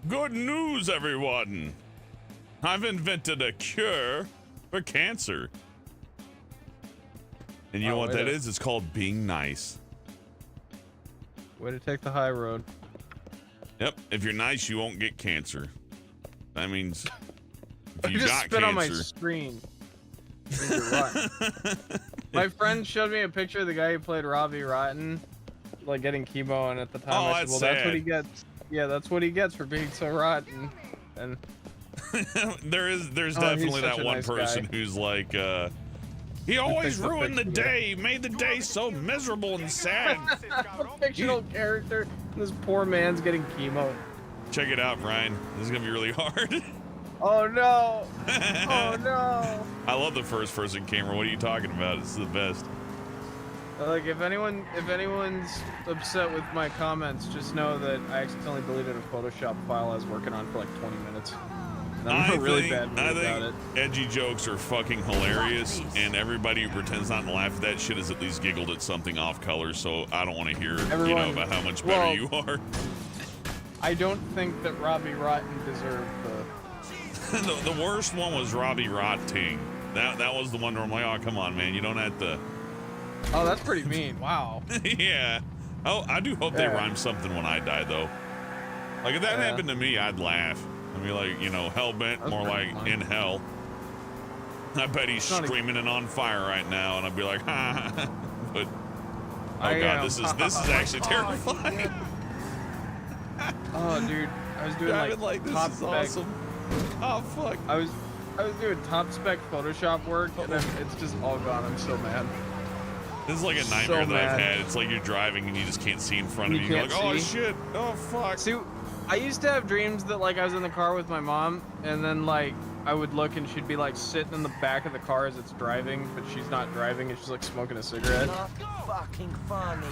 Good news, everyone. I've invented a cure for cancer. And you know what that is? It's called being nice. Way to take the high road. Yep. If you're nice, you won't get cancer. That means if you just got spit cancer. on my screen. My friend showed me a picture of the guy who played Robbie Rotten, like getting chemo, and at the time I said, well, that's what he gets. Yeah, that's what he gets for being so rotten. And there's definitely that one person who's like, he always ruined the day, made the day so miserable and sad. A fictional character. This poor man's getting chemo. Check it out, Brian. This is gonna be really hard. Oh no! Oh no! I love the first-person camera. What are you talking about? This is the best. Like, if anyone's upset with my comments, just know that I accidentally deleted a Photoshop file I was working on for like 20 minutes. And I'm really bad about it. Edgy jokes are fucking hilarious, and everybody who pretends not to laugh at that shit has at least giggled at something off color. So I don't want to hear, about how much better you are. I don't think that Robbie Rotten deserved the worst one was Robbie Rotting. That was the one where I'm like, oh come on, man, you don't have to. Oh, that's pretty mean. Wow. Yeah. Oh, I do hope they rhyme something when I die, though. Like, if that happened to me, I'd laugh. I'd be like, hell-bent, more like in hell. I bet he's screaming and on fire right now, and I'd be like, ha. But, oh god, this is actually terrifying. Oh, dude, I was doing like top spec. Awesome. Oh fuck. I was doing top spec Photoshop work, and it's just all gone. I'm so mad. This is like a nightmare that I've had. It's like you're driving and you just can't see in front of you. You're like, oh shit, oh fuck. See, I used to have dreams that like I was in the car with my mom, and then like I would look and she'd be like sitting in the back of the car as it's driving, but she's not driving and she's like smoking a cigarette. Not fucking funny.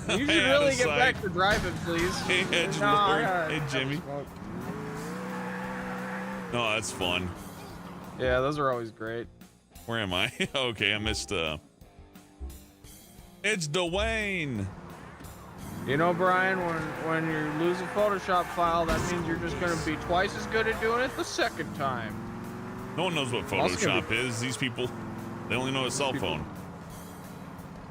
You should really get back to driving, please. Hey, hey Jimmy. No, that's fun. Yeah, those are always great. Where am I? Okay, I missed It's Dwayne. You know, Brian, when you lose a Photoshop file, that means you're just going to be twice as good at doing it the second time. No one knows what Photoshop is. These people, they only know a cell phone.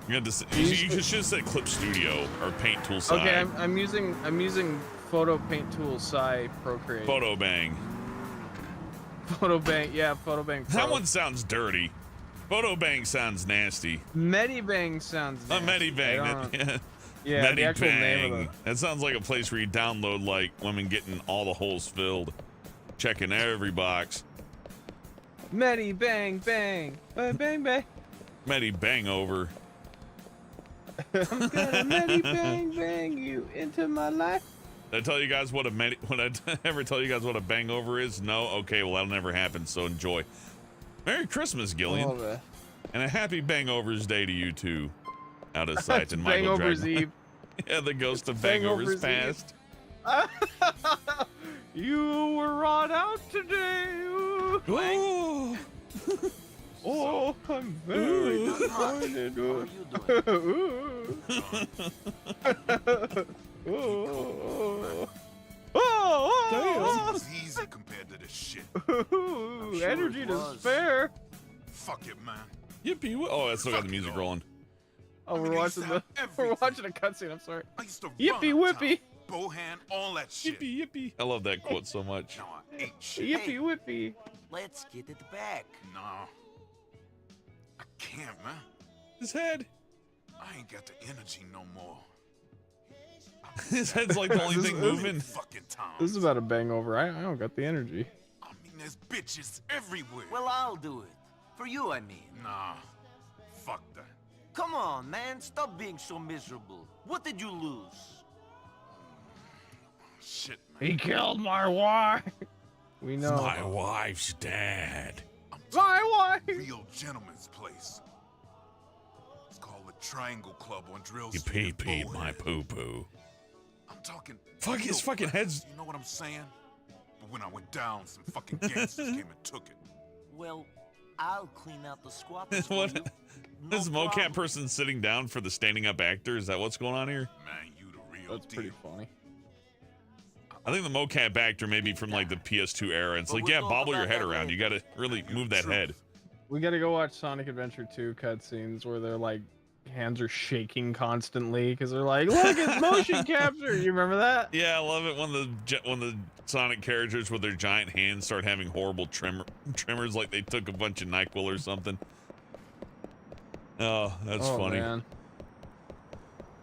You should have said Clip Studio or Paint Tool Sci. Okay, I'm using Photo Paint Tool Sci Procreate. Photo Bang. Photo Bang, yeah, Photo Bang Pro. That one sounds dirty. Photo Bang sounds nasty. Medibang sounds nasty. Medibang. Yeah, the actual name of it. That sounds like a place where you download like women getting all the holes filled, checking every box. Medibang bang, bang bang. Medibang over. I'm gonna Medibang you into my life. Did I tell you guys what I ever tell you guys what a bang over is? No? Okay, well that'll never happen, so enjoy. Merry Christmas, Gillian. And a happy Bangovers Day to you too. Out of sight and Michael Bangovers Eve. Yeah, the ghost of Bangovers past. You were run out today. Oh, oh, I'm very disappointed. Damn. It's easy compared to this shit. Sure energy to spare. Fuck it, man. Yippee! Oh, I still got the music rolling. Oh, we're watching a cutscene. I'm sorry. I used to Yippee whippy. Bowhand, all that shit. Yippee yippee! I love that quote so much. No, I ain't shit. Yippee whippy. Let's get it back. No, I can't, man. His head. I ain't got the energy no more. His head's like the only thing moving. Fucking time. This is about a bang over. I don't got the energy. I mean, there's bitches everywhere. Well, I'll do it. For you, I mean. Nah, fuck that. Come on, man. Stop being so miserable. What did you lose? Shit, man. He killed my wife. We know. My wife's dad. My wife. Real gentleman's place. It's called the Triangle Club on Drill You Street. pee-peed my poo-poo. I'm talking. Fuck, his fucking head's. You know what I'm saying? But when I went down, some fucking gangsters came and took it. Well, I'll clean out the squat. What? This mocap person sitting down for the standing up actor? Is that what's going on here? Man, you the real That's deal. pretty funny. I think the mocap actor maybe from like the PS2 era. It's like, yeah, bobble your head around. You got to really move that head. We got to go watch Sonic Adventure 2 cutscenes where they're like hands are shaking constantly because they're like, look, it's motion capture. You remember that? Yeah, I love it when the Sonic characters with their giant hands start having horrible tremors, like they took a bunch of NyQuil or something. Oh, that's funny. Man.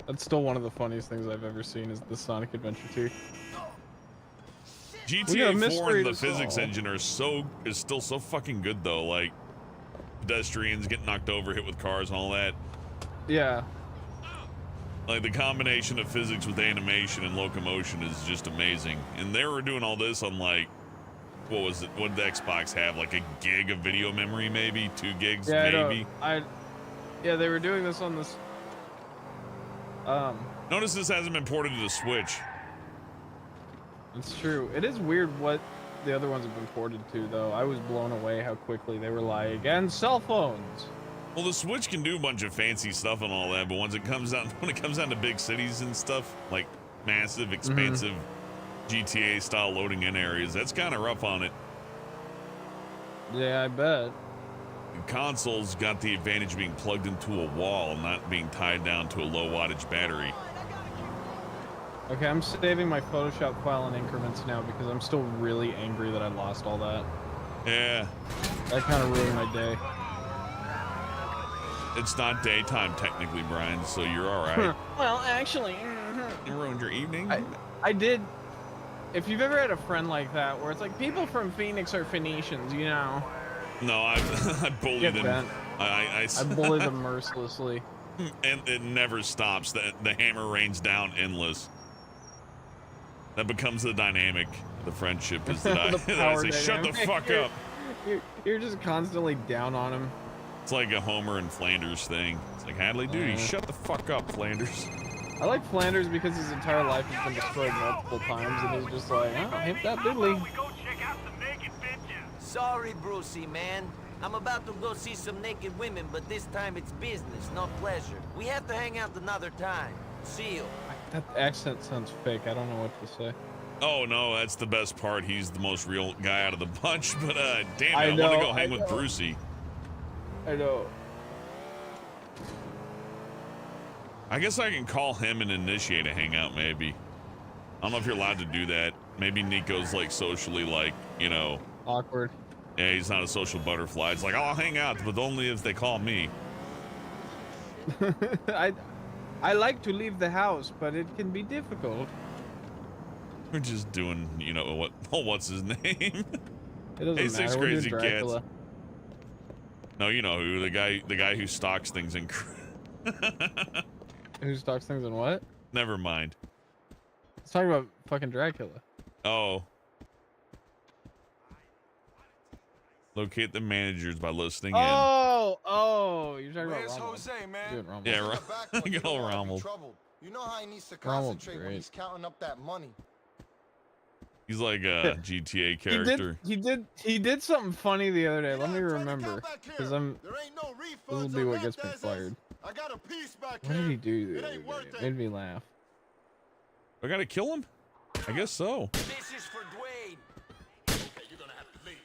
That's still one of the funniest things I've ever seen is the Sonic Adventure 2. GTA 4 and the physics engine is still so fucking good though. Like pedestrians getting knocked over, hit with cars and all that. Yeah. Like the combination of physics with animation and locomotion is just amazing. And they were doing all this on like, what was it? What did the Xbox have? Like a gig of video memory, maybe 2 gigs, yeah, maybe. Yeah, they were doing this on this. Notice this hasn't been ported to the Switch. It's true. It is weird what the other ones have been ported to, though. I was blown away how quickly they were like, and cell phones. Well, the Switch can do a bunch of fancy stuff and all that, but when it comes down to big cities and stuff, like massive, expansive GTA style loading in areas, that's kind of rough on it. Yeah, I bet. The console's got the advantage of being plugged into a wall, not being tied down to a low wattage battery. Okay, I'm saving my Photoshop file in increments now because I'm still really angry that I lost all that. Yeah. That kind of ruined my day. It's not daytime technically, Brian, so you're all right. Well, actually, You ruined your evening? I did. If you've ever had a friend like that, where it's like people from Phoenix are Phoenicians, you know. No, I bullied them. I bully them mercilessly. And it never stops. The hammer rains down endless. That becomes the dynamic. The friendship is that I say, shut the fuck up. You're just constantly down on him. It's like a Homer and Flanders thing. It's like, Hadley, dude, shut the fuck up, Flanders. I like Flanders because his entire life has been destroyed multiple times, and he's just like, oh, hit that diddly. Sorry, Brucey, man. I'm about to go see some naked women, but this time it's business, not pleasure. We have to hang out another time. See you. That accent sounds fake. I don't know what to say. Oh, no, that's the best part. He's the most real guy out of the bunch, but damn it, I want to go hang with Brucey. I know. I guess I can call him and initiate a hangout, maybe. I don't know if you're allowed to do that. Maybe Nico's like socially, like, you know. Awkward. Yeah, he's not a social butterfly. It's like, I'll hang out, but only if they call me. I like to leave the house, but it can be difficult. We're just doing, you know, what's his name? It doesn't hey, matter. Six We're Crazy doing Dracula. Cats. No, you know who, the guy who stalks things in. Who stalks things and what? Never mind. Let's talk about fucking Dracula. Oh. Locate the managers by listening in. Oh, you're talking about Rommel. Jose, man? Doing Rommel. Yeah, good old Rommel. You know how he needs to Rommel's concentrate when great. he's counting up that money. He's like a GTA character. He did something funny the other day. Let me remember, because this will be what gets me fired. I got a piece back What did he do the other day? It made me laugh. I gotta kill him? I guess so. This is for Dwayne. Okay, you're gonna have to leave.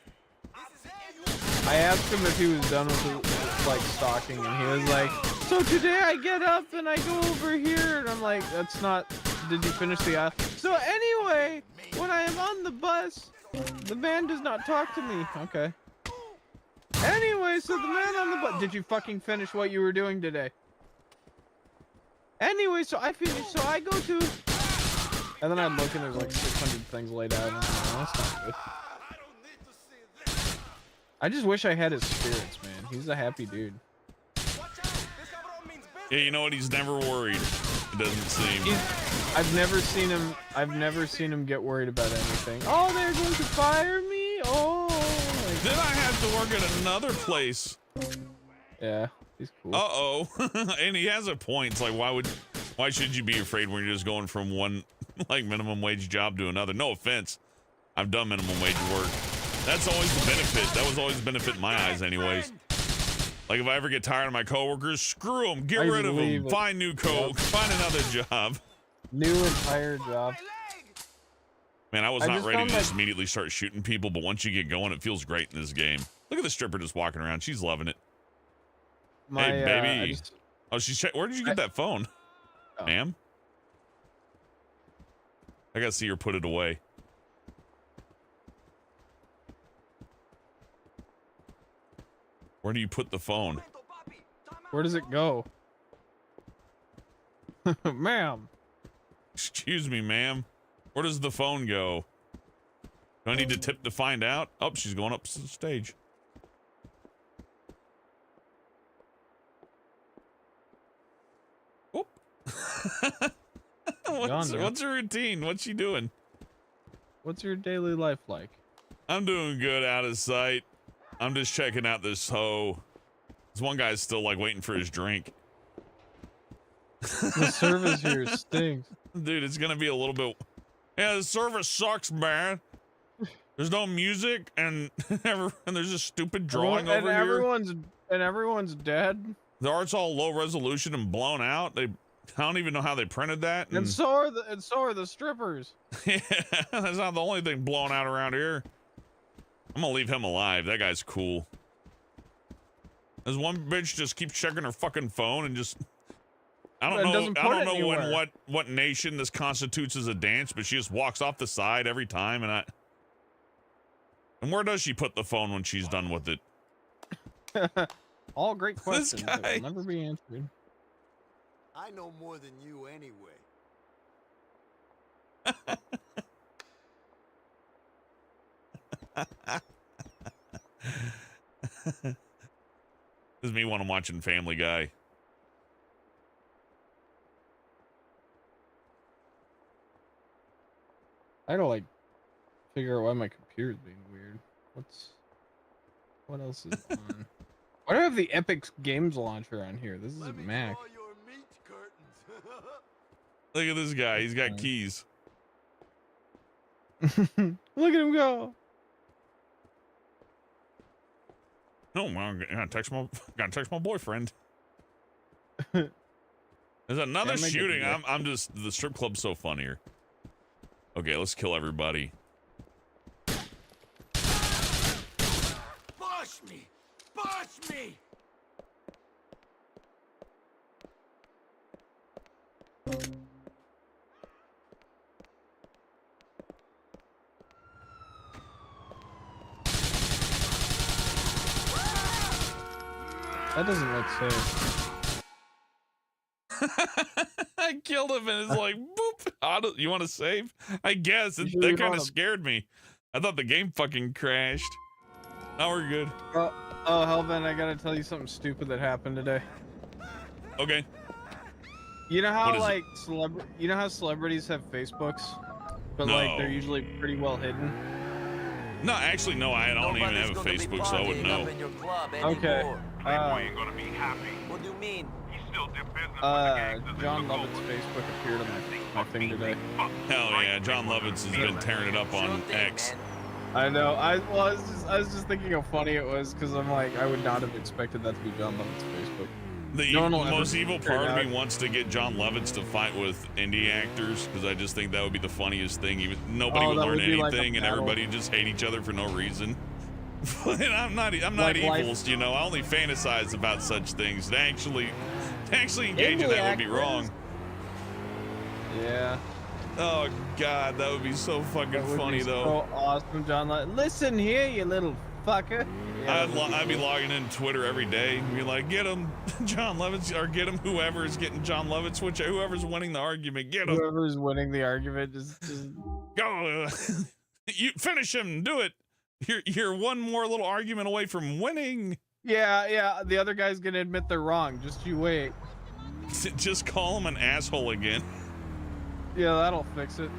I asked him if he was done with like stalking, and he was like, "So today I get up and I go over here," and I'm like, "That's not. Did you finish the aisle?" So anyway, when I am on the bus, the man does not talk to me. Okay. Anyway, so the man on the bus. Did you fucking finish what you were doing today? Anyway, so I finished. So I go to. And then I'd look and there's like 600 things laid out. And I'm like, oh, that's not good. I just wish I had his spirits, man. He's a happy dude. Yeah, you know what? He's never worried. It doesn't seem. I've never seen him get worried about anything. Oh, they're going to fire me. Oh. Then I have to work at another place. Yeah, he's cool. Uh-oh. And he has a point. It's like, why should you be afraid when you're just going from one like minimum wage job to another? No offense. I've done minimum wage work. That's always the benefit. That was always the benefit in my eyes anyways. Like if I ever get tired of my coworkers, screw them, get rid of them, find new find another job. New entire job. Man, I was I not just ready to found just that- immediately start shooting people, but once you get going, it feels great in this game. Look at the stripper just walking around. She's loving it. Hey, baby. Oh, where did you get that phone? Oh. Ma'am? I gotta see her put it away. Where do you put the phone? Where does it go? Ma'am. Excuse me, ma'am. Where does the phone go? Do I need to tip to find out? Oh, she's going up to the stage. Whoop. What's her routine? What's she doing? What's your daily life like? I'm doing good out of sight. I'm just checking out this hoe. This one guy's still like waiting for his drink. The service here stinks. Dude, it's gonna be a little bit. Yeah, the service sucks, man. There's no music, and there's a stupid drawing over here. And everyone's dead. The art's all low resolution and blown out. I don't even know how they printed that. And so are the strippers. Yeah, that's not the only thing blown out around here. I'm gonna leave him alive. That guy's cool. There's one bitch just keeps checking her fucking phone and just. I don't know in what nation this constitutes as a dance, but she just walks off the side every time, and where does she put the phone when she's done with it? All great questions that guy. will never be answered. I know more than you anyway. This is me when I'm watching Family Guy. I don't like figure out why my computer's being weird. What else is on? Why do I have the Epic Games launcher on here? This is a Mac. Look at this guy. He's got keys. Look at him go. Oh, well, I gotta text my boyfriend. There's another shooting. I'm just the strip club's so funnier. Okay, let's kill everybody. Push me! Push me! That doesn't look safe. I killed him and it's like, boop. You want to save? I guess. That kind of scared me. I thought the game fucking crashed. Now we're good. Oh, Hellbent, I gotta tell you something stupid that happened today. Okay. You know how like celebrities have Facebooks, but like they're usually pretty well hidden. No, actually, no. I don't even have a Facebook, so I wouldn't know. Okay. Playboy ain't gonna be happy. What do you mean? He's still did business with the gangsters. John Lovett's Facebook appeared on my thing today. Hell yeah, John Lovitz has been tearing it up on X. I know. I was just thinking how funny it was because I'm like, I would not have expected that to be John Lovett's Facebook. The most evil part of me wants to get John Lovitz to fight with indie actors because I just think that would be the funniest thing. Even nobody would learn anything, and everybody just hate each other for no reason. And I'm not evil, you know. I only fantasize about such things. To actually engage in that would be wrong. Yeah. Oh God, that would be so fucking funny though. So awesome, John. Listen here, you little fucker. Yeah, I'd be logging in Twitter every day and be like, get him, John Lovitz, or get him whoever is getting John Lovitz, whoever's winning the argument, get him. Whoever's winning the argument, just go. You finish him, do it. You're one more little argument away from winning. Yeah. The other guy's gonna admit they're wrong. Just you wait. Just call him an asshole again. Yeah, that'll fix it.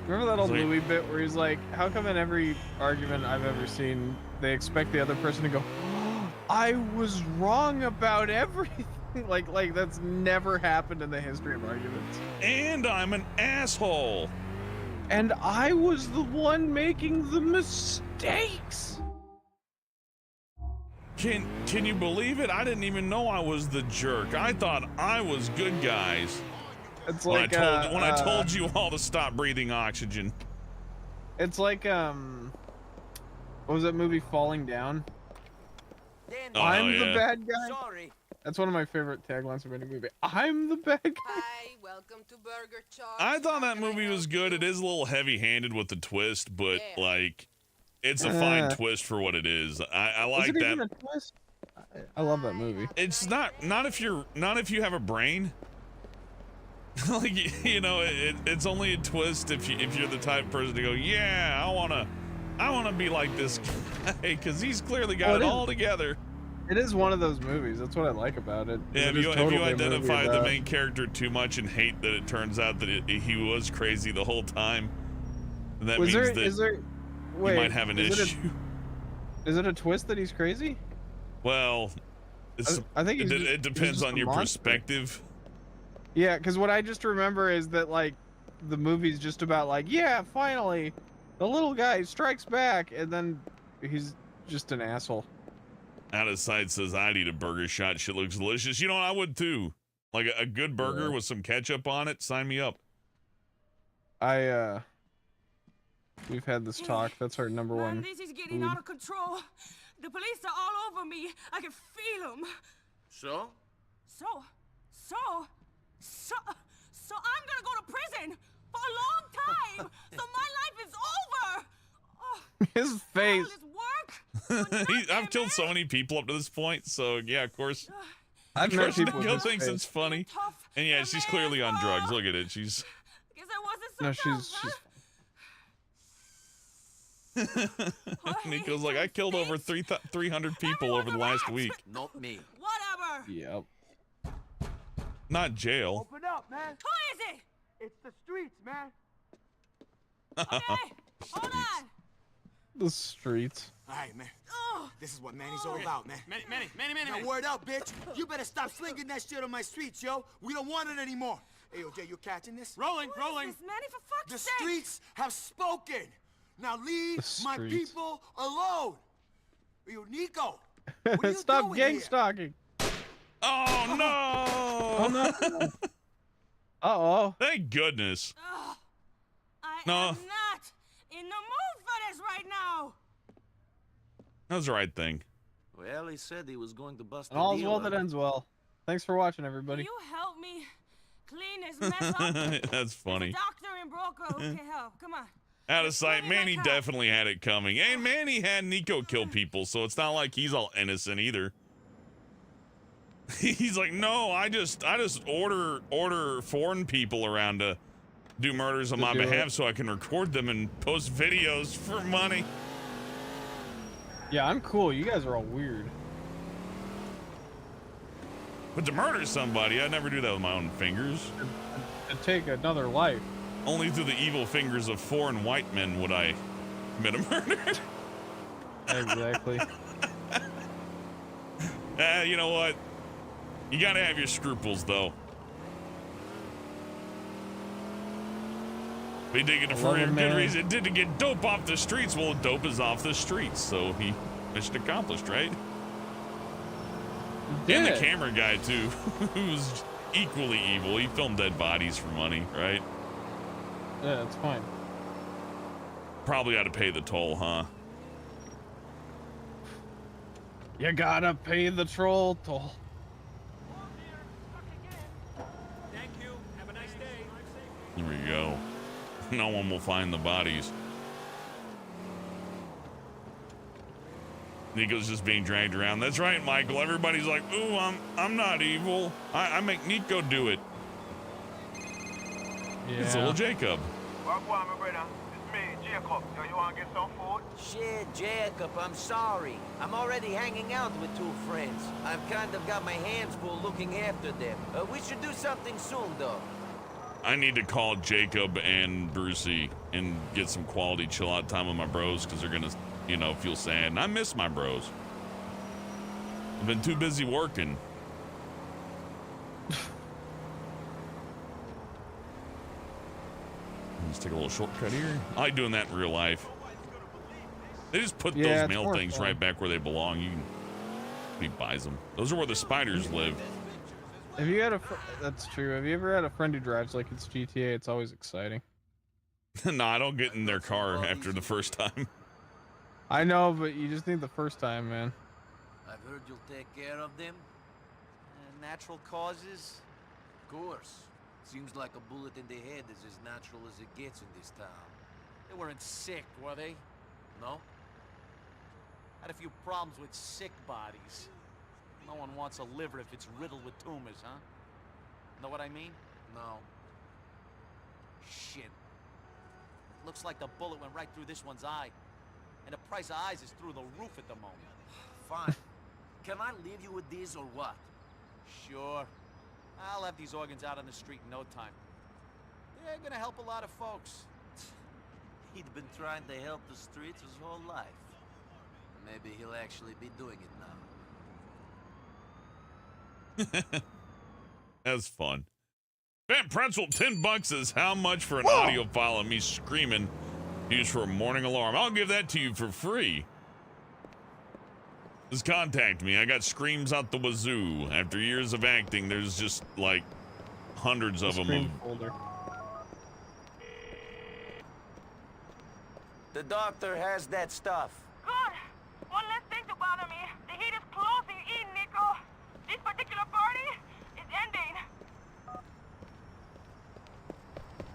Remember that old Louis bit where he's like, how come in every argument I've ever seen, they expect the other person to go, oh, I was wrong about everything. like that's never happened in the history of arguments. And I'm an asshole. And I was the one making the mistakes. Can you believe it? I didn't even know I was the jerk. I thought I was good guys. It's When like I told you all to stop breathing oxygen. It's like what was that movie Falling Down? Dan, Oh, I'm hell the yeah. bad guy. sorry. That's one of my favorite taglines of any movie. I'm the bad guy. Hi, welcome to Burger Charge. I thought How that can I movie was help good. you? It is a little heavy-handed with the twist, but Yeah. like, it's a fine twist for what it is. I Is like it that. even a twist? I love that movie. It's not if you have a brain. Like, you know, it's only a twist if you're the type of person to go, yeah, I wanna be like this guy because he's clearly got it all together. It is one of those movies. That's what I like about it. Yeah, It if is you totally a movie identify the about- main character too much and hate that it turns out that he was crazy the whole time, then that means that you might have an issue. Is it a twist that he's crazy? Well, I think he's it depends just on a your monster. perspective. Yeah, because what I just remember is that like the movie's just about like, yeah, finally, the little guy strikes back, and then he's just an asshole. Out of sight says I'd eat a burger shot. Shit looks delicious. You know, I would too. Like a good burger with some ketchup on it. Sign me up. We've had this talk. That's our number Man, one. this is getting food. out of control. The police are all over me. I can feel them. So? So I'm gonna go to prison for a long time. So my life is over. Oh, His face. all this work. I've killed so many people up to this point, so yeah, of course. I've Of met course, people with Nico this thinks face. it's funny. Tough And yeah, and she's clearly on man's drugs. fault. Look at it. She's. Guess I wasn't so No, tough, huh? Nico's like, I killed over 300 people over the last week. Not me. Whatever. Yep. Not jail. Open up, man. Who is it? It's the streets, man. Okay, hold on. The streets. All right, man. Oh, This is what Manny's all about, man. Manny. Now, word up, bitch. You better stop slinging that shit on my streets, yo. We don't want it anymore. Hey, OJ, you catching this? Rolling. what is this, Manny? For The fuck's sake. streets have spoken. Now leave The my streets. people alone. Yo, Nico. What are you Stop doing gang here? stalking. Oh no! Oh no. Uh-oh. Thank goodness. Ugh. I No. am not in the mood for this right now. That was the right thing. Well, he said he was going to bust And the all's deal well that up. ends well. Thanks for watching, Will everybody. you help me clean this mess up? That's There's funny. a doctor in Broco who can help. Come on. Out of sight, Put me in my Manny car. definitely had it coming. And Manny had Nico kill people, so it's not like he's all innocent either. He's like, no, I just order foreign people around to do murders on my do behalf it. so I can record them and post videos for money. Yeah, I'm cool. You guys are all weird. But to murder somebody, I'd never do that with my own fingers. To take another life. Only through the evil fingers of foreign white men would I commit a murder. Exactly. You know what? You gotta have your scruples, though. He did it for love a him, good man. reason. It did to get dope off the streets. Well, dope is off the streets, so he mission accomplished, right? And the Did. camera guy too, who's equally evil. He filmed dead bodies for money, right? Yeah, that's fine. Probably ought to pay the toll, huh? You gotta pay the troll toll. Thank you. Have a nice day. Here we go. No one will find the bodies. Nico's just being dragged around. That's right, Michael. Everybody's like, ooh, I'm not evil. I make Nico do it. It's little Yeah. Jacob. What, my brother? It's me, Jacob. Yo, you want to get some food? Shit, Jacob, I'm sorry. I'm already hanging out with two friends. I've kind of got my hands full looking after them. We should do something soon, though. I need to call Jacob and Brucey and get some quality chill out time with my bros because they're gonna, you know, feel sad. And I miss my bros. I've been too busy working. Let's take a little shortcut here. I like doing that in real life. They just put Yeah, those it's mail more things fun. right back where they belong. He buys them. Those are where the spiders live. Have you had a? That's true. Have you ever had a friend who drives like it's GTA? It's always exciting. No, I don't get in their car after the first time. I know, but you just need the first time, man. I've heard you'll take care of them. Natural causes? Of course. Seems like a bullet in the head is as natural as it gets in this town. They weren't sick, were they? No? Had a few problems with sick bodies. No one wants a liver if it's riddled with tumors, huh? Know what I mean? No. Shit. Looks like the bullet went right through this one's eye. And the price of eyes is through the roof at the moment. Fine. Can I leave you with these or what? Sure. I'll have these organs out on the street in no time. They're gonna help a lot of folks. He'd been trying to help the streets his whole life. Maybe he'll actually be doing it now. That's fun. Fat Pretzel, $10 is how much for an audio file of me screaming used for a morning alarm? I'll give that to you for free. Just contact me. I got screams out the wazoo. After years of acting, there's just like hundreds of them. The doctor has that stuff. Good. One less thing to bother me. The heat is closing in, Nico. This particular party is ending.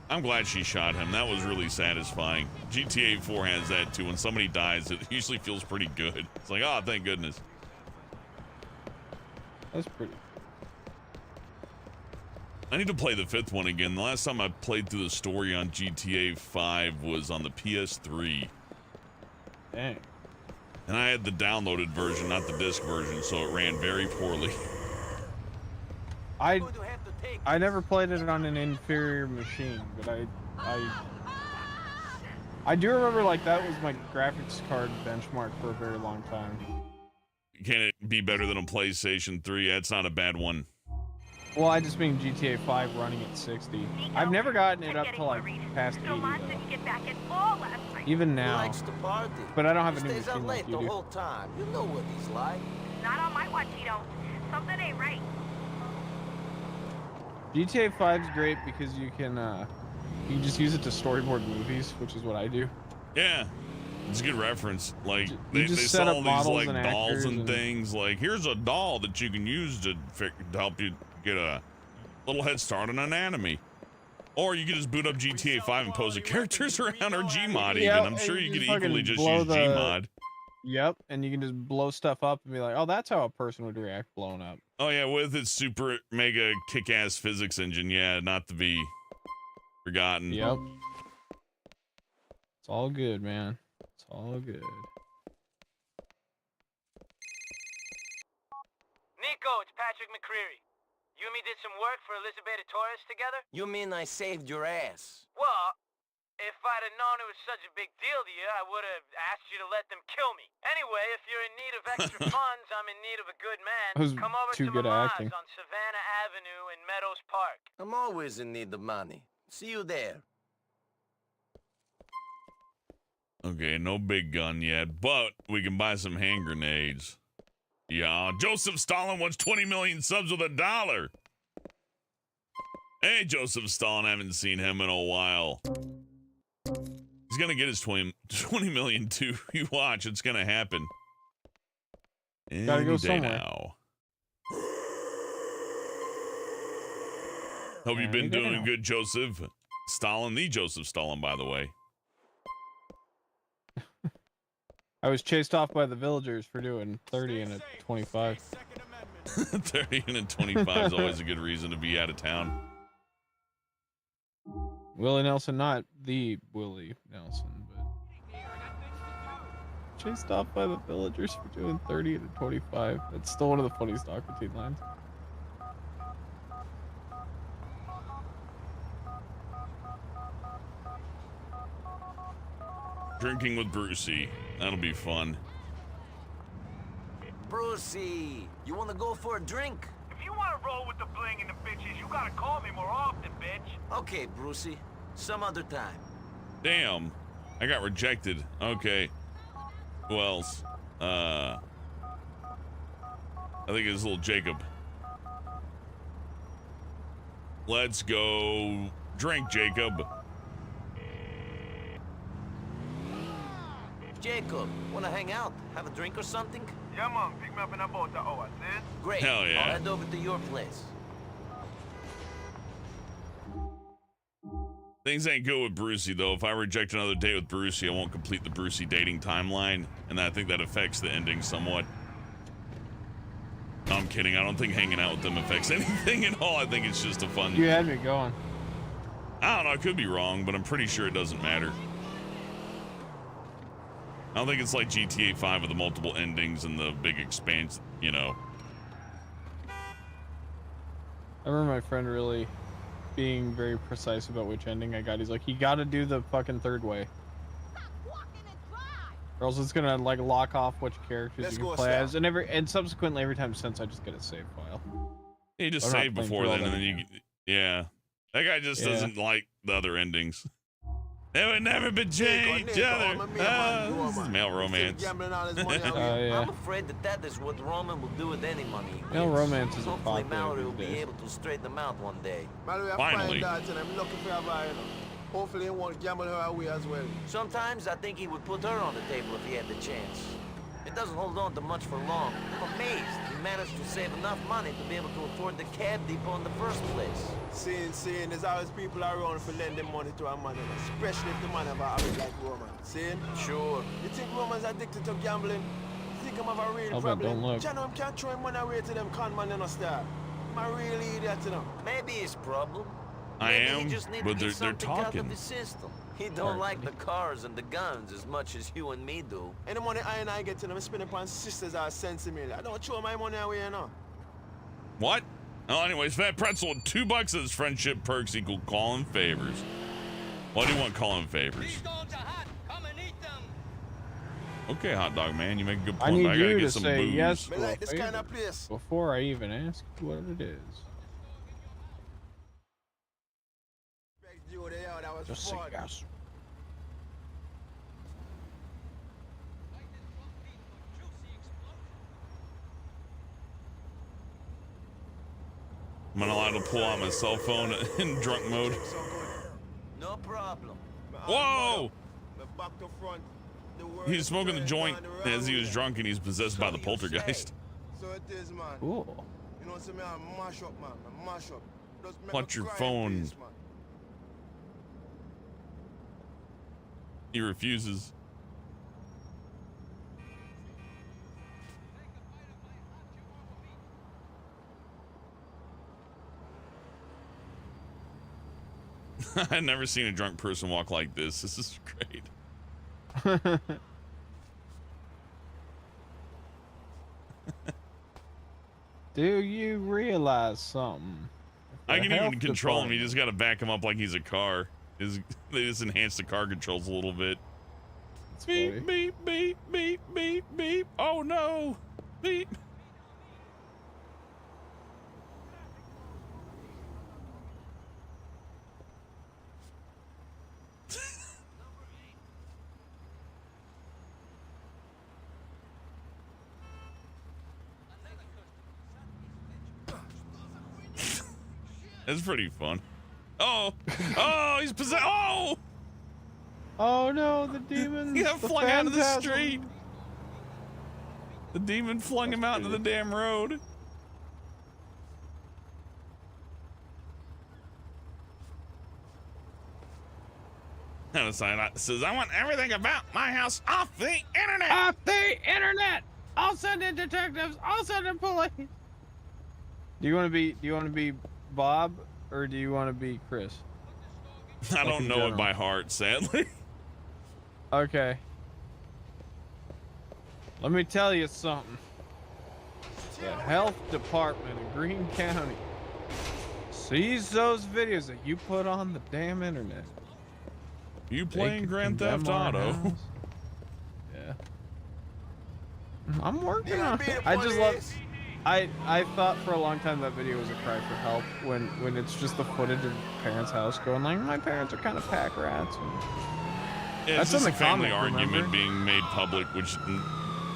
I'm glad she shot him. That was really satisfying. GTA 4 has that too. When somebody dies, it usually feels pretty good. It's like, oh, thank goodness. That's pretty. I need to play the 5th one again. The last time I played through the story on GTA 5 was on the PS3. Dang. And I had the downloaded version, not the disc version, so it ran very poorly. I never played it on an inferior machine, but I do remember like that was my graphics card benchmark for a very long time. Can it be better than a PlayStation 3? That's not a bad one. Well, I just mean GTA 5 running at 60. I've never gotten it up to like past 80 though. Even now. He likes to party. But I don't have a new Stays up machine like late you the do. whole time. You know what he's like. Not on my watch, he don't. Something ain't right. GTA 5's great because you can just use it to storyboard movies, which is what I do. Yeah, it's a good reference. Like they just sell set up these models like and dolls actors and and- things. Like here's a doll that you can use to help you get a little head start on an anime. Or you can just boot up GTA 5 and pose the characters around or Gmod even. I'm sure you could equally just use Gmod. Yep, and you can just blow stuff up and be like, oh, that's how a person would react blown up. Oh yeah, with its super mega kick-ass physics engine, yeah, not to be forgotten. Yep. It's all good, man. It's all good. Nico, it's Patrick McCreary. You and me did some work for Elizabeth Torres together? You mean I saved your ass? Well, if I'd have known it was such a big deal to you, I would have asked you to let them kill me. Anyway, if you're in need of extra funds, I'm in need of a good man. That was Come over too to good at Mama's acting. on Savannah Avenue in Meadows Park. I'm always in need of money. See you there. Okay, no big gun yet, but we can buy some hand grenades. Yeah, Joseph Stalin wants 20 million subs with $1. Hey, Joseph Stalin, haven't seen him in a while. He's gonna get his 20 million too. You watch, it's gonna happen. Gotta go somewhere. Now. Hope you've been Any day doing now. good, Joseph Stalin. The Joseph Stalin, by the way. I was chased off by the villagers for doing 30 and a 25. 30 and a 25 is always a good reason to be out of town. Willie Nelson, not the Willie Nelson, but chased off by the villagers for doing 30 and a 25. That's still one of the funniest Aquatine lines. Drinking with Brucey. That'll be fun. Brucey, you want to go for a drink? If you want to roll with the bling and the bitches, you gotta call me more often, bitch. Okay, Brucey. Some other time. Damn. I got rejected. Okay. Who else? I think it's little Jacob. Let's go drink, Jacob. Jacob, wanna hang out? Have a drink or something? Yeah, man. Pick me up in about an hour, see? Great. Hell yeah. I'll head over to your place. Things ain't good with Brucey, though. If I reject another date with Brucey, I won't complete the Brucey dating timeline, and I think that affects the ending somewhat. No, I'm kidding. I don't think hanging out with them affects anything at all. I think it's just a fun... You had me going. I don't know. I could be wrong, but I'm pretty sure it doesn't matter. I don't think it's like GTA 5 with the multiple endings and the big expanse, you know. I remember my friend really being very precise about which ending I got. He's like, you gotta do the fucking third way. Or else it's gonna like lock off which characters you can play as, and subsequently every time since I just get a save file. You just saved before then, and then you, yeah. That guy just doesn't like the other endings. They would never betray each other. This is male romance. I'm afraid that is what Roman will do with any money. Male romance is a Hopefully popular Mallory will these be days. able to straighten them out one day. Finally. Hopefully he won't gamble her away as well. Sometimes I think he would put her on the table if he had the chance. It doesn't hold on to much for long. I'm amazed he managed to save enough money to be able to afford the cab depot in the first place. Seeing, there's always people around for lending money to a man, especially if the man have a habit like Roman. Seeing? Sure. You think Roman's addicted to gambling? You think I'm have a real problem? John, can't throw him money away to them con man in a star. I'm a real idiot, you know. Maybe his problem. I Maybe am, he just needs but to they're get something out talking. of his system. He don't like the cars and the guns as much as you and me do. Any money I get to them, I spend upon sisters are sensing me. I don't throw my money away, you know. What? Oh, anyways, Fat Pretzel with $2 as friendship perks equal calling favors. Why do you want calling favors? These dogs are hot. Come and eat them. Okay, hot dog man, you make a good point. I need but I gotta you get to some say booze. yes to like a this favor kind of place. before I even ask you what it is. Just say yes. Am I allowed to pull out my cell phone in drunk mode? No problem. Whoa! Back to front. He's smoking the joint as he was drunk and he's possessed by the poltergeist. So it is, man. Cool. You know what I mean? I mash up, man. I mash up. Just make Watch me your cry, phone. please, man. He refuses. I've never seen a drunk person walk like this. This is great. Do you realize something? I can even control him. You just got to back him up like he's a car. They just enhance the car controls a little bit. Beep, beep, beep, beep, beep, beep. Oh no. Beep. That's pretty fun. Oh, oh, he's possessed. Oh, oh no, the demon. He got flung out of the street. The demon flung him out into the damn road. And a sign that says, "I want everything about my house off the internet." Off the internet. I'll send in detectives. I'll send in police. Do you want to be Bob, or do you want to be Chris? I don't know it by heart, sadly. Okay. Let me tell you something. The health department in Greene County sees those videos that you put on the damn internet. You playing Grand Theft Auto? Yeah. I'm working on it. I just love. I thought for a long time that video was a cry for help when it's just the footage of parents' house going like, my parents are kind of pack rats. And yeah, it's just a family argument being made public, which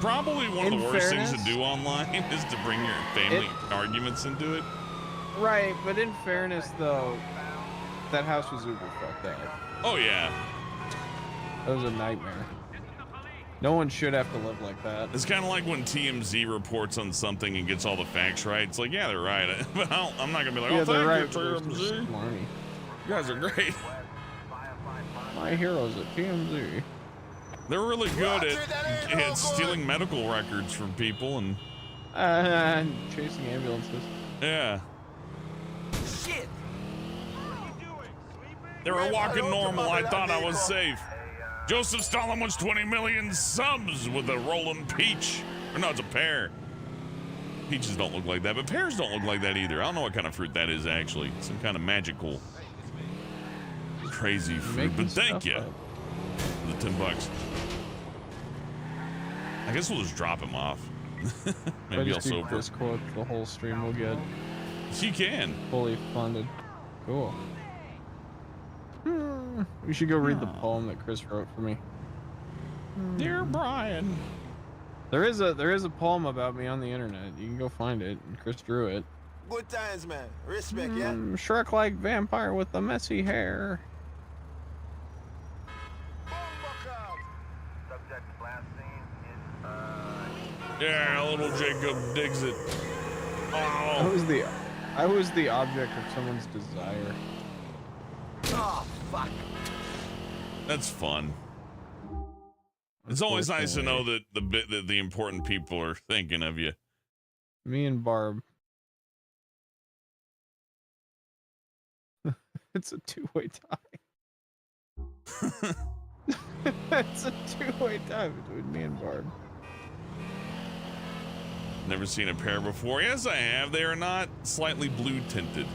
probably one of the worst things to do online is to bring your family arguments into it. Right, but in fairness, though, that house was uber fucked up. Oh yeah. That was a nightmare. No one should have to live like that. It's kind of like when TMZ reports on something and gets all the facts right. It's like, yeah, they're right. But I'm not gonna be like, oh, they're right. TMZ. You guys are great. My heroes at TMZ. They're really good at stealing medical records from people and chasing ambulances. yeah. Shit! They were walking normal. I thought I was safe. Joseph Stalin wants 20 million subs with a rolling peach. Or no, it's a pear. Peaches don't look like that, but pears don't look like that either. I don't know what kind of fruit that is, actually. Some kind of magical, crazy fruit. But thank you for the $10. I guess we'll just drop him off. Maybe also this quote the whole stream will get. You can. Fully funded. Cool. We should go read the poem that Chris wrote for me. Dear Brian. There is a poem about me on the internet. You can go find it. And Chris drew it. Good times, man. Respect, yeah? Shrek-like vampire with the messy hair. Yeah, little Jacob digs it. Oh. I was the object of someone's desire. Oh, fuck. That's fun. It's always nice to know that the important people are thinking of you. Me and Barb. It's a two-way tie. It's a two-way tie between me and Barb. Never seen a pair before. Yes, I have. They are not slightly blue tinted.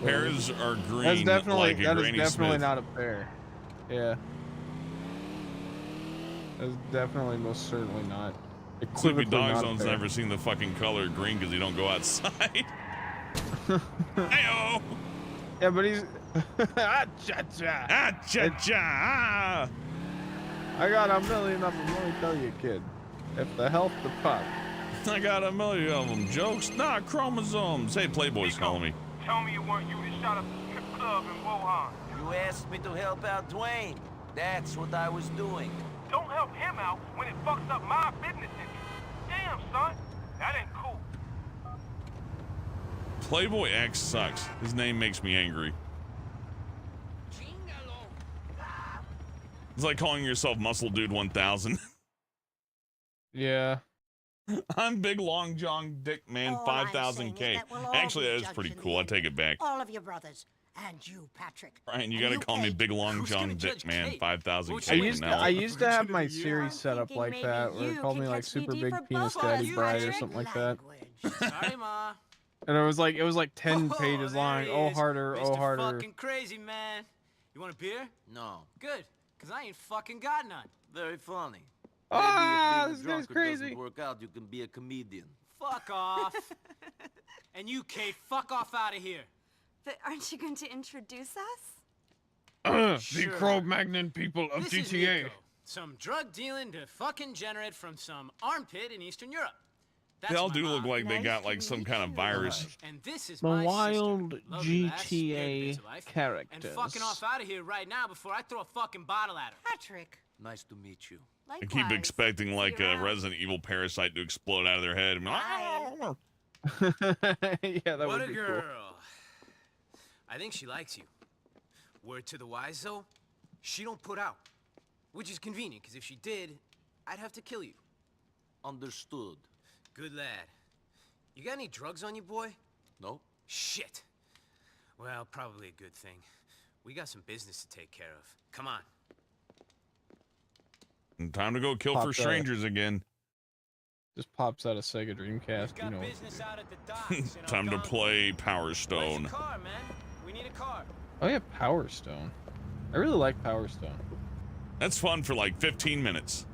Pears are green like a Granny Smith. That is definitely not a pear. Yeah. That's definitely most certainly not. Sleepy Dog Zone's never seen the fucking color green because he don't go outside. Hey-oh! Yeah, but he's... Ah-cha-cha! Ah-cha-cha! I got a million of them, let me tell you, kid. If the health the pop. I got a million of them. Jokes, not chromosomes. Hey, Playboy's calling me. Tell me it weren't you that shot up the strip club in Wuhan. You asked me to help out Dwayne. That's what I was doing. Don't help him out when it fucks up my business interests. Damn, son. That ain't cool. Playboy X sucks. His name makes me angry. It's like calling yourself Muscle Dude 1000. Yeah. I'm Big Long John Dick Man 5000K. Actually, that is pretty cool. I take it back. All of your brothers and you, Patrick. Brian, you gotta call me Big Long John Dick Man 5000K. I used to have my series set up like that, where it called me like Super Big Penis Daddy Bride or something like that. Sorry, Ma. And it was like 10 pages long. Oh harder, oh harder. Fucking crazy, man. You want a beer? No. Good, cause I ain't fucking got none. Very funny. Ah, Maybe if this being a guy's drunkard crazy. doesn't work out, you can be a comedian. Fuck off. And you, Kate, fuck off out of here. But aren't you going to introduce us? The Cro-Magnon people of This is GTA. Nico, some drug dealing to fucking generate from some armpit in Eastern Europe. That's They all my do look mom. like they got like some kind of virus. And this is The my wild sister. Love you, lass. Scared GTA bits of life. characters. And fucking off out of here right now before I throw a fucking bottle at her. Patrick. Nice to meet you. I keep expecting like a Resident Evil parasite to explode out of their head. Yeah, that What would a be girl. cool. I think she likes you. Word to the wise, though, she don't put out. Which is convenient, because if she did, I'd have to kill you. Understood. Good lad. You got any drugs on you, boy? No. Shit. Well, probably a good thing. We got some business to take care of. Come on. Time to go kill for strangers again. Just pops out a Sega Dreamcast, you know. Time to play Power Stone. Car, man. We need a car. Oh yeah, Power Stone. I really like Power Stone. That's fun for like 15 minutes.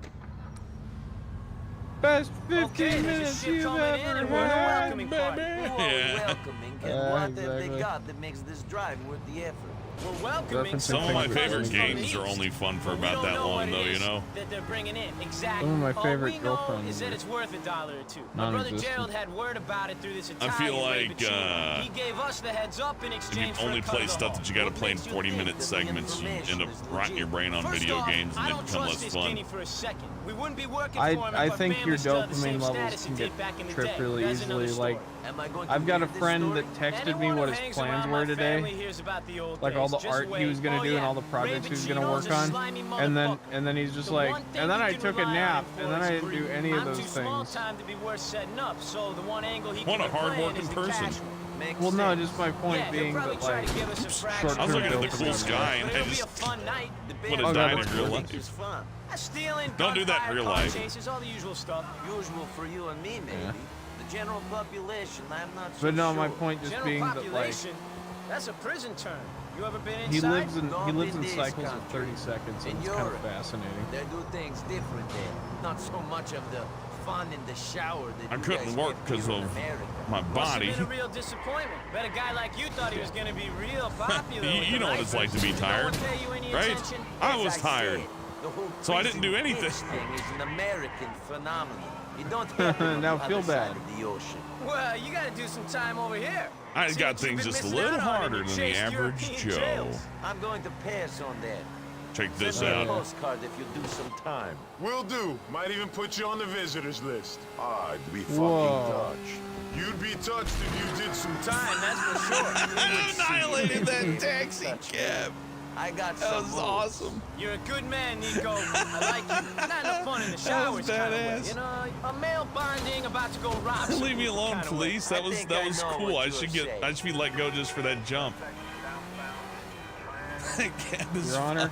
Best 15 minutes you've ever had, welcoming baby. party. Who are we welcoming, and what have exactly. they got that makes this drive worth the effort? We're welcoming Some of my favorite games are only fun for about that long, though, you know? That they're bringing in. Exactly. Some of my favorite All we know girlfriends is that it's worth $1 or $2. My brother Gerald had word about it through this Italian I feel like he gave us the heads up in if you exchange only for play stuff that you gotta play in 40-minute segments, you end up rotting your brain on video games and they become less fun. For a second. We wouldn't be working I think your dopamine levels can get tripped really easily. Like, I've got a friend that texted me what his plans were today, like all the art he was gonna do and all the projects he was gonna work on, and then he's just like, and then I took a nap, and then I didn't do any of those things. What a hard-working person. Well, no, just my point being that, like, short-term I was looking at the cool dopamine. sky and I just would have died in real life. Don't do that in real life. All the usual stuff. Usual for you and me, maybe. Yeah. The general population, I'm not so But no, sure. my point just being that, like, that's a prison term. You ever been he inside? lives in cycles of 30 seconds, and it's kind of fascinating. They do things different there. Not so much of the fun in the shower that I couldn't work because of my body. Must have been a real disappointment. Bet a guy like you thought he was going to be real popular. You know what it's like to be tired, right? I was tired, so I didn't do anything. This thing is an American phenomenon. You don't have it on Now the feel other bad. side of the ocean. Well, you got to do some time over here. I got things just a little harder than the average Joe. I'm going to pass on that. Check this Send me a out. postcard if you do some time. Will do. Might even put you on the visitors list. I'd be fucking Whoa. touched. You'd be touched if you did some time. Time, that's for sure. Annihilated that taxi cab. I got That some was moves. awesome. You're a good man, Nico. I like you. Not enough fun in the showers kind of way. badass. You know, a male bonding about to go rob. Leave me alone, kinda way. police. That I was think I know cool. what I you should were saying. I should be let go just for that jump. That cab is Your Honor.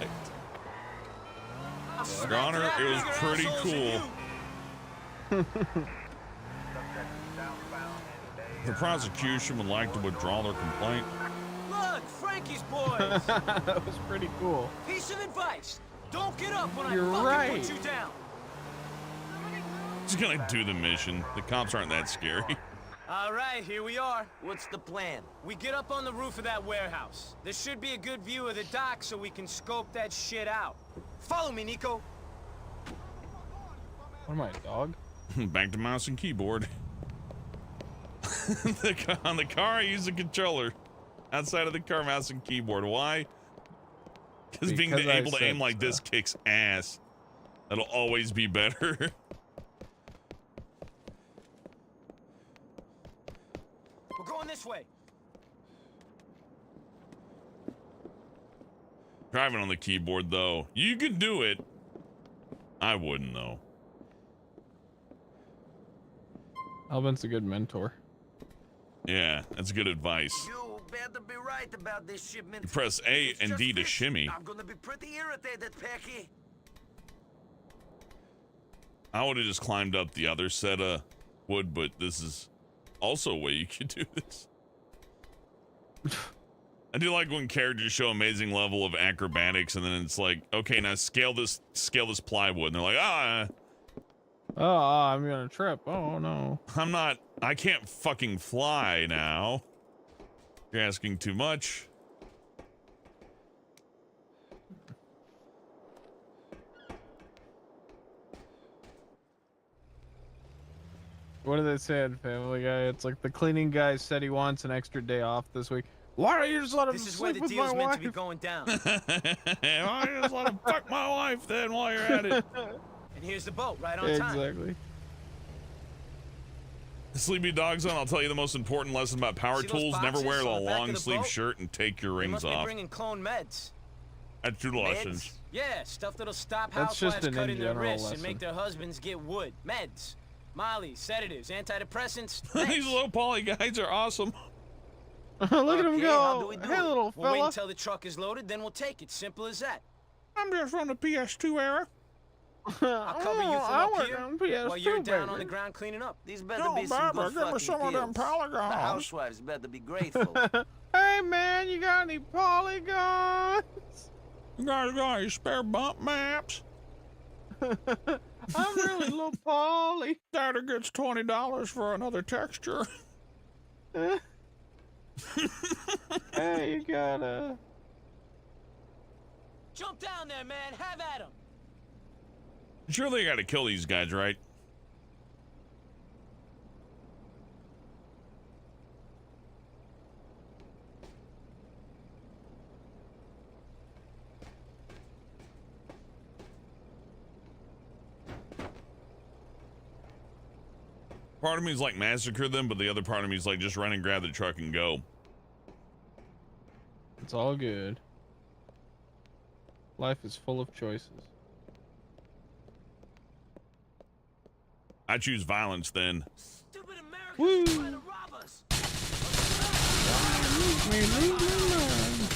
fucked. Your Honor, it was pretty cool. The prosecution would like to withdraw their complaint. Look, Frankie's boys. That was pretty cool. Piece of advice. Don't get up when You're I fucking right. put you down. Just gonna do the mission. The cops aren't that scary. All right, here we are. What's the plan? We get up on the roof of that warehouse. There should be a good view of the dock so we can scope that shit out. Follow me, Nico. What am I, a dog? Back to mouse and keyboard. On the car, I use the controller. Outside of the car, mouse and keyboard. Why? Because being I able to said aim like this so. kicks ass. That'll always be better. We're going this way. Driving on the keyboard, though. You could do it. I wouldn't, though. Alvin's a good mentor. Yeah, that's good advice. You better be right about this shipment. Press A It's and just D to fish. shimmy. I'm gonna be pretty irritated, Pecky. I would have just climbed up the other set of wood, but this is also a way you could do this. I do like when characters show amazing level of acrobatics, and then it's like, okay, now scale this plywood, and they're like, Oh, I'm gonna trip. Oh no. I can't fucking fly now. You're asking too much. What do they say in Family Guy? It's like the cleaning guy said he wants an extra day off this week. Why don't you just let him This is where sleep the with my deal's meant wife? to be going down. Why don't you just let him fuck my wife then while you're at it? And here's the boat, right on time. Exactly. Sleepy Dog Zone, I'll tell you the most important lesson about power See those tools. Never boxes wear a on the back of long the sleeve boat? shirt and take your They rings must be off. bringing clone meds. That's 2 lessons. Yeah, stuff that'll stop That's just housewives an cutting their in-general wrists and lesson. make their husbands get wood. Meds. Molly, sedatives, antidepressants. These meds. low poly guys are awesome. Look at him Okay, how do go. we do Hey, it? little We'll wait fella. until the truck is loaded, then we'll take it. Simple as that. I'm just from the PS2 era. I'll cover you from I up work here on PS2, while you're down on the baby. ground cleaning up. These better No, be some Barbara, good give me fucking some of them deals. polygons. The housewives better be grateful. Hey man, you got any polygons? You guys got any spare bump maps? I'm really low poly. Daddy gets $20 for another texture. Hey, you got Jump down there, man. Have at him. Surely I gotta kill these guys, right? Part of me is like massacre them, but the other part of me is like just run and grab the truck and go. It's all good. Life is full of choices. I choose violence then. Stupid Americans trying to rob us. Leave me alone.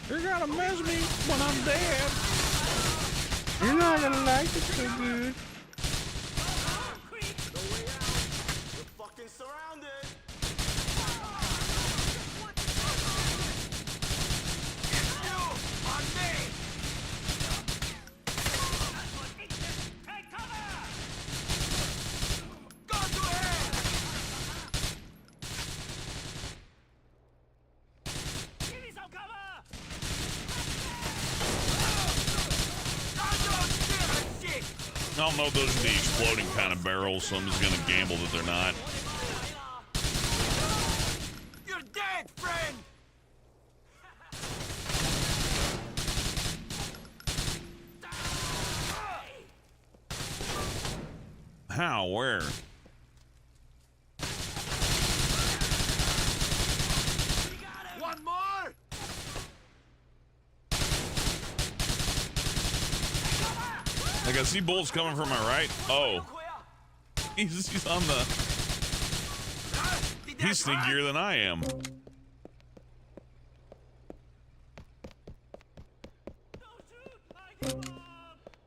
You're gonna miss me when I'm dead. You're not gonna like it so good. We're fucking surrounded. You on me. Take cover. Go to ahead. Give me some cover. I don't know if those are the exploding kind of barrels, so I'm just gonna gamble that they're not. You're dead, friend. How? Where? One more. Like I see bullets coming from my right. Oh, he's on the. He's sneakier than I am.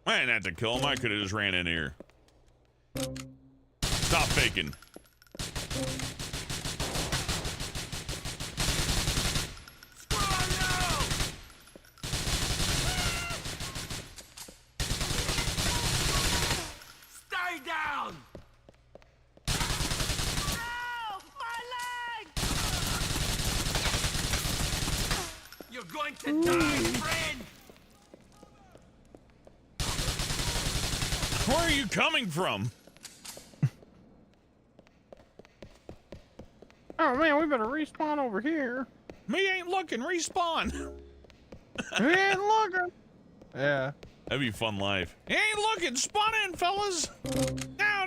I didn't have to kill him. I could have just ran in here. Stop faking. Stay down. No, my leg. You're going to die, friend. Where are you coming from? Oh man, we better respawn over here. Me ain't looking. Respawn. We ain't looking. Yeah. That'd be a fun life. He ain't looking. Spawn in, fellas. Now.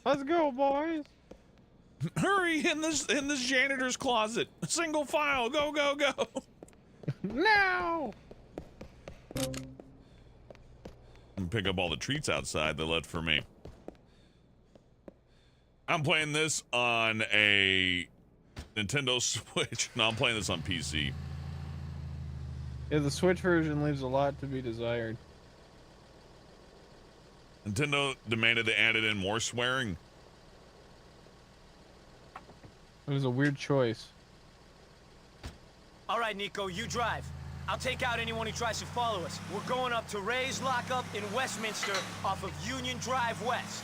Let's go, boys. Hurry in this janitor's closet. Single file. Go. Now. And pick up all the treats outside they left for me. I'm playing this on a Nintendo Switch. No, I'm playing this on PC. Yeah, the Switch version leaves a lot to be desired. Nintendo demanded they added in more swearing. It was a weird choice. All right, Nico, you drive. I'll take out anyone who tries to follow us. We're going up to Ray's lockup in Westminster off of Union Drive West.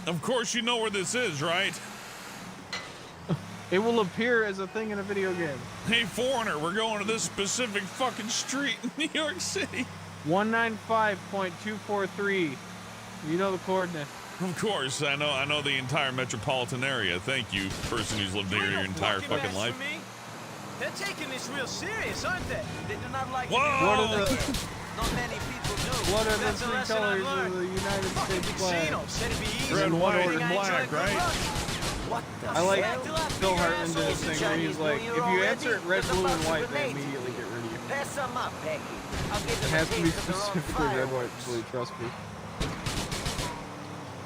Of course you know where this is, right? It will appear as a thing in a video game. Hey, foreigner, we're going to this specific fucking street in New York City. 195.243. You know the coordinate. Of course, I know the entire metropolitan area. Thank you, person who's lived here your entire fucking life. They're taking this real serious, aren't they? They do not like Whoa! What are the Not many people do. What are the That's a three lesson I've colors of learned. the United Fucking States flag? casino. Said it'd be easy. Red, white, Think and I black, enjoy good right? luck. What the I like hell? Phil Hartman did this thing where he's like, if you answer it red, blue, and white, they Grenades. immediately get rid of you. Pass some up, Becky. I'll give It them has a to be taste of their own specifically red, white, fireworks. blue, trust me.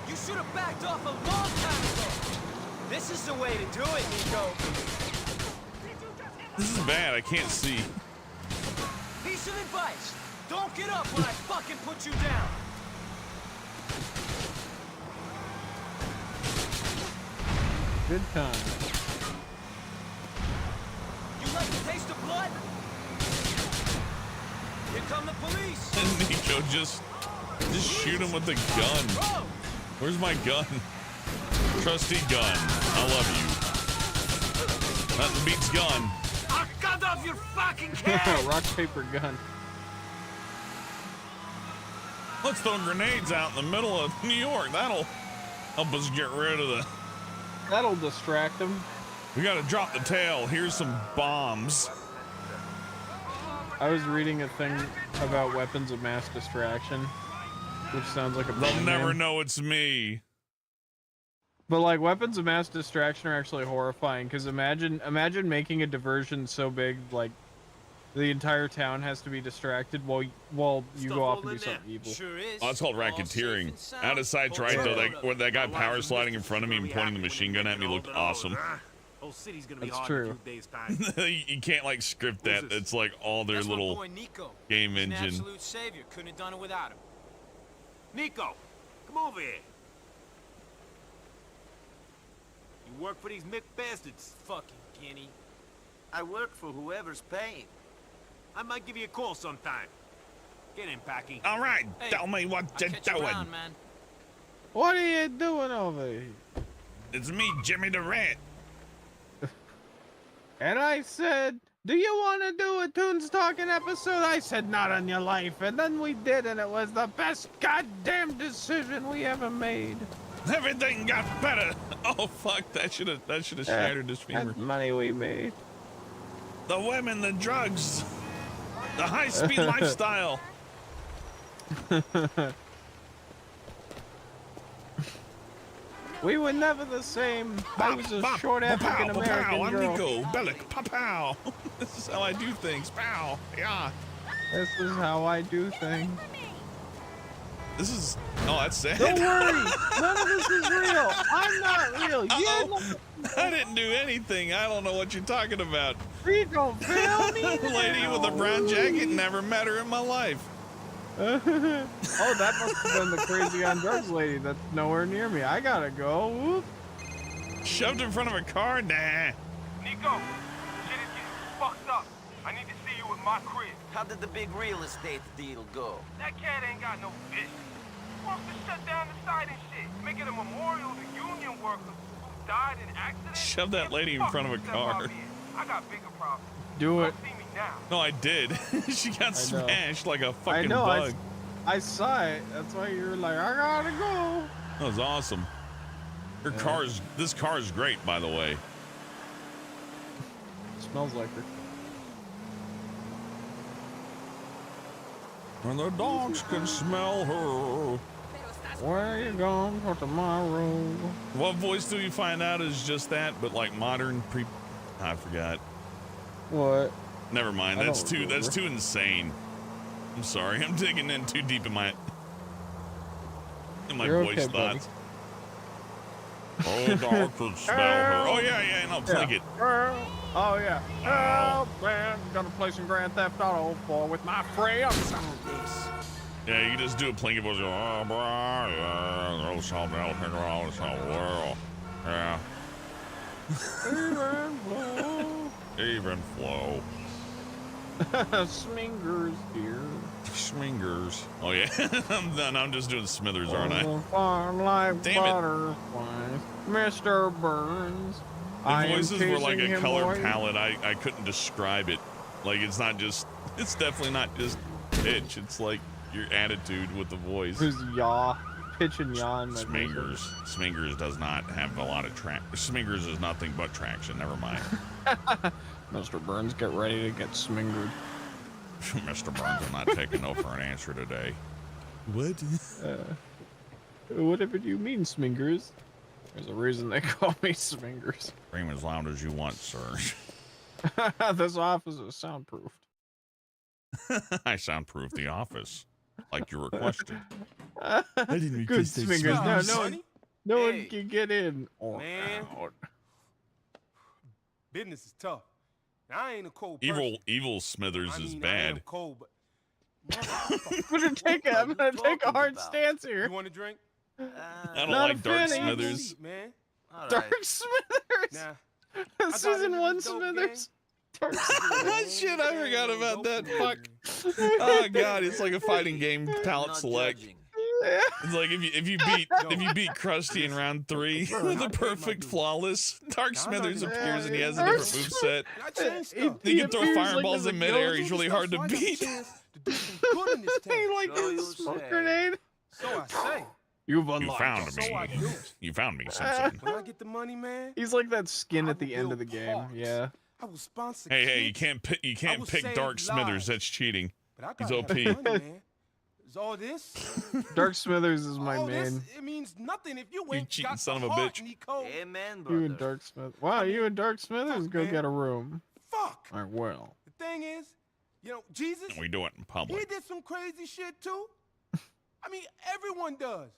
You should have backed off a long time ago. This is the way to do it, Nico. This is bad. I can't see. Piece of advice. Don't get up when I fucking put you down. Good time. You like the taste of blood? Here come the police. And Nico just shoot him with the gun. Bro, Where's my gun? Try trusty gun. I love you. Nothing beats gun. I'll cut off your fucking head! Rock, paper, gun. Let's throw grenades out in the middle of New York. That'll help us get rid of the... That'll distract them. We gotta drop the tail. Here's some bombs. I was reading a thing about weapons of mass distraction, which sounds like a They'll band never name. know it's me. But like weapons of mass distraction are actually horrifying because imagine making a diversion so big like the entire town has to be distracted while you go off and do something evil. Oh, it's called racketeering. Out of sight's right though. That guy power sliding in front of me and pointing the machine gun at me looked awesome. Whole city's gonna be That's hard true. in a few days' time. You can't like script that. It's like all their little game He's an engine. absolute savior. Couldn't have done it without him. Nico, come over here. You work for these Mick bastards. Fucking Kenny. I work for whoever's paying. I might give you a call sometime. Get in, Packy. All right, Hey, tell me what I'll you're catch you doing. around, man. What are you doing over here? It's me, Jimmy the Rat. And I said, do you want to do a Toons Talking episode? I said, not on your life. And then we did, and it was the best goddamn decision we ever made. Everything got better. Oh fuck! That should have shattered his femur. That money we made. The women, the drugs, the high-speed lifestyle. We were never the same. I was a short African American I'm girl. Nico Bellic. Pow. This is how I do things. Pow. Yeah. This is how I do things. This is. Oh, that's sad. Don't worry. None of this is real. I'm not real. I didn't do anything. I don't know what you're talking about. You don't feel me? Lady with a brown jacket. Never met her in my life. Oh, that must have been the crazy on drugs lady that's nowhere near me. I gotta go. Whoop. Shoved in front of a car? Nah. Nico, shit is getting fucked up. I need to see you at my crib. How did the big real estate deal go? That cat ain't got no business. He wants to shut down the site and shit. Make it a memorial to union workers who died in accidents. Shove that lady in front of a car. I got bigger problems. Do it. See me now. No, I did. She got smashed like a I fucking know. bug. I saw it. That's why you were like, I gotta go. That was awesome. This car is great, by the way. Smells like her. And the dogs can smell her. Where you going for tomorrow? What voice do you find out is just that, but like modern I forgot. What? Never mind. That's too insane. I'm sorry. I'm digging in too deep in my You're voice okay, thoughts. Oh, dog could smell her. Oh yeah, no, plug it. Oh yeah. Oh man, gonna play some Grand Theft Auto 4 with my friends. Yeah, you just do a plinky voice. Oh, boy, yeah, oh, something else, well, yeah. Even flow. Smingers here. Smingers. Oh yeah, I'm done. I'm just doing Smithers, aren't I? Fun like Damn it. butterflies, Mr. Burns. The voices were like a chasing color him, boy. palette. I couldn't describe it. Like it's definitely not just pitch. It's like your attitude with the voice. Who's yaw? Pitch and yaw in my Smingers. Smingers does not have a lot of Smingers is nothing but traction. Never mind. Mr. Burns, get ready to get smingered. Mr. Burns, I'm not taking no for an answer today. What? Whatever do you mean, smingers? There's a reason they call me smingers. Scream as loud as you want, sir. This office is soundproofed. I soundproof the office, like you requested. I didn't Good smingers. No one Hey. can get in or Man. out. Business is tough. Now, I ain't a cold person. Evil Smithers I is mean, I am bad. cold, but I'm gonna take a hard about? stance here. you want a drink? I don't Not like a Dark fan of Smithers. Man. All right. Dark Smithers. Nah. I got Season into 1 this dope Smithers. Dark Smithers. Shit, I forgot about that. Fuck. Oh god, it's like a fighting game. Palette Not select. judging. It's like if you beat Krusty in round 3 with a perfect flawless, Dark Smithers appears and he has a different moveset. He can throw fireballs in midair. He's really hard to beat. He like a smoke grenade. So I say. You found me. You found me, Simpson. When I get the money, man. He's like that skin at the end of the game. Yeah. I will sponsor. Hey, you can't pick Dark Smithers. That's cheating. He's OP. Is all this? Dark Smithers is my main. It means nothing if you You ain't cheating got son of the a heart, bitch. Nico. Amen, brother. You and Dark Smith. Wow, you and Dark Smithers go man. get a room. Fuck. All right, well. The thing is, Jesus. We do it in He public. did some crazy shit too. I mean, everyone does.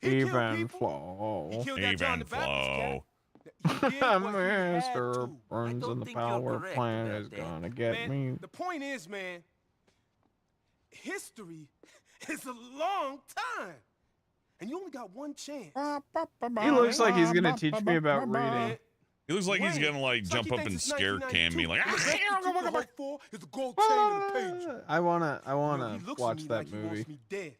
He killed Even people. flow. He killed that John Even the Baptist cat. flow. He did what he had Mr. to. Burns don't and the think you're power correct plant about is that. gonna get Man, me. the point is, man, history is a long time. And you only got one chance. He looks like he's gonna teach me about reading. He looks like he's gonna like It's jump he up thinks and it's scare Cammy 1992. like. And the best you can hope for is the gold chain and the page. I wanna He looks watch at me that like he wants movie. me dead.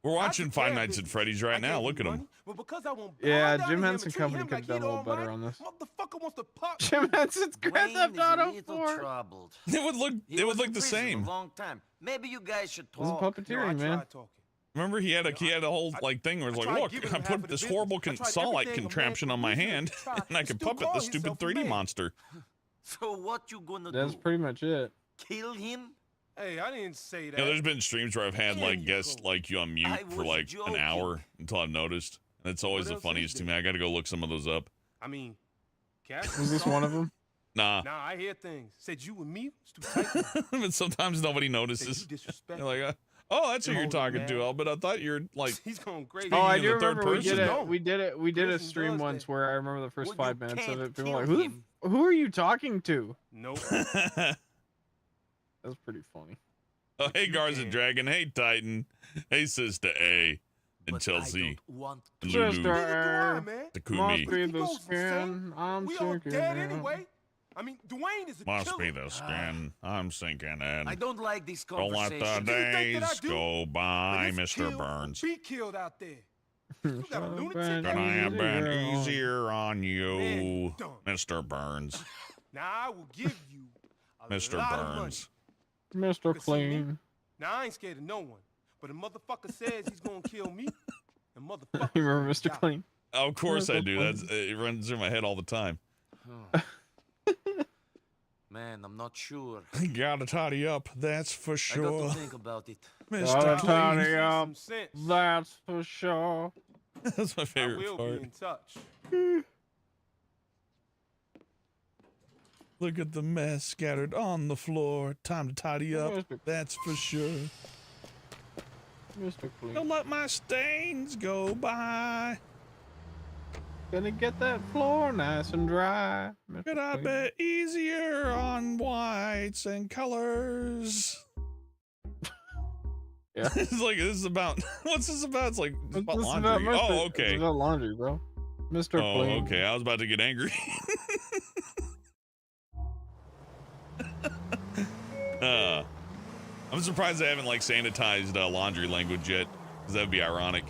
We're watching I took Five care of Nights at business. Freddy's I right now. gave Look him at him. money, but because I won't Yeah, bow down Jim to him Henson and treat Company him could like have done a he little better almighty, on this. Motherfucker wants to pop. Jim Henson's Grand Wayne Theft is a Auto little 4. troubled. It would look He it was would in look the prison same. a long time. Maybe you guys should This is talk. puppeteering, man. Remember he had a whole like thing where it's like, look, I put this horrible saw-like contraption on my hand, and I can puppet the stupid 3D monster. So what you gonna That's do? pretty much it. Kill him? Hey, I didn't say that. You know, there's been streams where I've had like guests like you on mute I for was like an joking. hour until I've noticed, and it's always What the else funniest is to there? me. I got to go look some of those up. I mean, Cash. Was this one of them? Nah, Nah, I hear things. Said you and me. It's too tight. but sometimes nobody Said notices. you disrespect. You're like, oh, that's who you're Hold talking on, to, man. Al. But I thought you're like, He's going crazy. Oh, I in do the third remember we did person. it. We did a Prison stream does once that. where I remember the first Well, 5 you minutes of can't it. People were kill like, him. who are you talking to? Nope. That's pretty funny. oh, hey, Garza Dragon, hey, Titan, hey, Sister A, and But Chelsea, I don't want and to. Lulu, Sister A, man. must Takumi. be He the goes skin. insane. I'm We all sinking dead in. anyway. I mean, Dwayne is a Must killer. be the skin. I'm sinking in. I don't like these Don't let the conversations. Do you think that I days do? go by, But it's Mr. kill or Burns. Be killed out there. You got a lunatic Been Could I have been easier. easier on you, Man, dumb. Mr. Burns? Now I will give you a Mr. lot of money. Burns. Mr. Cause see me? Clean. Now I ain't scared of no one, but a motherfucker says he's gonna kill me, and motherfucker. You remember Mr. Clean? Of course I do. Mr. That's it runs through my head all the time. Man, I'm not sure. Gotta tidy up, that's for I got sure. to think about it. Mr. Gotta Clean. tidy up. Some sense. That's for sure. That's my I favorite will part. be in touch. Look at the mess scattered on the floor. Time to tidy up, Mr. that's for sure. Mr. Clean. Don't let my stains go by. Gonna get that floor nice and dry. Mr. Could I Clean. be easier on whites and colors? Yeah. It's like, this is about, what's this about? It's like, it's about This is laundry. Mr. Oh, It's okay. about laundry, bro. Mr. Oh, Clean. okay. I was about to get angry. I'm surprised they haven't like sanitized laundry language yet, because that would be ironic.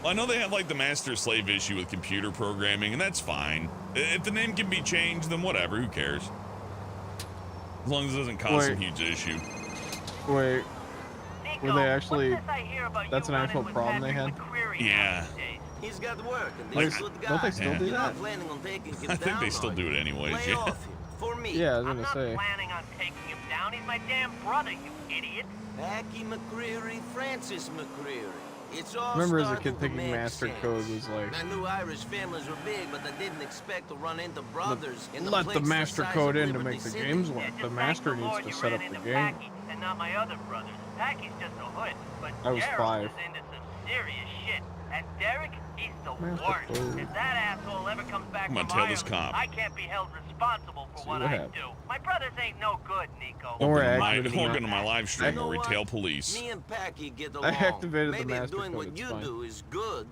Well, I know they have like the master-slave issue with computer programming, and that's fine. If the name can be changed, then whatever. Who cares? As long as it doesn't cause some huge issue. Wait. Were they actually? what's this I hear about That's you an running actual with problem they Patrick had. McCreary Yeah. nowadays? He's got work, and Like, he's a good guy. don't they still do You're that? not planning on taking him I think down, they still are do you? it anyways. Lay Yeah. off him. For me. Yeah, I was I'm gonna not say. planning on taking him down. He's my damn brother, you idiot. Packy McCreary, Francis McCreary. It's all Remember as a starting kid to thinking make master sense. code was like, I knew Irish families were big, but I didn't expect to run into brothers in let the place master size code of in to Liberty make the City. games Yeah, work. just The thank master the needs Lord to you set ran up the into game. Packy and not my other brothers. Packy's just a hood, but I was Gerald 5. is into some serious shit. And Derek, he's the Master worst. code. If that asshole ever comes back I'm from gonna tell this Ireland, cop. I can't be held responsible for See what what I happens. do. My brothers ain't no good, Nico. Don't worry, I Welcome activated to my live stream You know where we what? tail police. Me and Packy get I along. activated the Maybe master if doing code, what it's you fine. do is good,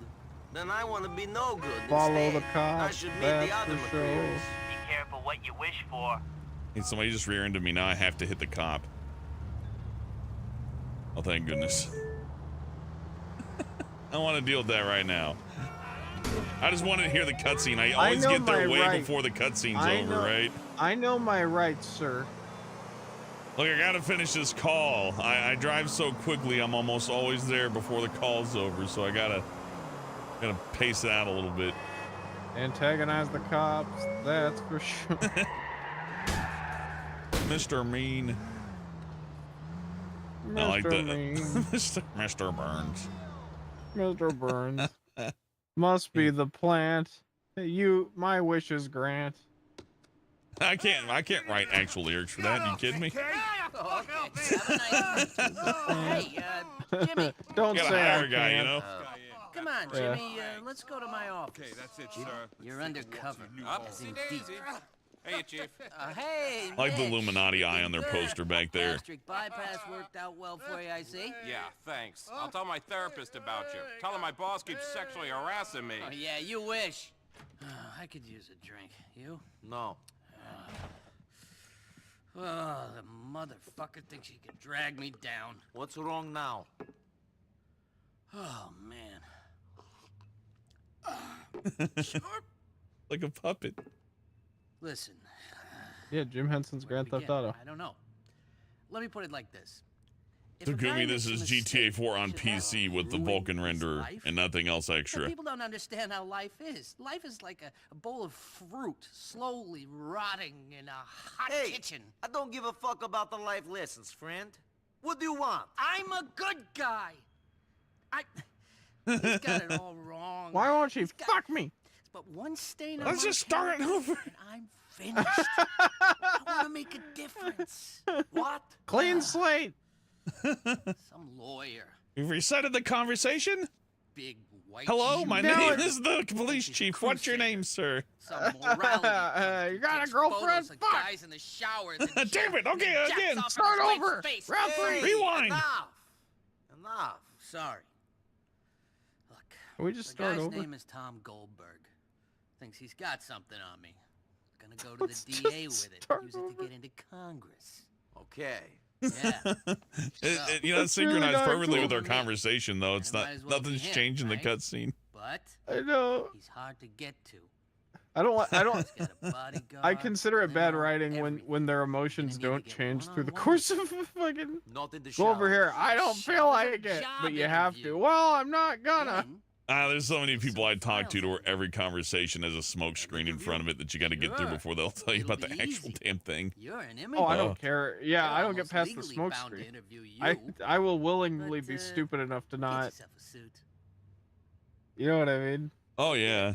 then I want to be no good. Follow Instead, the cops, I should meet that's the other for sure. McCrearys. Be careful what you wish for. Hey, somebody just rear-ended me. Now I have to hit the cop. Oh, thank goodness. I don't want to deal with that right now. I just want to hear the cutscene. I always get there way before the cutscene's over, right? I know my rights, sir. Look, I gotta finish this call. I drive so quickly, I'm almost always there before the call's over, so I gotta pace it out a little bit. Antagonize the cops, that's for sure. Mr. Mean. Mr. I like that. Mean. Mr. Burns. Mr. Burns. Must be the plant. My wishes grant. I can't write actual lyrics for that. You kidding me? Hey, Jimmy. Don't say I hire a guy, you know? Come on, Jimmy. Let's go to my office. Okay, that's it, sir. You're undercover. As in deep. Hey, Chief. Hey, I like the Mitch. Illuminati eye on their poster back there. Gastric bypass worked out well for you, I see. Yeah, thanks. I'll tell my therapist about you. Tell him my boss keeps sexually harassing me. Oh, yeah, you wish. I could use a drink. You? No. Oh, the motherfucker thinks he can drag me down. What's wrong now? Oh, man. Like a puppet. Listen. Yeah, Jim Henson's Grand Theft Auto. I don't know. Let me put it like this. If a guy Takumi, makes this a is mistake, GTA 4 on should have PC with the ruined Vulcan his renderer life? and nothing else But extra. people don't understand how life is. Life is like a bowl of fruit slowly rotting in a hot Hey, kitchen. I don't give a fuck about the life lessons, friend. What do you want? I'm a good guy. He's got it all wrong. Why won't she fuck me? But one stain on Let's my just start character over. and I'm finished. I want to make a difference. What? Clean slate. Some lawyer. You've resetted the conversation? Big white Hello, shoe. my name is the police chief. What's your name, sir? Some morality. You got a takes girlfriend? photos of Fuck. guys in the shower. Damn it, okay, jacks again, off in start his wife's over. face. Round Hey, three. Rewind. Enough. Sorry. Look, Can we just the start guy's over? name is Tom Goldberg. Thinks he's got something on me. Gonna go to Let's the DA just with it. start Use it to over. get into Congress. Okay. Yeah. You know, it's That's really synchronized not perfectly with cool. our conversation, though. It's And it not might as well be nothing's him, changed in the right? cutscene. But I know. he's hard to get to. I don't. He's got a bodyguard. I consider it bad limo, writing everything. when their emotions Gonna need don't to get change through the one-on-one. course of fucking. Not in the Go over shower. here. I don't feel Shower's like a it, job but you have to. interview. Well, I'm not gonna. Then There's so many people I talk to where every conversation has a smoke screen in front of it that you got to get through Sure. before they'll tell you It'll about the be actual easy. damn thing. you're an immigrant. Oh, I don't care. Yeah, I don't get Almost past the legally smoke bound to screen. interview you. I will willingly But, be stupid enough to Get not. yourself a suit. You know what I mean? Oh yeah.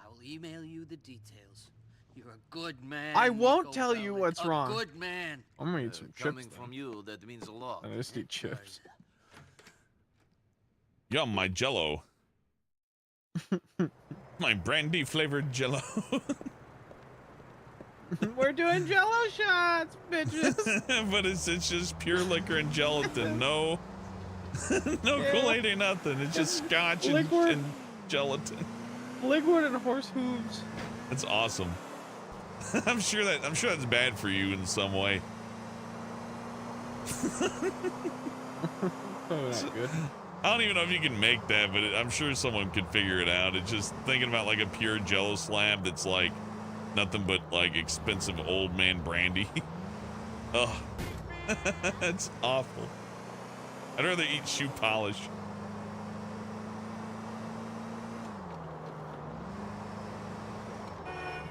I will email you the details. You're a good man. I won't Nico tell you Bellic. what's a wrong. Good man. I'm gonna eat some chips. Coming Then. from you, that means a lot. I just eat chips. Yum, my Jello. My brandy flavored Jello. We're doing Jello shots, bitches. But it's just pure liquor and gelatin. No, no Yeah. Kool-Aid or nothing. It's just scotch and, Liquid. and gelatin. Liquid and horse hooves. That's awesome. I'm sure that's bad for you in some way. Probably not good. I don't even know if you can make that, but I'm sure someone could figure it out. It's just thinking about like a pure Jello slab that's like nothing but like expensive old man brandy. Ugh, that's awful. I'd rather eat shoe polish.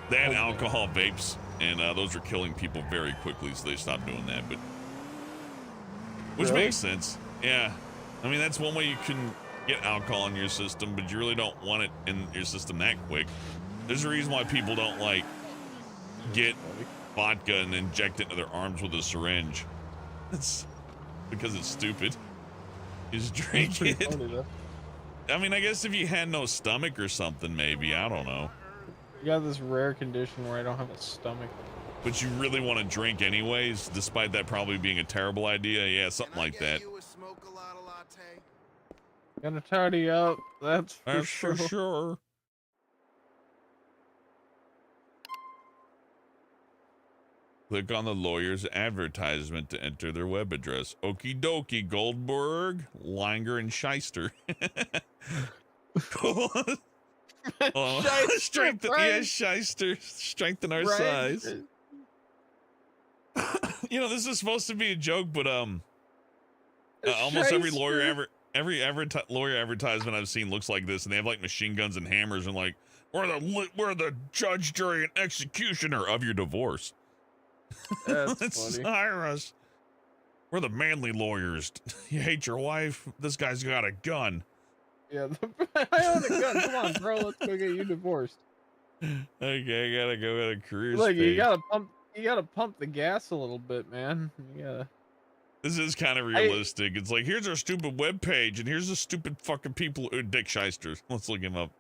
They had alcohol vapes, and those were killing people very quickly, so they stopped doing that. But which Really? makes sense. Yeah, I mean that's one way you can get alcohol in your system, but you really don't want it in your system that quick. There's a reason why people don't like get vodka and inject it into their arms with a syringe. It's because it's stupid. You just drink Pretty it. funny, though. I mean, I guess if you had no stomach or something, maybe. I don't know. You got this rare condition where I don't have a stomach. But you really want to drink anyways, despite that probably being a terrible idea. Yeah, something like that. Gonna tidy up. That's for That's sure. for sure. Click on the lawyer's advertisement to enter their web address. Okie dokie, Goldberg, Langer, and Shyster. Cool. Strengthen, yeah, Shyster. Strengthen our size. You know, this is supposed to be a joke, but almost every lawyer lawyer advertisement I've seen looks like this, and they have like machine guns and hammers, and like we're the judge, jury, and executioner of your divorce. That's funny. Hire us. We're the manly lawyers. You hate your wife? This guy's got a gun. Yeah, I own a gun. Come on, bro. Let's go get you divorced. Okay, I gotta go at a career Look, stage. you gotta pump the gas a little bit, man. You gotta. This is kind of realistic. It's like, here's our stupid webpage, and here's the stupid fucking people. Dick Shyster. Let's look him up.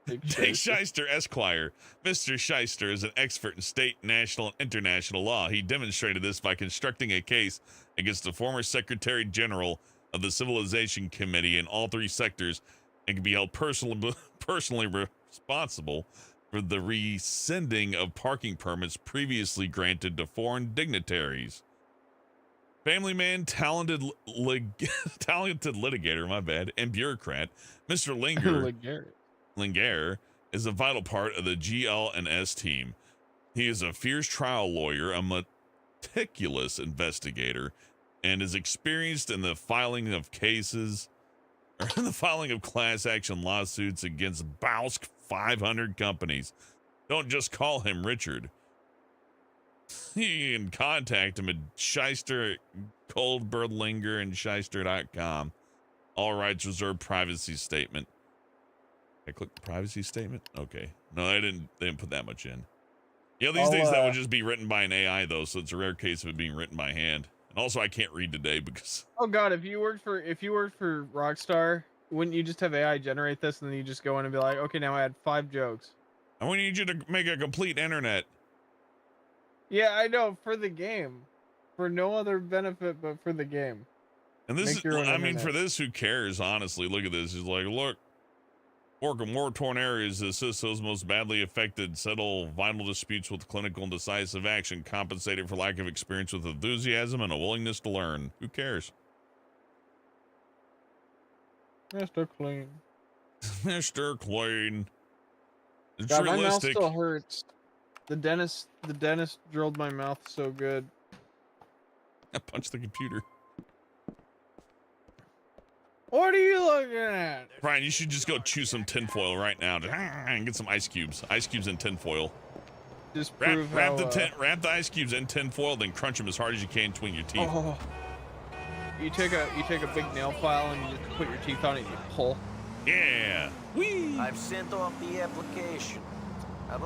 Dick Shyster, Esquire. Mr. Shyster is an expert in state, national, and international law. He demonstrated this by constructing a case against the former Secretary General of the Civilization Committee in all three sectors, and can be held personally responsible for the rescinding of parking permits previously granted to foreign dignitaries. Family man, talented litigator, my bad, and bureaucrat, Mr. Linger is a vital part of the GL&S team. He is a fierce trial lawyer, a meticulous investigator, and is experienced in the filing of cases, or in the filing of class action lawsuits against Bausk 500 companies. Don't just call him Richard. You can contact him at Shyster, Goldberg-Linger, and Shyster.com. All rights reserved. Privacy statement. I clicked the privacy statement. Okay. No, they didn't put that much in. Yeah, these days that would just be written by an AI though, so it's a rare case of it being written by hand. And also, I can't read today because. Oh God! If you worked for Rockstar, wouldn't you just have AI generate this and then you just go in and be like, okay, now I had 5 jokes. I want you to make a complete internet. Yeah, I know, for the game, for no other benefit but for the game. And this is, I mean, for this, who cares? Honestly, look at this. He's like, look. Work in war-torn areas, assist those most badly affected, settle vital disputes with clinical and decisive action, compensated for lack of experience with enthusiasm and a willingness to learn. Who cares? Mr. Clean. Mr. Clean. It's God, realistic. my mouth still hurts. The dentist drilled my mouth so good. I punched the computer. What are you looking at? Brian, you should just go chew some tinfoil right now and get some ice cubes. Ice cubes in tinfoil. Just wrap the ice cubes in tinfoil, then crunch them as hard as you can between your teeth. Oh. You take a big nail file and you just put your teeth on it and you pull. Yeah. Whee! I've sent off the application.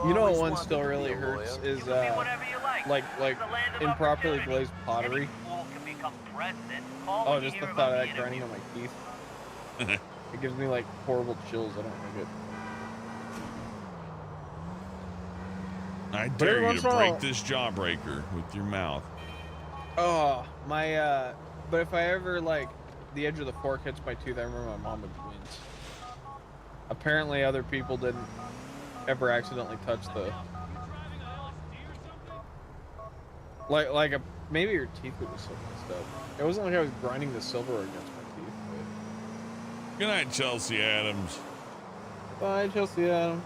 You know what one still really hurts is like improperly glazed pottery. Oh, just the thought of that grinding on my teeth. It gives me like horrible chills. I don't like it. I dare you to break this jawbreaker with your mouth. Oh, my, but if I ever, like, the edge of the fork hits my tooth, I remember my mom would wince. Apparently other people didn't ever accidentally touch the... maybe your teeth would be so messed up. It wasn't like I was grinding the silver against my teeth. But... Good night, Chelsea Adams. Bye, Chelsea Adams.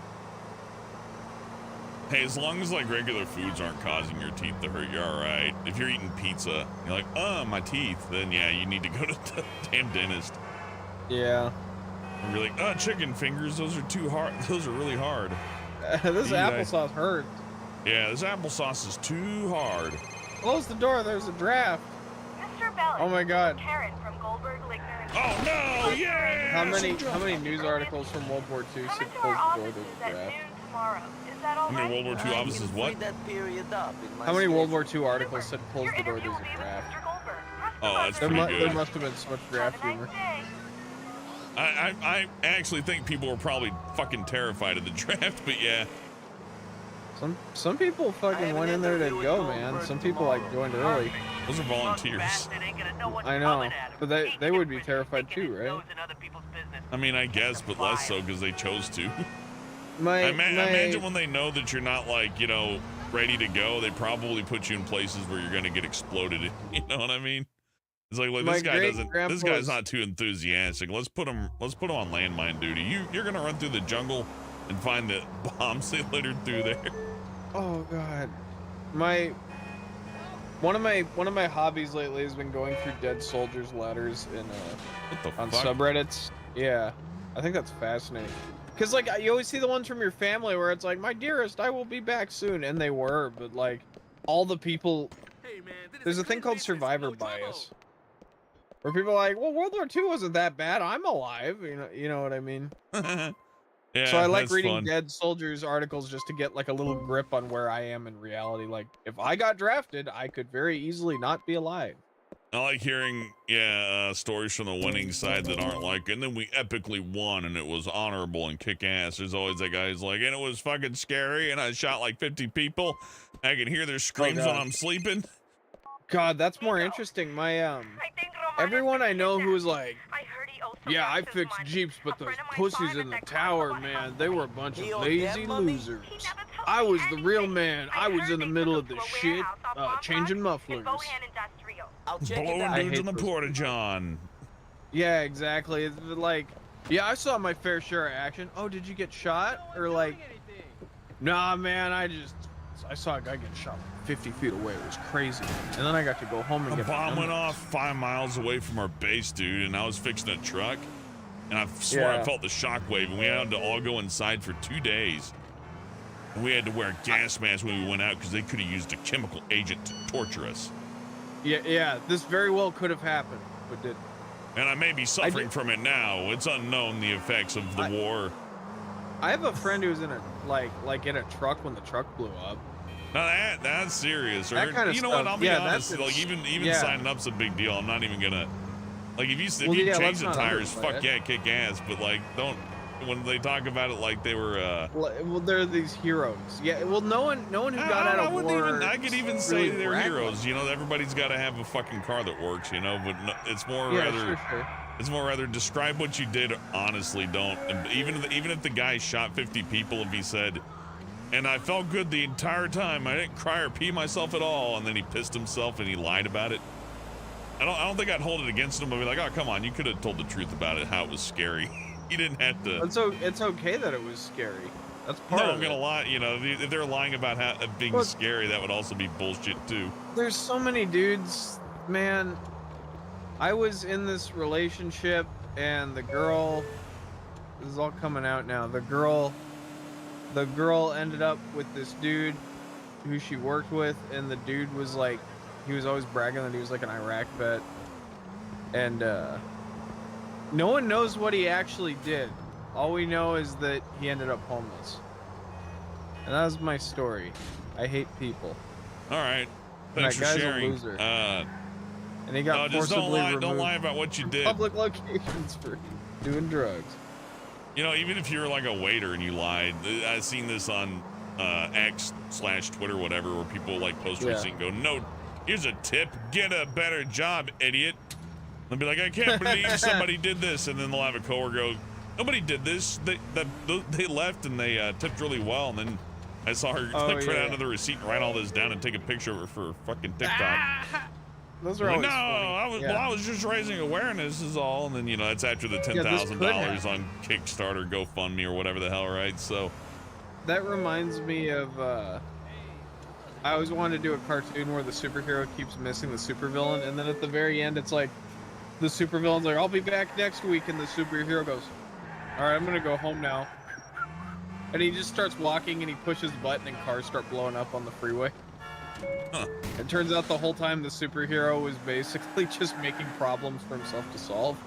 Hey, as long as like regular foods aren't causing your teeth to hurt, you're all right. If you're eating pizza, you're like, oh, my teeth, then yeah, you need to go to the damn dentist. Yeah. And you're like, oh, chicken fingers, those are too hard. Those are really hard. This applesauce hurts. Yeah, this applesauce is too hard. Close the door, there's a draft. Mr. Bellis. Oh my God. Karen from Goldberg-Linger. Oh no, yeah! How many news articles from World War II said close the door, there's a draft? How many World War II offices what? How many World War II articles said close the door, there's a draft? Oh, that's pretty good. There must have been so much draft humor. I actually think people were probably fucking terrified of the draft, but yeah. Some people fucking went in there to go, man. Some people like joined early. Those are volunteers. I know, but they would be terrified too, right? I mean, I guess, but less so because they chose to. I imagine when they know that you're not like, you know, ready to go, they probably put you in places where you're gonna get exploded. You know what I mean? It's like, look, this guy doesn't. This guy's not too enthusiastic. Let's put him on landmine duty. You're gonna run through the jungle and find the bombs they littered through there. Oh God, one of my hobbies lately has been going through dead soldiers' letters in on subreddits. Yeah, I think that's fascinating. Cause like you always see the ones from your family where it's like, my dearest, I will be back soon, and they were, but like all the people. There's a thing called survivor bias. Where people are like, well, World War II wasn't that bad. I'm alive. You know what I mean? Yeah, so I like reading dead soldiers articles just to get like a little grip on where I am in reality. Like if I got drafted, I could very easily not be alive. I like hearing, stories from the winning side that aren't like, and then we epically won and it was honorable and kick ass. There's always that guy who's like, and it was fucking scary and I shot like 50 people. I can hear their screams when I'm sleeping. God, that's more interesting. My everyone I know who's like, yeah, I fixed Jeeps, but those pussies in the tower, man, they were a bunch of lazy losers. I was the real man. I was in the middle of the shit, changing mufflers. Blowing dudes in the porta-john. Yeah, exactly. It's like, yeah, I saw my fair share of action. Oh, did you get shot? Or like, nah, man, I saw a guy get shot 50 feet away. It was crazy. And then I got to go home and get the bomb went off 5 miles away from our base, dude, and I was fixing a truck, and I swear I felt the shockwave, and we had to all go inside for 2 days. And we had to wear gas masks when we went out because they could have used a chemical agent to torture us. Yeah, this very well could have happened, but didn't. And I may be suffering from it now. It's unknown the effects of the war. I have a friend who's in a like in a truck when the truck blew up. No, that's serious. That kind of you know stuff. what? I'll be honest. Like even signing up's a big deal. I'm not even gonna like if you change the tires, fuck yeah, kick ass. But like don't when they talk about it like they were. Well, they're these heroes. Yeah. Well, no one who got out of war. I could even say they're heroes. You know, everybody's got to have a fucking car that works. You know, but it's more rather. Sure. It's more rather describe what you did. Honestly, don't. Even if the guy shot 50 people, if he said. And I felt good the entire time. I didn't cry or pee myself at all. And then he pissed himself and he lied about it. I don't think I'd hold it against him. I'd be like, oh, come on. You could have told the truth about it, how it was scary. You didn't have to. So it's okay that it was scary. That's part of it. No, I'm going to lie. You know, if they're lying about being scary, that would also be bullshit too. There's so many dudes, man. I was in this relationship and the girl, this is all coming out now. The girl ended up with this dude who she worked with, and the dude was like, he was always bragging that he was like an Iraq vet, and no one knows what he actually did. All we know is that he ended up homeless, and that was my story. I hate people. All right, thanks for sharing. A loser. And he got forcibly removed. Don't lie about what you did. Public locations for doing drugs. You know, even if you're like a waiter and you lied, I've seen this on X/Twitter, whatever, where people like post receipt and go, no, here's a tip, get a better job, idiot. They'll be like, I can't believe somebody did this. And then they'll have a coworker go, nobody did this. They left and they tipped really well. And then I saw her print out another receipt and write all this down and take a picture of it for fucking TikTok. Those are always funny. I was just raising awareness is all. And then, you know, that's after the $10,000 on Kickstarter, GoFundMe, or whatever the hell, right? So that reminds me of, I always wanted to do a cartoon where the superhero keeps missing the supervillain. And then at the very end, it's like, the supervillain's like, I'll be back next week. And the superhero goes, all right, I'm going to go home now. And he just starts walking and he pushes the button and cars start blowing up on the freeway. Huh. It turns out the whole time the superhero was basically just making problems for himself to solve.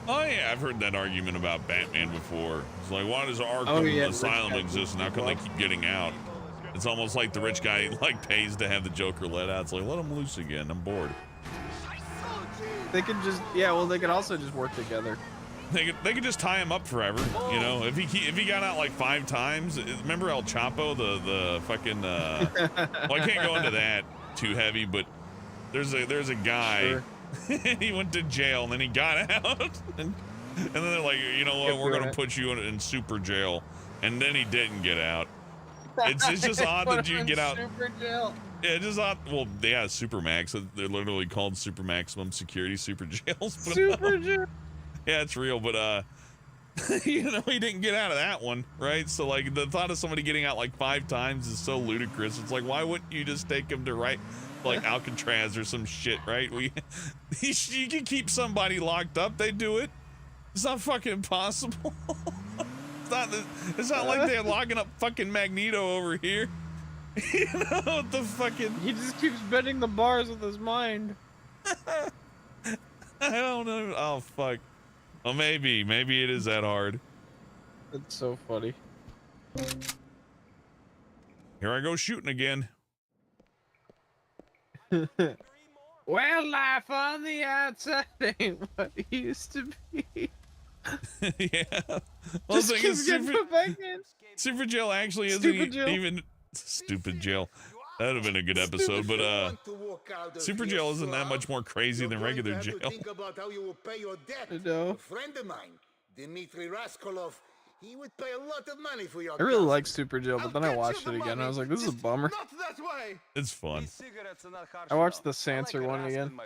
Oh yeah, I've heard that argument about Batman before. It's like, why does Arkham Asylum exist and how come they keep getting out? It's almost like the rich guy like pays to have the Joker let out. It's like, let him loose again. I'm bored. They could just, they could also just work together. They could just tie him up forever, you know. If he got out like 5 times, remember El Chapo, the fucking. Well, I can't go into that too heavy, but there's a guy. Sure. He went to jail and then he got out, and then they're like, you know what, we're gonna put you in super jail, and then he didn't get out. It's just odd that you get out. Super jail. Yeah, it's just odd. Well, yeah, Supermax. They're literally called super maximum security super jails. But, super jail. Yeah, it's real, but you know, he didn't get out of that one, right? So like the thought of somebody getting out like 5 times is so ludicrous. It's like, why wouldn't you just take him to like Alcatraz or some shit, right? You can keep somebody locked up. They do it. It's not fucking possible. It's not like they're locking up fucking Magneto over here. You know what the fucking? He just keeps bending the bars with his mind. I don't know. Oh fuck. Well, maybe it is that hard. That's so funny. Here I go shooting again. Wildlife on the outside ain't what it used to be. Yeah. Well, Just keeps getting put back in. Super Jail actually isn't even Stupid Jail. That would have been a good episode, but Super Jail isn't that much more crazy than regular jail. Think about how you will pay your debt. A friend of mine, Dmitry Raskolov, he would pay a lot of money for your I really like Super Jail, but then I watched it again and I was like, this is a bummer. It's fun. I watched the Sanser one again.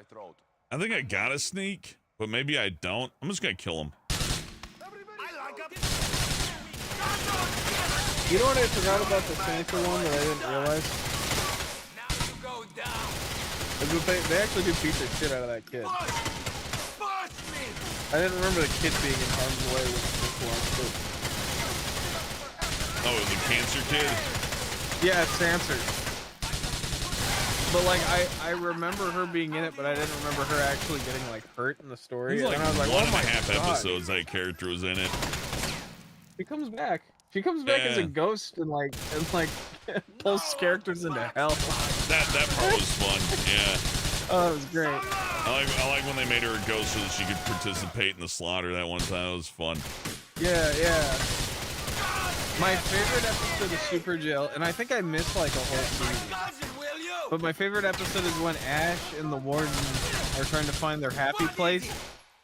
I think I got a sneak, but maybe I don't. I'm just gonna kill him. You know what I forgot about the Sanser one that I didn't realize? They actually do beat the shit out of that kid. I didn't remember the kid being in harm's way when it first launched it. Oh, the cancer kid? Yeah, it's Sanser. But like I remember her being in it, but I didn't remember her actually getting like hurt in the story. It's like, and I was like, 1.5 God. episodes that character was in it. She comes back. She comes back as a ghost and like pulls characters into hell. That part was fun. Yeah. Oh, it was great. I like when they made her a ghost so that she could participate in the slaughter that one time. It was fun. Yeah, yeah. My favorite episode of Super Jail, and I think I missed like a whole season. But my favorite episode is when Ash and the Warden are trying to find their happy place.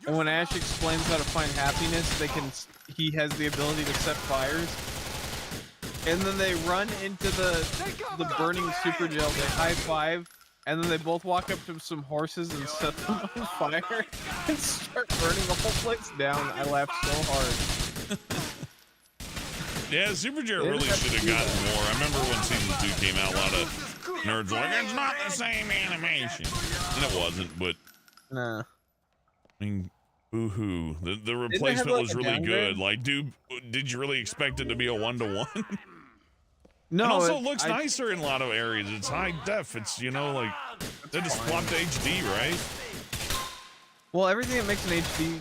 And when Ash explains how to find happiness, he has the ability to set fires. And then they run into the burning Super Jail, they high five, and then they both walk up to some horses and set them on fire and start burning the whole place down. I laughed so hard. Yeah, Super Jail really should have gotten more. I remember when season 2 came out, a lot of nerds were like, it's not the same animation. And it wasn't, but nah. I mean, boo-hoo. The replacement was really good. Like, dude, did you really expect it to be a 1-to-1? No. And also looks nicer in a lot of areas. It's high def. It's, you know, like, they just flopped to HD, right? Well, everything that makes an HD,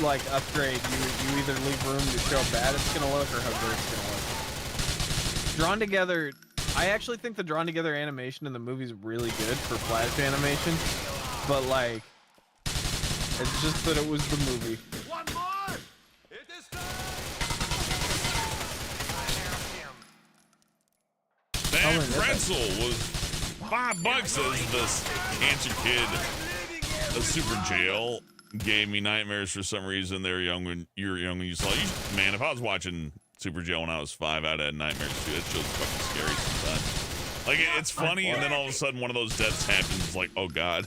like, upgrade, you either leave room to show how bad it's gonna look or how good it's gonna look. Drawn together, I actually think the drawn together animation in the movie is really good for Flash animation. But, like, it's just that it was the movie. One more! It is time! That pretzel was $5 as this cancer kid. The Super Jail gave me nightmares for some reason. They were young when you were young when you saw it. Man, if I was watching Super Jail when I was 5, I'd had nightmares too. That show's fucking scary sometimes. Like, it's funny, and then all of a sudden one of those deaths happens. It's like, oh god.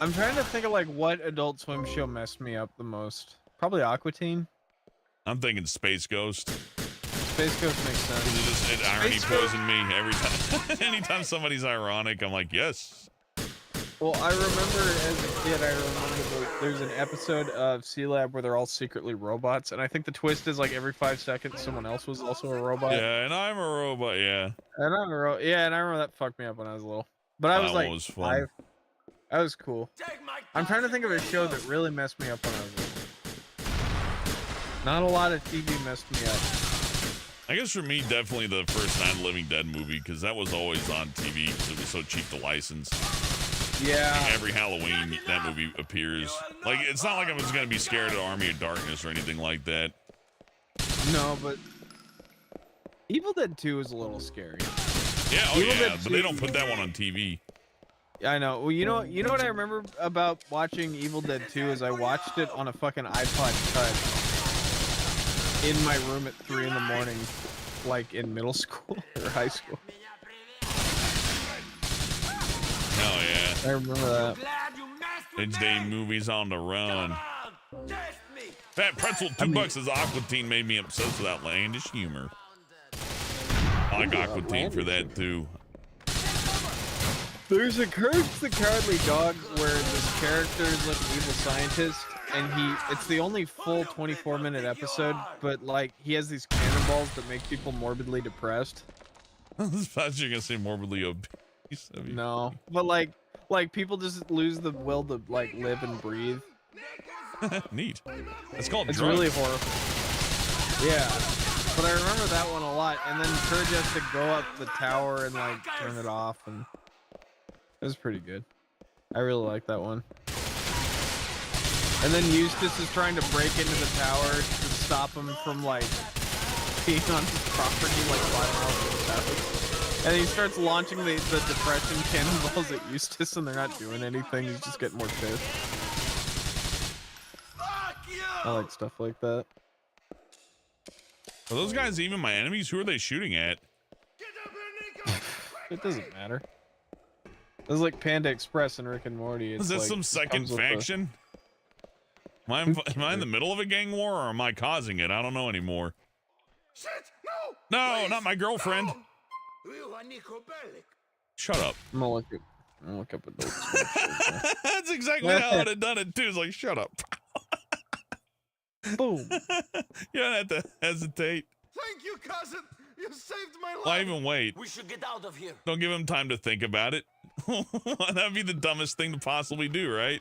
I'm trying to think of like what Adult Swim show messed me up the most. Probably Aqua Teen. I'm thinking Space Ghost. Space Ghost makes sense. It irony poisoned me every time. Anytime somebody's ironic, I'm like, yes. Well, I remember as a kid, there's an episode of C-Lab where they're all secretly robots, and I think the twist is like every 5 seconds someone else was also a robot. Yeah, and I'm a robot, yeah. And I'm a robot, yeah, and I remember that fucked me up when I was little. But I was like, was fun. That was cool. I'm trying to think of a show that really messed me up when I was little. Not a lot of TV messed me up. I guess for me, definitely the first Night of the Living Dead movie, because that was always on TV because it was so cheap to license. Yeah. Like every Halloween, that movie appears. Like, it's not like I was going to be scared of Army of Darkness or anything like that. No, but Evil Dead 2 is a little scary. Yeah, oh yeah, but they don't put that one on TV. I know. Well, you know what I remember about watching Evil Dead 2 is I watched it on a fucking iPod Touch in my room at 3 in the morning. like in middle school or high school. Hell yeah. I remember that. Kids Day movies on the run. Fat Pretzel, $2 as Aqua Teen made me obsessed with outlandish humor. I like Aqua Teen for that too. There's a Courage the Cowardly Dog where this character is like an evil scientist, and it's the only full 24-minute episode, but like he has these cannonballs that make people morbidly depressed. I thought you were gonna say morbidly obese. No, but like people just lose the will to like live and breathe. Neat. It's called It's drugs. really horrible. Yeah, but I remember that one a lot. And then Courage has to go up the tower and like turn it off, and it was pretty good. I really like that one. And then Eustace is trying to break into the tower to stop him from like being on his property like 5 miles from his house. And he starts launching the depression cannonballs at Eustace, and they're not doing anything. He's just getting more pissed. I like stuff like that. Are those guys even my enemies? Who are they shooting at? It doesn't matter. It's like Panda Express and Rick and Morty. It's Is this like, some second faction? Am I in the middle of a gang war, or am I causing it? I don't know anymore. Shit, No, not my girlfriend. Shut up. I'm gonna look up adults. That's exactly how I'd have done it too. It's like, shut up. Boom. You don't have to hesitate. Thank you, cousin. You saved my life. Why even wait? We should get out of here. Don't give him time to think about it. That'd be the dumbest thing to possibly do, right?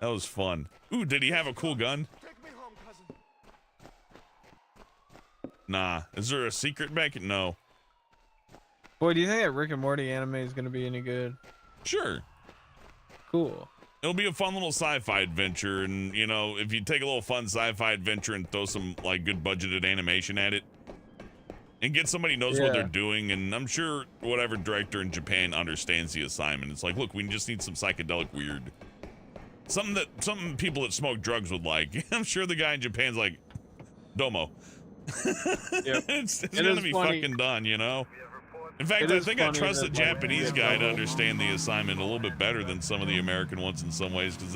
That was fun. Ooh, did he have a cool gun? Take me home, cousin. Nah. Is there a secret back? No. Boy, do you think that Rick and Morty anime is gonna be any good? Sure. Cool. It'll be a fun little sci-fi adventure, and you know, if you take a little fun sci-fi adventure and throw some like good budgeted animation at it, and get somebody who knows what they're doing, and I'm sure whatever director in Japan understands the assignment. It's like, look, we just need some psychedelic weird, something people that smoke drugs would like. I'm sure the guy in Japan's like, Domo. Yep. it's gonna be funny. fucking done, you know. In fact, I think I trust the Japanese guy to understand the assignment a little bit better than some of the American ones in some ways, because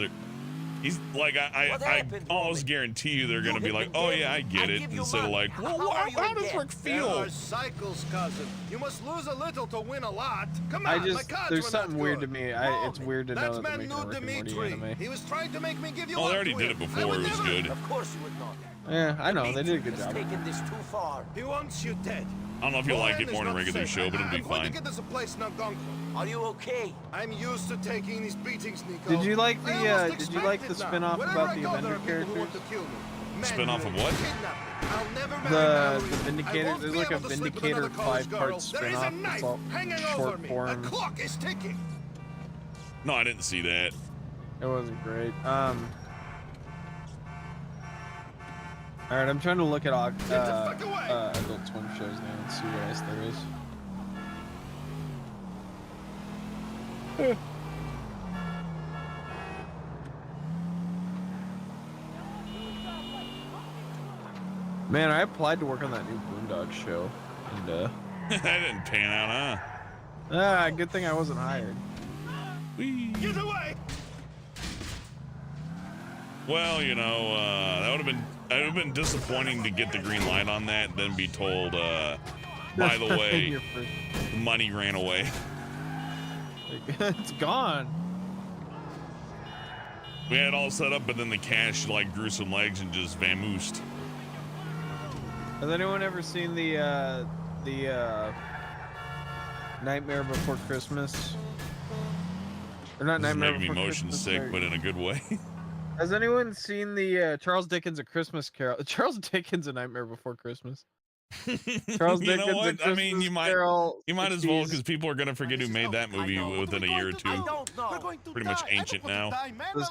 he's like, I almost guarantee you they're gonna be like, oh yeah, I get it, instead of like, well, how does Rick feel? There are cycles, cousin. You must lose a little to win a lot. Come on, my cards there's were something not weird good. to me. It's weird to know that they're making a Rick and Morty anime. He was trying to make me give you Oh, they up already to did him. it before. It was good. Of course you would not. Yeah, I know. They did a good job. Taking this too far. He wants you dead. I don't know if you'll like it more than a regular show, but it'll be I'm going to fine. get this a place in Algonquin. Are you okay? I'm used to taking these beatings, Nico. Did you like the I almost Did you like the expect it now. spin-off Wherever about I the go, there Avenger are people who want characters? to kill me. Spin-off of what? I'll never marry The Mallory. Vindicator. I won't There's be like a able to sleep with Vindicator another college 5-part girl. There is a spin-off. knife It's all hanging short over me. form. The clock is ticking. No, I didn't see that. It wasn't great. All right, I'm trying to look at Adult Swim shows now and see what else there is. Man, I applied to work on that new Boondock show, and That didn't pan out, good thing I wasn't hired. Get away! Well, you know, that would have been disappointing to get the green light on that, then be told, by the way, money ran away. It's gone. We had it all set up, but then the cash like grew some legs and just vamoosed. Has anyone ever seen the Nightmare Before Christmas? Or not This is Nightmare making me Before motion Christmas, sick, or- but in a good way. Has anyone seen the Charles Dickens' A Christmas Carol? Charles Dickens' A Nightmare Before Christmas. Charles You Dickens' know A what? Christmas I mean, you might Carol, as well, 60s. because people are gonna forget who made that movie within a year or two. Pretty much ancient now. The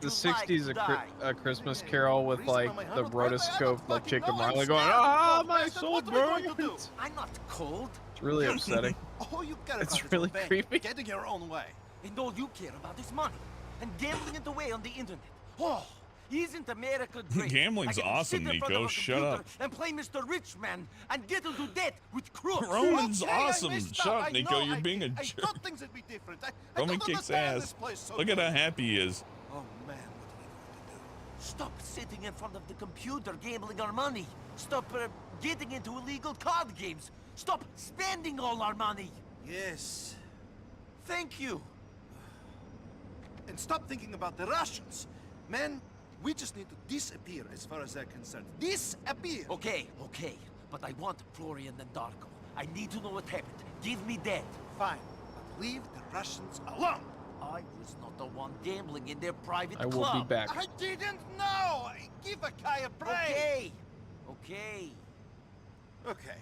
60s, a Christmas Carol with like the rotoscope, like Jacob Marley going, "Ah, my soul burns." I'm not cold. It's really upsetting. All you care It's about is really revenge, creepy. getting your own way. And all you care about is money and gambling it away on the internet. Oh, Isn't America great? Gambling's awesome, Nico. Shut up. And play Mr. Rich Man and get into debt with crooks. Roman's Okay, awesome. Shut up, Nico. You're being a I jerk. thought things would be different. I Roman don't kicks understand ass. this place so Look at good. how happy he is. Oh man, what are we going to do? Stop sitting in front of the computer gambling our money. Stop getting into illegal card games. Stop spending all our money. Yes. Thank you. And stop thinking about the Russians. Man, we just need to disappear as far as they're concerned. Disappear! Okay. But I want Florian and Darko. I need to know what happened. Give me that. Fine, but leave the Russians alone. I was not the one gambling in their private I club. will be back. I didn't know! Give a guy a break! Okay. Okay.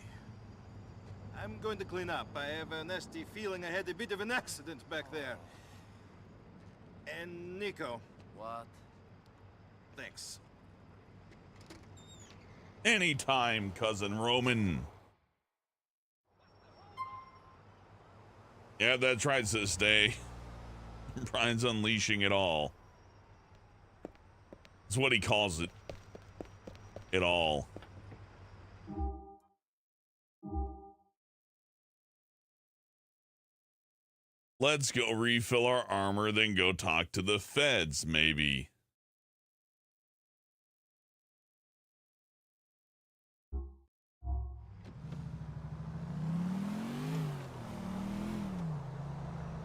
I'm going to clean up. I have a nasty feeling I had a bit of an accident back there. And Nico. What? Thanks. Anytime, cousin Roman. Yeah, that's right, sis Day. Brian's unleashing it all. That's what he calls it. It all. Let's go refill our armor, then go talk to the feds, maybe.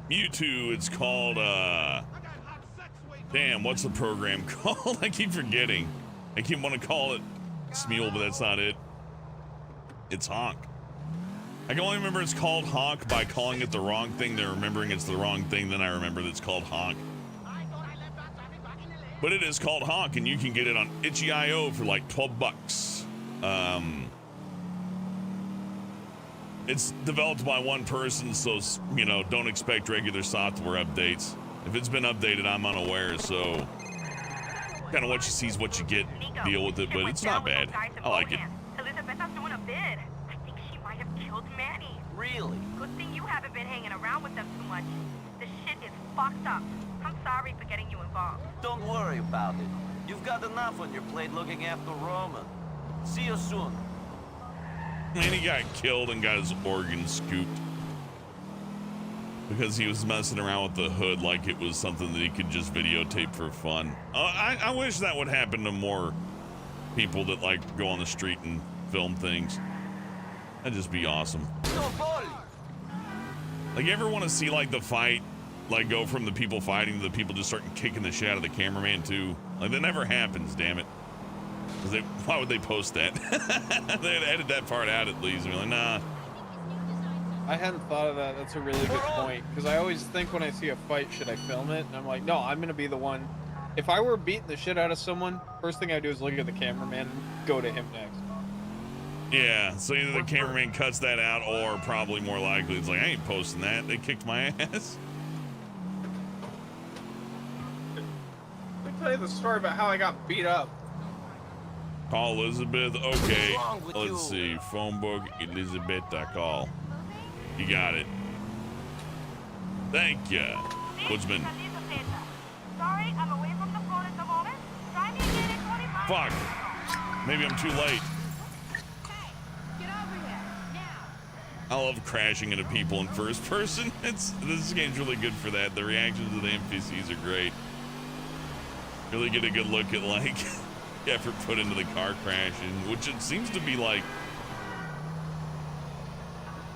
Mewtwo, it's called, damn, what's the program called? I keep forgetting. I keep wanting to call it Smeal, but that's not it. It's Honk. I can only remember it's called Honk by calling it the wrong thing, then remembering it's the wrong thing, then I remember that it's called Honk. But it is called Honk, and you can get it on itch.io for like 12 bucks. It's developed by one person, so, you know, don't expect regular software updates. If it's been updated, I'm unaware, so kind of what you see is what you get. Deal with it, but it's not bad. I like it. Elizabeth's doing a bid. I think she might have killed Manny. Really? Good thing you haven't been hanging around with them too much. The shit is fucked up. I'm sorry for getting you involved. Don't worry about it. You've got enough on your plate looking after Roman. See you soon. And he got killed and got his organs scooped because he was messing around with the hood like it was something that he could just videotape for fun. I wish that would happen to more people that like go on the street and film things. That'd just be awesome. Like, you ever want to see like the fight, like go from the people fighting to the people just starting kicking the shit out of the cameraman too? Like, that never happens, damn it. Why would they post that? They'd edit that part out at least. And be like, nah. I hadn't thought of that. That's a really good point. Because I always think when I see a fight, should I film it? And I'm like, no, I'm going to be the one. If I were beating the shit out of someone, first thing I do is look at the cameraman and go to him next. Yeah, so either the cameraman cuts that out, or probably more likely it's like, I ain't posting that. They kicked my ass. Let me tell you the story about how I got beat up. Call Elizabeth. Okay, let's see. Phone book, Elizabeth, I call. You got it. Thank ya, Woodsman. Sorry, I'm away from the phone at the moment. Try me again in 25 Fuck. Maybe I'm too late. Hey, get over here, now. I love crashing into people in first person. This game's really good for that. The reactions of the NPCs are great. Really get a good look at like effort put into the car crash, and which it seems to be like,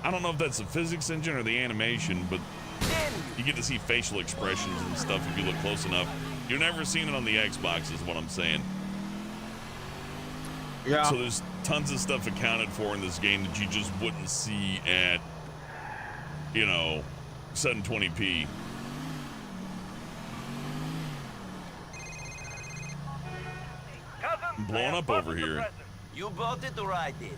I don't know if that's the physics engine or the animation, but you get to see facial expressions and stuff if you look close enough. You've never seen it on the Xbox is what I'm saying. Yeah. So there's tons of stuff accounted for in this game that you just wouldn't see at, you know, 720p. I'm blowing up over here. You bought it or I did?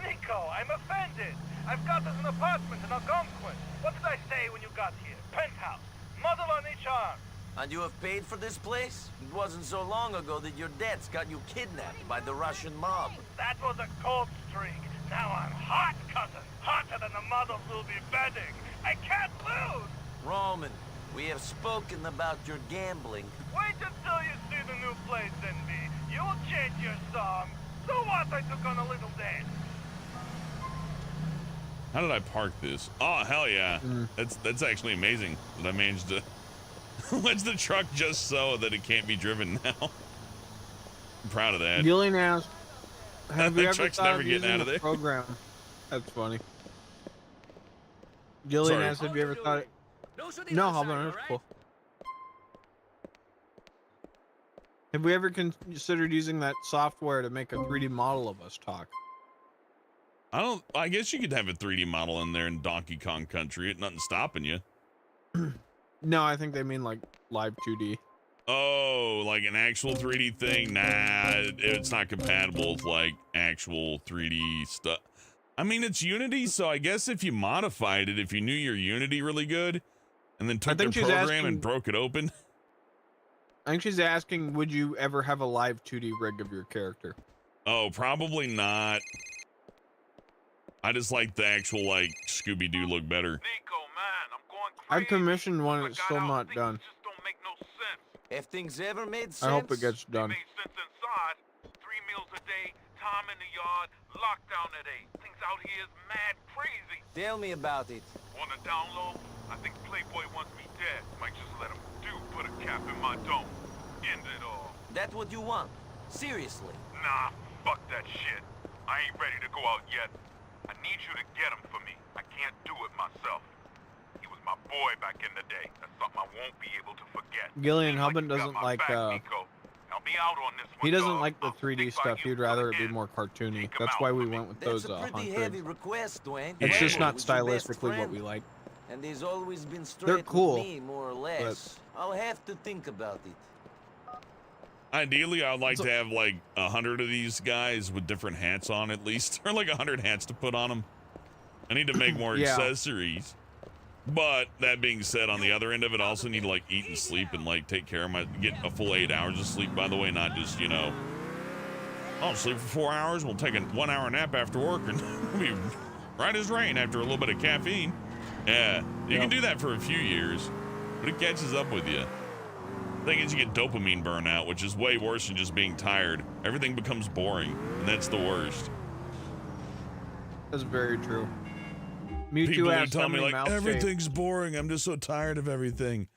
Nico, I'm offended. I've got us an apartment in Algonquin. What did I say when you got here? Penthouse. Muzzle on each arm. And you have paid for this place? It wasn't so long ago that your debts got you kidnapped by the Russian mob. That was a cold streak. Now I'm hot, cousin. Hotter than the models will be bedding. I can't lose. Roman, we have spoken about your gambling. Wait until you see the new place than me. You will change your song. So what? I took on a little dance. How did I park this? Oh, hell yeah. That's actually amazing that I managed to wedge the truck just so that it can't be driven now. I'm proud of that. Gillian asked, have you ever truck's thought never of getting using out of the there. program? That's funny. Gillian Sorry. asked, have you ever thought it? No, hold on, that's cool. Have we ever considered using that software to make a 3D model of us talk? I guess you could have a 3D model in there in Donkey Kong Country. It nothing stopping you. No, I think they mean like live 2D. Oh, like an actual 3D thing? Nah, it's not compatible with like actual 3D stuff. I mean, it's Unity, so I guess if you modified it, if you knew your Unity really good, and then took their program and broke it open. I think she's asking, would you ever have a live 2D rig of your character? Oh, probably not. I just like the actual, like, Scooby-Doo look better. I've commissioned one, it's still not done. If things ever made sense, I hope it gets done. Inside, 3 meals a day, time in the yard, lockdown at 8. Things out here is mad crazy. Tell me about it. On the down low, I think Playboy wants me dead. Might just let him put a cap in my dome. End it all. That's what you want? Seriously? Nah, fuck that shit. I ain't ready to go out yet. I need you to get him for me. I can't do it myself. He was my boy back in the day. That's something I won't be able to forget. Gillian Hubban doesn't like, Help me out on this one, he doesn't like the 3D stuff. He'd rather it be more cartoony. That's why we went with those That's a pretty heavy request, Dwayne. It's just not He's your best stylistically what friend. we like. And he's always been straight They're cool, with me, more or less. I'll have to think about it. Ideally, I'd like to have like 100 of these guys with different hats on at least, or like 100 hats to put on them. I need to make more accessories. But that being said, on the other end of it, I also need to like eat and sleep and like take care of get a full 8 hours of sleep, by the way, not just, you know, I'll sleep for 4 hours, we'll take a 1 hour nap after work, and we'll be right as rain after a little bit of caffeine. Yeah, you can do that for a few years, but it catches up with you. The thing is, you get dopamine burnout, which is way worse than just being tired. Everything becomes boring, and that's the worst. That's very true. People who tell me like everything's boring, I'm just so tired of everything.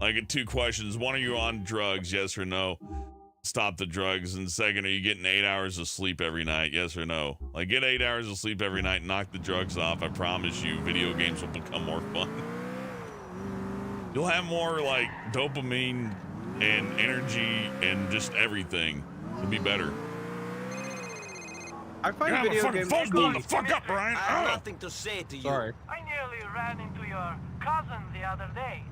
I get 2 questions. One, are you on drugs? Yes or no? Stop the drugs. And second, are you getting 8 hours of sleep every night? Yes or no? Like, get 8 hours of sleep every night, knock the drugs off. I promise you, video games will become more fun. You'll have more like dopamine and energy and just everything. It'll be better. I find video games phone's blowing the fuck up, Brian. I have nothing to say to you. Sorry. I nearly ran into your cousin the other day.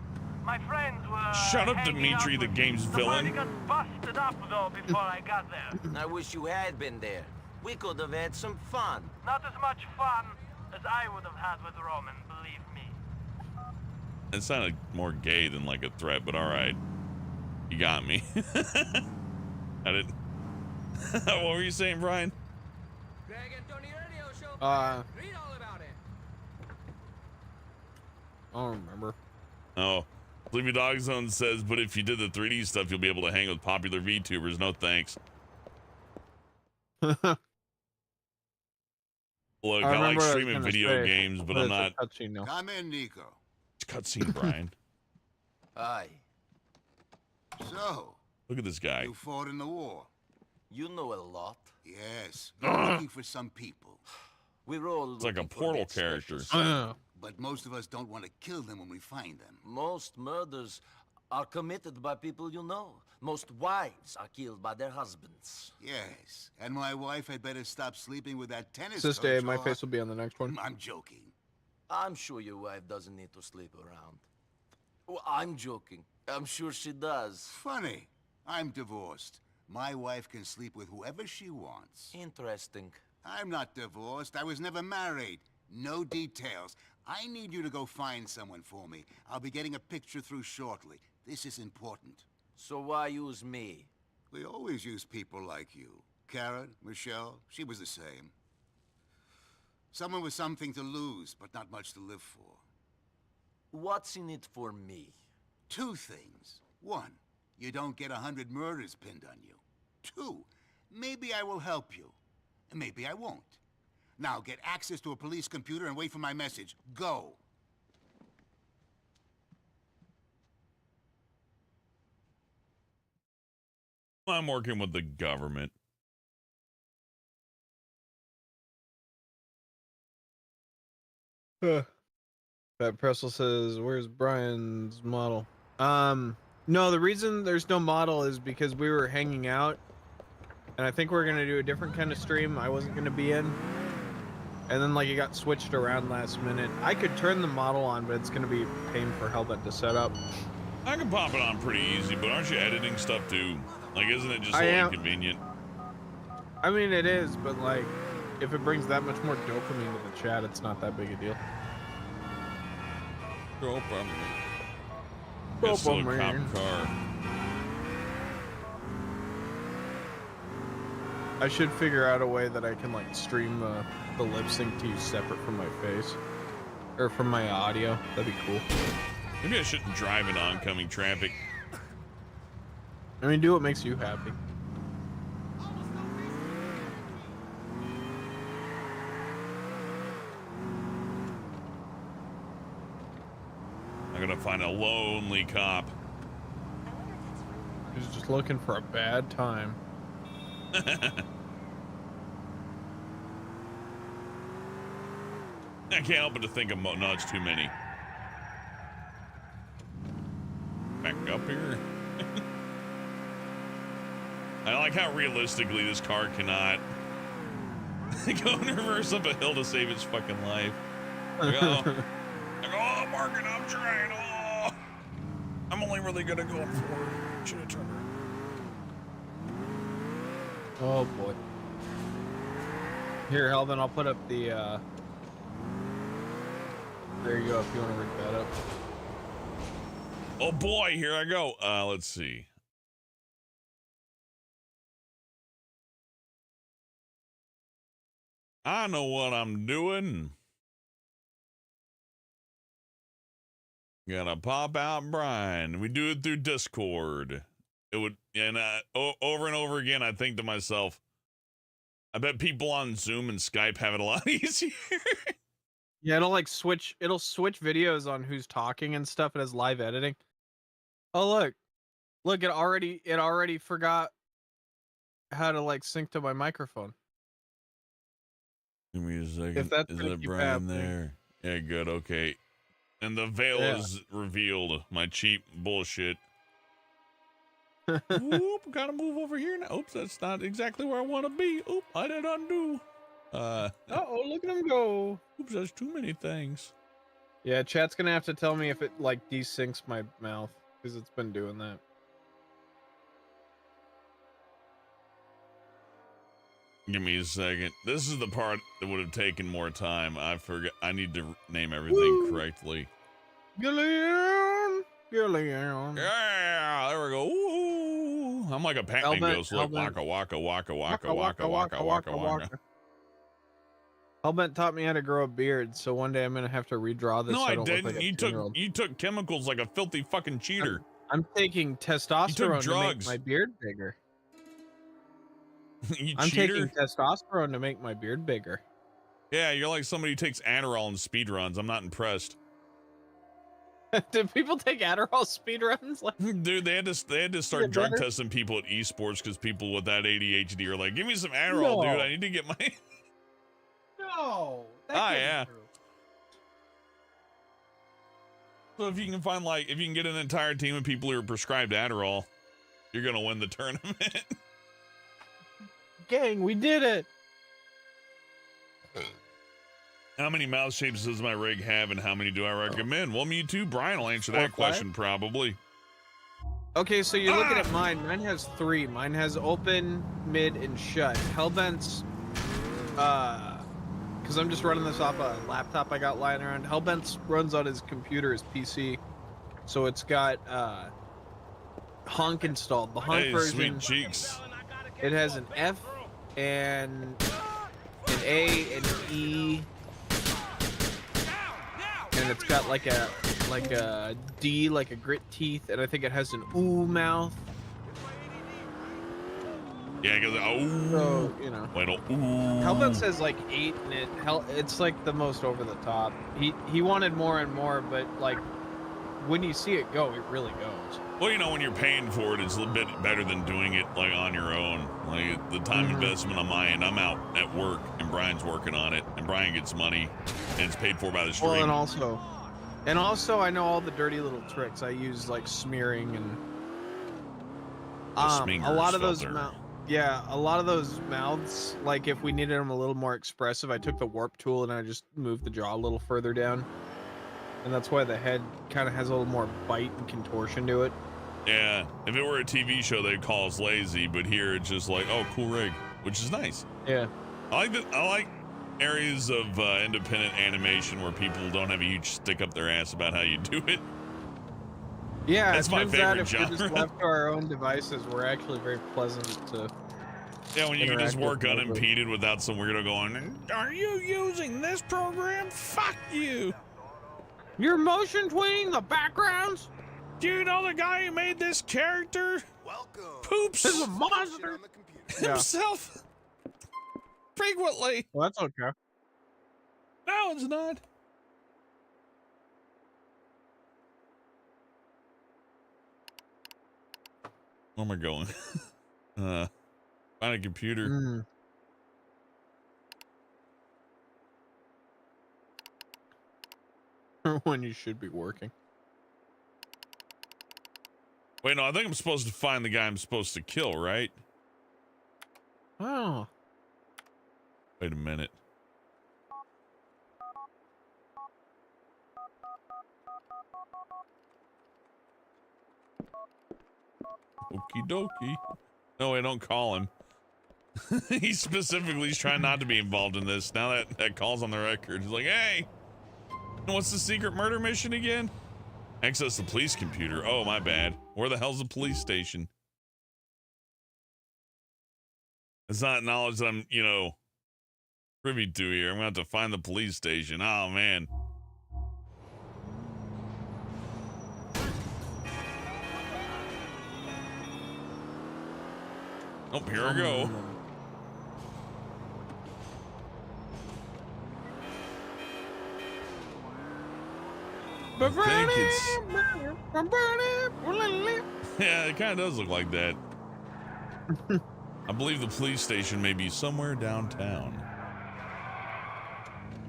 My friends were Shut up, Dimitri, the game's villain. The party got busted up though before I got there. I wish you had been there. We could have had some fun. Not as much fun as I would have had with Roman, believe me. It sounded more gay than like a threat, but all right. You got me. I didn't. What were you saying, Brian? I don't remember. Oh, Sleepy Dog Zone says, but if you did the 3D stuff, you'll be able to hang with popular VTubers. No thanks. Look, I like streaming video games, but I'm not. Come in, Nico. It's cutscene, Brian. Hi. So, Look at this guy. you fought in the war. You know a lot. Yes, we're looking for some people. We're all It's like a Portal character. But most of us don't want to kill them when we find them. Most murders are committed by people you know. Most wives are killed by their husbands. Yes, and my wife had better stop sleeping with that tennis This coach. day, my face will be on the next one. I'm joking. I'm sure your wife doesn't need to sleep around. Oh, I'm joking. I'm sure she does. Funny. I'm divorced. My wife can sleep with whoever she wants. Interesting. I'm not divorced. I was never married. No details. I need you to go find someone for me. I'll be getting a picture through shortly. This is important. So why use me? We always use people like you. Karen, Michelle, she was the same. Someone with something to lose, but not much to live for. What's in it for me? 2 things. 1, you don't get 100 murders pinned on you. 2, maybe I will help you. Maybe I won't. Now get access to a police computer and wait for my message. Go. I'm working with the government. That Pressel says, "Where's Brian's model?" No, the reason there's no model is because we were hanging out, and I think we're gonna do a different kind of stream I wasn't gonna be in, and then like it got switched around last minute. I could turn the model on, but it's gonna be a pain for Hellbent to set up. I can pop it on pretty easy, but aren't you editing stuff too? Like, isn't it just a little inconvenient? I mean, it is, but like, if it brings that much more dopamine to the chat, it's not that big a deal. Dopamine. It's still a cop car. I should figure out a way that I can like stream the lip sync to you separate from my face, or from my audio. That'd be cool. Maybe I shouldn't drive in oncoming traffic. I mean, do what makes you happy. I'm gonna find a lonely cop. He's just looking for a bad time. I can't help but to think of no, it's too many. Back up here. I like how realistically this car cannot go in reverse up a hill to save its fucking life. Like, oh, Markin, I'm trying. Oh, I'm only really gonna go forward. Should have turned around. Oh boy. Here, Helvin, I'll put up the. There you go. If you want to rig that up. Oh boy, here I go. Let's see. I know what I'm doing. Gotta pop out Brian. We do it through Discord. It would, and over and over again, I think to myself, I bet people on Zoom and Skype have it a lot easier. Yeah, it'll switch videos on who's talking and stuff. It has live editing. Oh look, it already forgot how to sync to my microphone. Give me a second. If that's is it Brian there? Yeah, good. Okay. And the veil is revealed. My cheap bullshit. Oop, gotta move over here now. Oops, that's not exactly where I want to be. Oop, I did undo. Uh-oh, look at him go. Oops, there's too many things. Yeah, chat's gonna have to tell me if it desyncs my mouth, because it's been doing that. Give me a second. This is the part that would have taken more time. I forgot. I need to name everything correctly. Gillian. Yeah, there we go. Ooh. I'm like a Pac-Man ghost. Like waka waka waka waka waka waka waka waka. Hellbent taught me how to grow a beard, so one day I'm gonna have to redraw this. No, so I don't didn't. Look like you took chemicals like a filthy fucking cheater. I'm taking testosterone to drugs. make my beard bigger. I'm taking testosterone to make my beard bigger. Yeah, you're like somebody who takes Adderall and speed runs. I'm not impressed. Do people take Adderall speed runs? Dude, they had to start drug testing people at esports because people with that ADHD are like, give me some Adderall, dude. I need to get my. No. Yeah. So if you can find if you can get an entire team of people who are prescribed Adderall, you're gonna win the tournament. Gang, we did it. How many mouth shapes does my rig have, and how many do I recommend? Well, me too. Brian will answer that question probably. Okay, so you're looking at mine. Mine has 3. Mine has open, mid, and shut. Hellbent's, because I'm just running this off a laptop I got lying around. Hellbent's runs on his computer, his PC, so it's got Honk installed. The Honk version. Sweet cheeks. It has an F and an A and an E, and it's got like a like a D, like a grit teeth, and I think it has an ooh mouth. Yeah, because So, you know. Wait, ooh. Hellbent says like 8, and it's like the most over the top. He wanted more and more, but like when you see it go, it really goes. Well, you know, when you're paying for it, it's a little bit better than doing it like on your own. Like the time investment on my end, I'm out at work and Brian's working on it, and Brian gets money, and it's paid for by the stream. Well, and also, I know all the dirty little tricks. I use like smearing and a lot of those. Yeah, a lot of those mouths. Like if we needed them a little more expressive, I took the warp tool and I just moved the jaw a little further down. And that's why the head kind of has a little more bite and contortion to it. Yeah, if it were a TV show, they'd call us lazy, but here it's just like, oh, cool rig, which is nice. Yeah. I like areas of independent animation where people don't have a huge stick up their ass about how you do it. Yeah, that's my favorite if genre. we're just left to our own devices, we're actually very pleasant to. Yeah, when you can just work unimpeded without some weirdo going, are you using this program? Fuck you. You're motion tweening the backgrounds? Do you know the guy who made this character? Poops is a monster himself frequently. Well, that's okay. No, it's not. Where am I going? Find a computer. When you should be working. Wait, no, I think I'm supposed to find the guy I'm supposed to kill, right? Oh. Wait a minute. Okie dokie. No, wait, don't call him. He specifically is trying not to be involved in this. Now that call's on the record. He's like, hey, what's the secret murder mission again? Access the police computer. Oh, my bad. Where the hell's the police station? It's not knowledge that I'm, you know, privy to here. I'm gonna have to find the police station. Oh, man. Oh, here we go. I think it's... Yeah, it kind of does look like that. I believe the police station may be somewhere downtown.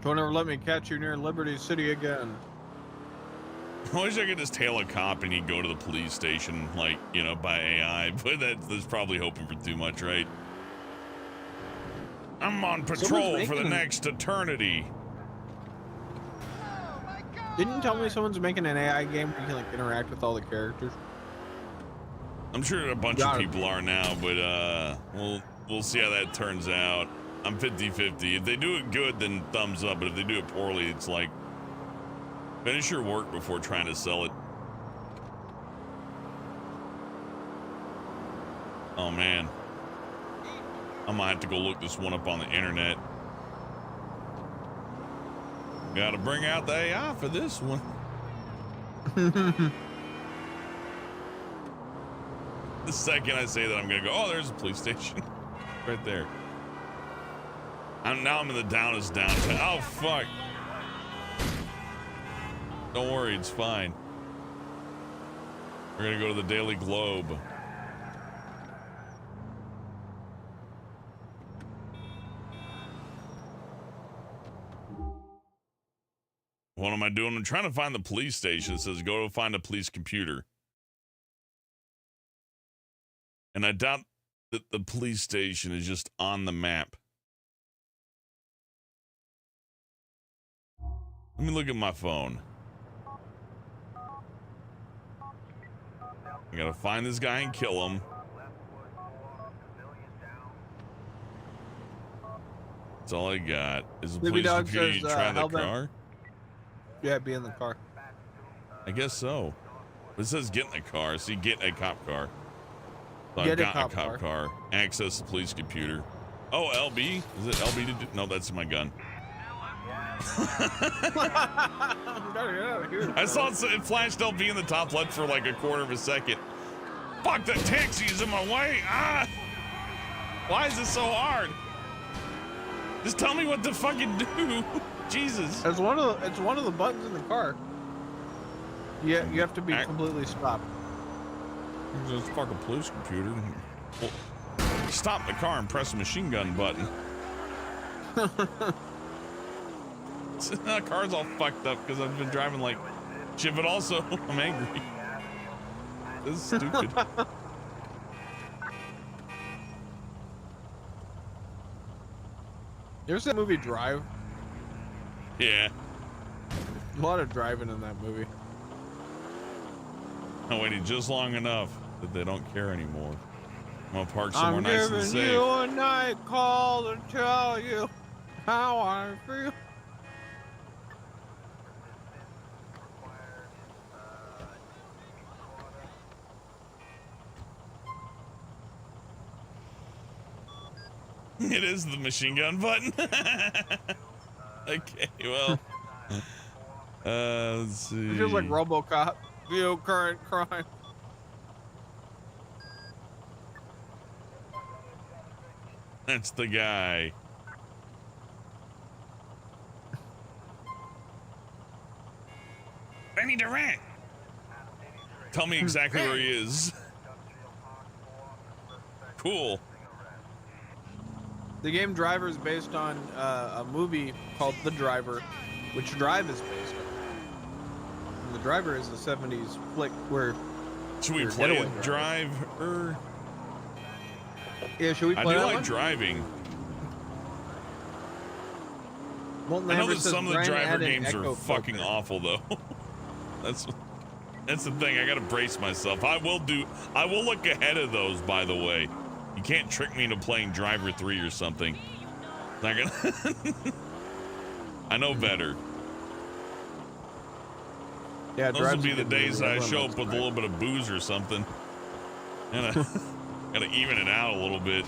Don't ever let me catch you near Liberty City again. I wish I could just tail a cop and he'd go to the police station, like, you know, by AI, but that's probably hoping for too much, right? I'm on patrol for the next eternity. Didn't you tell me someone's making an AI game where you can like interact with all the characters? I'm sure a bunch of people are now, but we'll see how that turns out. I'm 50-50. If they do it good, then thumbs up, but if they do it poorly, it's like finish your work before trying to sell it. Oh man, I might have to go look this one up on the internet. Gotta bring out the AI for this one. The second I say that, I'm gonna go, oh, there's a police station. Right there. Now I'm in the downest downtown. Oh, fuck. Don't worry, it's fine. We're gonna go to the Daily Globe. What am I doing? I'm trying to find the police station. It says go to find a police computer. And I doubt that the police station is just on the map. Let me look at my phone. I gotta find this guy and kill him. That's all I got. Is the police computer you try the car? Yeah, be in the car. I guess so. But it says get in the car. See, get a cop car. So Get I've got a cop car. Access the police computer. Oh, LB? Is it LB to do? No, that's my gun. I saw it flashed LB in the top left for like a quarter of a second. Fuck, that taxi is in my way. Ah! Why is this so hard? Just tell me what to fucking do. Jesus. It's one of the buttons in the car. Yeah, you have to be completely stopped. It's a fucking police computer. Well, stop the car and press the machine gun button. The car's all fucked up because I've been driving like shit, but also I'm angry. This is stupid. You ever seen that movie Drive? Yeah. A lot of driving in that movie. I waited just long enough that they don't care anymore. I'm gonna park somewhere nice and I'm safe. giving you a night call to tell you how I feel. It is the machine gun button. Okay, well. Let's see. It feels like RoboCop. View current crime. That's the guy. Benny Durant. Tell me exactly where he is. Cool. The game Driver is based on a movie called The Driver, which Drive is based on. And The Driver is the 70s flick where... Should we play a Driver? Yeah, should we play I do that like one? driving. Molten I know Hammer that says some of the Brian driver added games echo are fucking filter. awful though. That's the thing. I gotta brace myself. I will look ahead of those, by the way. You can't trick me into playing Driver 3 or something. Not gonna I know better. Yeah, those will be the days that I show up with a little bit of booze or something. Gotta even it out a little bit.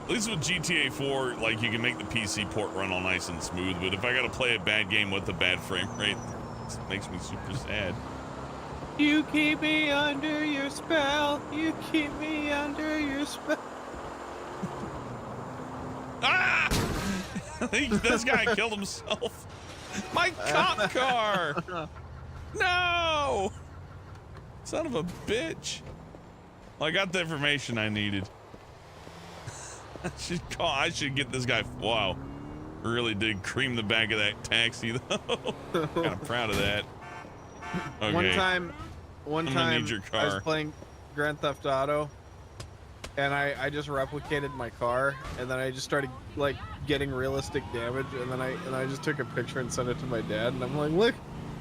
At least with GTA 4, like, you can make the PC port run all nice and smooth, but if I gotta play a bad game with a bad frame rate, it makes me super sad. You keep me under your spell. You keep me under your spell. Ah! This guy killed himself. My cop car! No! Son of a bitch. Well, I got the information I needed. I should get this guy. Wow. Really did cream the back of that taxi, though. Kind of proud of that. Okay. One time I was playing Grand Theft Auto, and I just replicated my car, and then I just started like getting realistic damage, and then I just took a picture and sent it to my dad, and I'm like, look,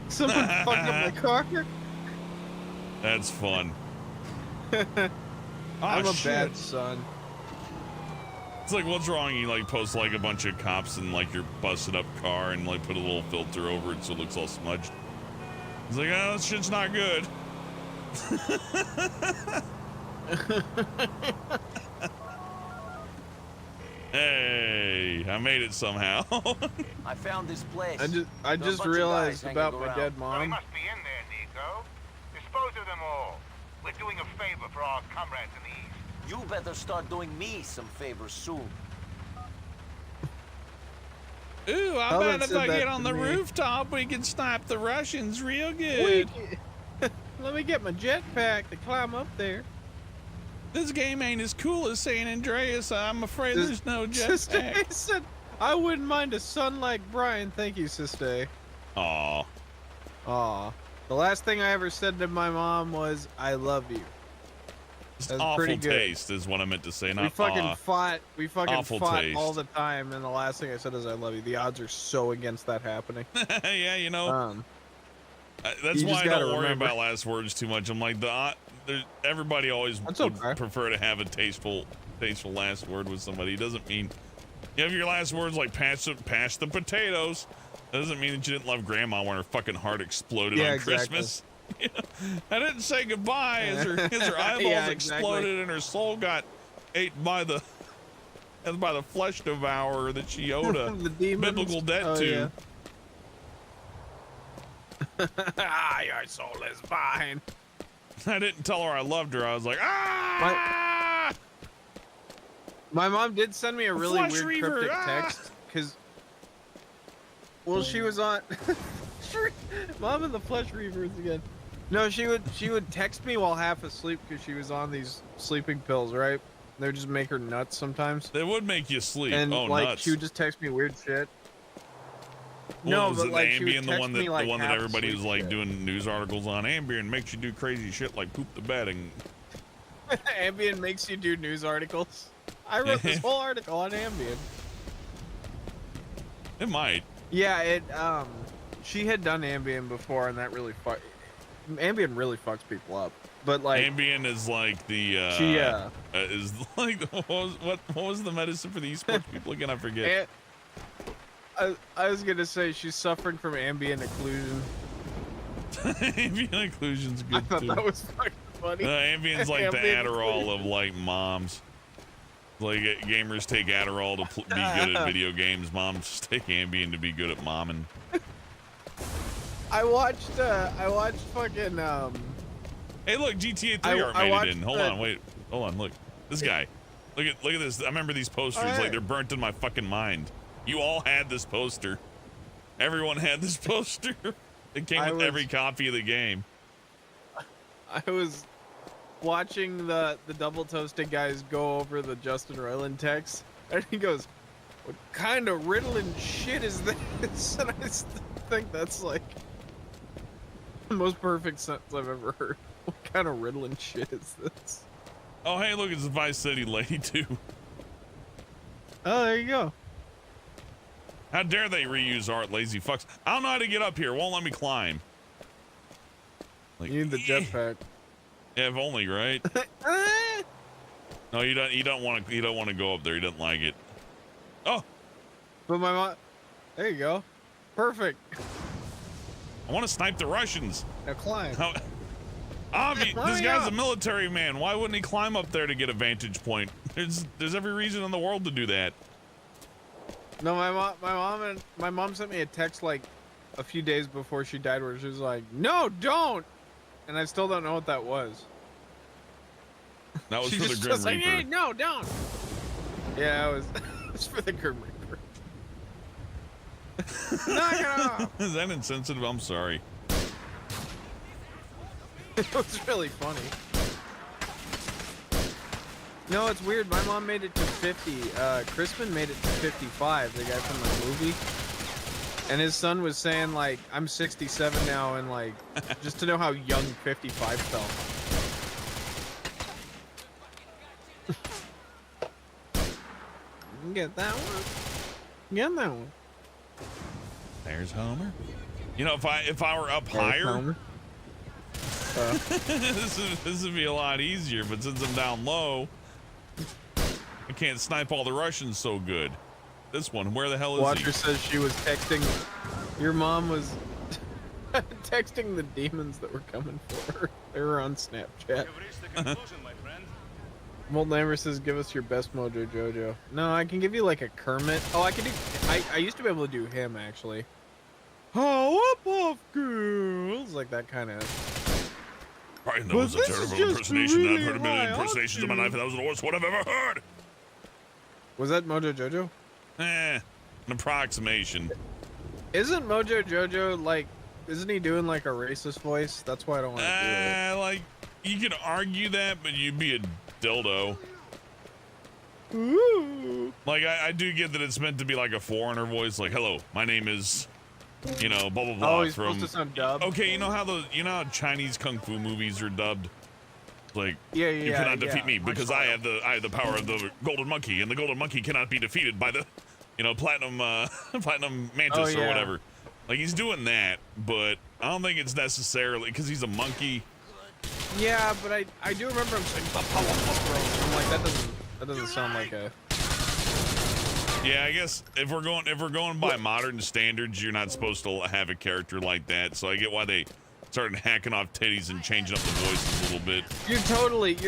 someone fucked up my car. That's fun. I'm a bad son. It's like, what's wrong? You like post like a bunch of cops in like your busted up car and like put a little filter over it so it looks all smudged. It's like, oh, this shit's not good. Hey, I made it somehow. I found this place. I just realized about my dead Well, he mom. must be in there, Nico. Dispose of them all. We're doing a favor for our comrades in the East. You better start doing me some favors soon. Ooh, I bet if I get on the rooftop, we can snipe the Russians real good. Let me get my jetpack to climb up there. This game ain't as cool as San Andreas. I'm afraid there's no jetpack. Said, I wouldn't mind a son like Brian. Thank you, sister. Aw. Aw. The last thing I ever said to my mom was, I love you. Just awful taste is what I meant to say, not we fucking fought. We fucking Awful fought taste. all the time, and the last thing I said is, I love you. The odds are so against that happening. Yeah, you know. That's you why just I gotta don't worry remember. about last words too much. I'm like, everybody always would prefer to have a tasteful last word with somebody. It doesn't mean you have your last words like pass the potatoes. That doesn't mean that you didn't love grandma when her fucking heart exploded on Christmas. I didn't say goodbye as her eyeballs exploded and her soul got ate by the That's by the flesh devourer that she owed a The demons? biblical debt Oh, to. Ah, your soul is mine. I didn't tell her I loved her. I was like, ah! My mom did send me a really Flesh weird Reaver, cryptic ah! text because, well, she was on. Mom and the Flesh Reavers again. No, she would text me while half asleep because she was on these sleeping pills, right? They would just make her nuts sometimes. They would make you sleep. And oh, like nuts. she would just text me weird shit. Well, no, was but it like the she would Ambien, text me like the one that half everybody was asleep like shit. doing news articles on? Ambien makes you do crazy shit like poop the bed and Ambien makes you do news articles. I wrote this whole article on Ambien. it might. Yeah, it she had done Ambien before, and that really Ambien really fucks people up. But like Ambien is like the is like what was the medicine for the esports people again? I forget. I was gonna say she's suffering from ambient occlusion. Ambient occlusion's good I thought too. that was fucking funny. Ambien's like the Ambient Adderall occlusion. of like moms. Like gamers take Adderall to be good at video games. Moms take Ambien to be good at momming. I watched fucking Hey, look, GTA 3 I art made it watched in. Hold on, look. This guy. Look at this. I remember these posters. Oh, yeah. Like they're burnt in my fucking mind. You all had this poster. Everyone had this poster. It came with every copy of the game. I was watching the double toasted guys go over the Justin Roiland text, and he goes, "What kind of riddling shit is this?" And I think that's like the most perfect sentence I've ever heard. What kind of riddling shit is this? Oh, hey, look, it's the Vice City lady too. Oh, there you go. How dare they reuse art, lazy fucks? I don't know how to get up here. Won't let me climb. Like, You need the jetpack. Yeah, if only, right? No, you don't want to go up there. You don't like it. Oh, but my mom. There you go. Perfect. I want to snipe the Russians. Now climb. This guy's a military man. Why wouldn't he climb up there to get a vantage point? There's every reason in the world to do that. No, my mom sent me a text like a few days before she died where she was like, "No, don't," and I still don't know what that was. That was she for the just Grim was like, Reaper. "Hey, no, don't." Yeah, it was. It was for the Grim Reaper. Knock it off. Is that insensitive? I'm sorry. It was really funny. No, it's weird. My mom made it to 50. Crispin made it to 55, the guy from the movie. And his son was saying, like, I'm 67 now, and, like, just to know how young 55 felt. Get that one. Get that one. There's Homer. You know, if I were up higher, this would be a lot easier. But since I'm down low, I can't snipe all the Russians so good. This one, where the hell is Watcher he? says she was texting. Your mom was texting the demons that were coming for her. They were on Snapchat. Molten Amber says, "Give us your best Mojo Jojo." No, I can give you like a Kermit. Oh, I can do. I used to be able to do him actually. Oh, up off girls, like that kind of. Right, that was a terrible impersonation. I've heard a million impersonations in my life, and that was the worst one I've ever heard. Was that Mojo Jojo? An approximation. Isn't Mojo Jojo like? Isn't he doing like a racist voice? That's why I don't want to do it. Like, you could argue that, but you'd be a dildo. Ooh. Like, I do get that it's meant to be like a foreigner voice, like, "Hello, my name is, you know, blah blah blah." Oh, he's supposed to sound dubbed. Okay, you know how Chinese kung fu movies are dubbed? Like, Yeah, you cannot defeat me because I have the power of the golden monkey, and the golden monkey cannot be defeated by the, platinum mantis or whatever. Like, he's doing that, but I don't think it's necessarily because he's a monkey. Yeah, but I do remember him saying "the powerful bros." I'm like, that doesn't sound like a. Yeah, I guess if we're going by modern standards, you're not supposed to have a character like that. So I get why they started hacking off titties and changing up the voices a little bit. You're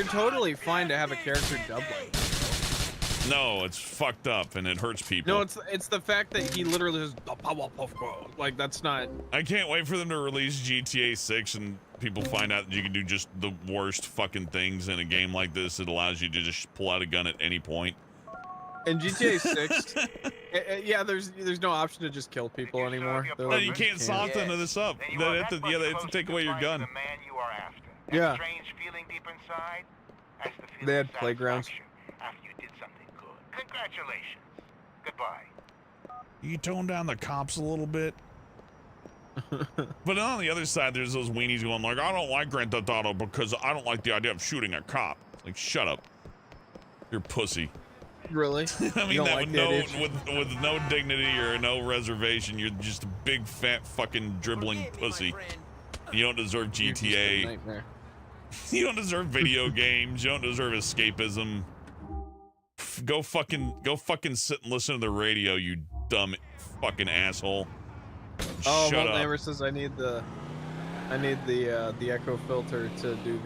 totally fine to have a character dubbed like that. No, it's fucked up and it hurts people. No, it's the fact that he literally is like that's not. I can't wait for them to release GTA 6 and people find out that you can do just the worst fucking things in a game like this. It allows you to just pull out a gun at any point. In GTA 6, yeah, there's no option to just kill people anymore. No, you can't soften this up. They have to take away your gun. Yeah. Strange feeling deep inside, that's the feeling They had of playgrounds. satisfaction after you did something good. Congratulations. Goodbye. You tone down the cops a little bit. But on the other side, there's those weenies going like, I don't like Grand Theft Auto because I don't like the idea of shooting a cop. Like, shut up. You're pussy. Really? I mean, that with no dignity or no reservation, you're just a big fat fucking dribbling pussy. You don't deserve GTA. You don't deserve video games. You don't deserve escapism. Go fucking sit and listen to the radio, you dumb fucking asshole. Oh, Shut Volt up. Neighbor says I need the echo filter to do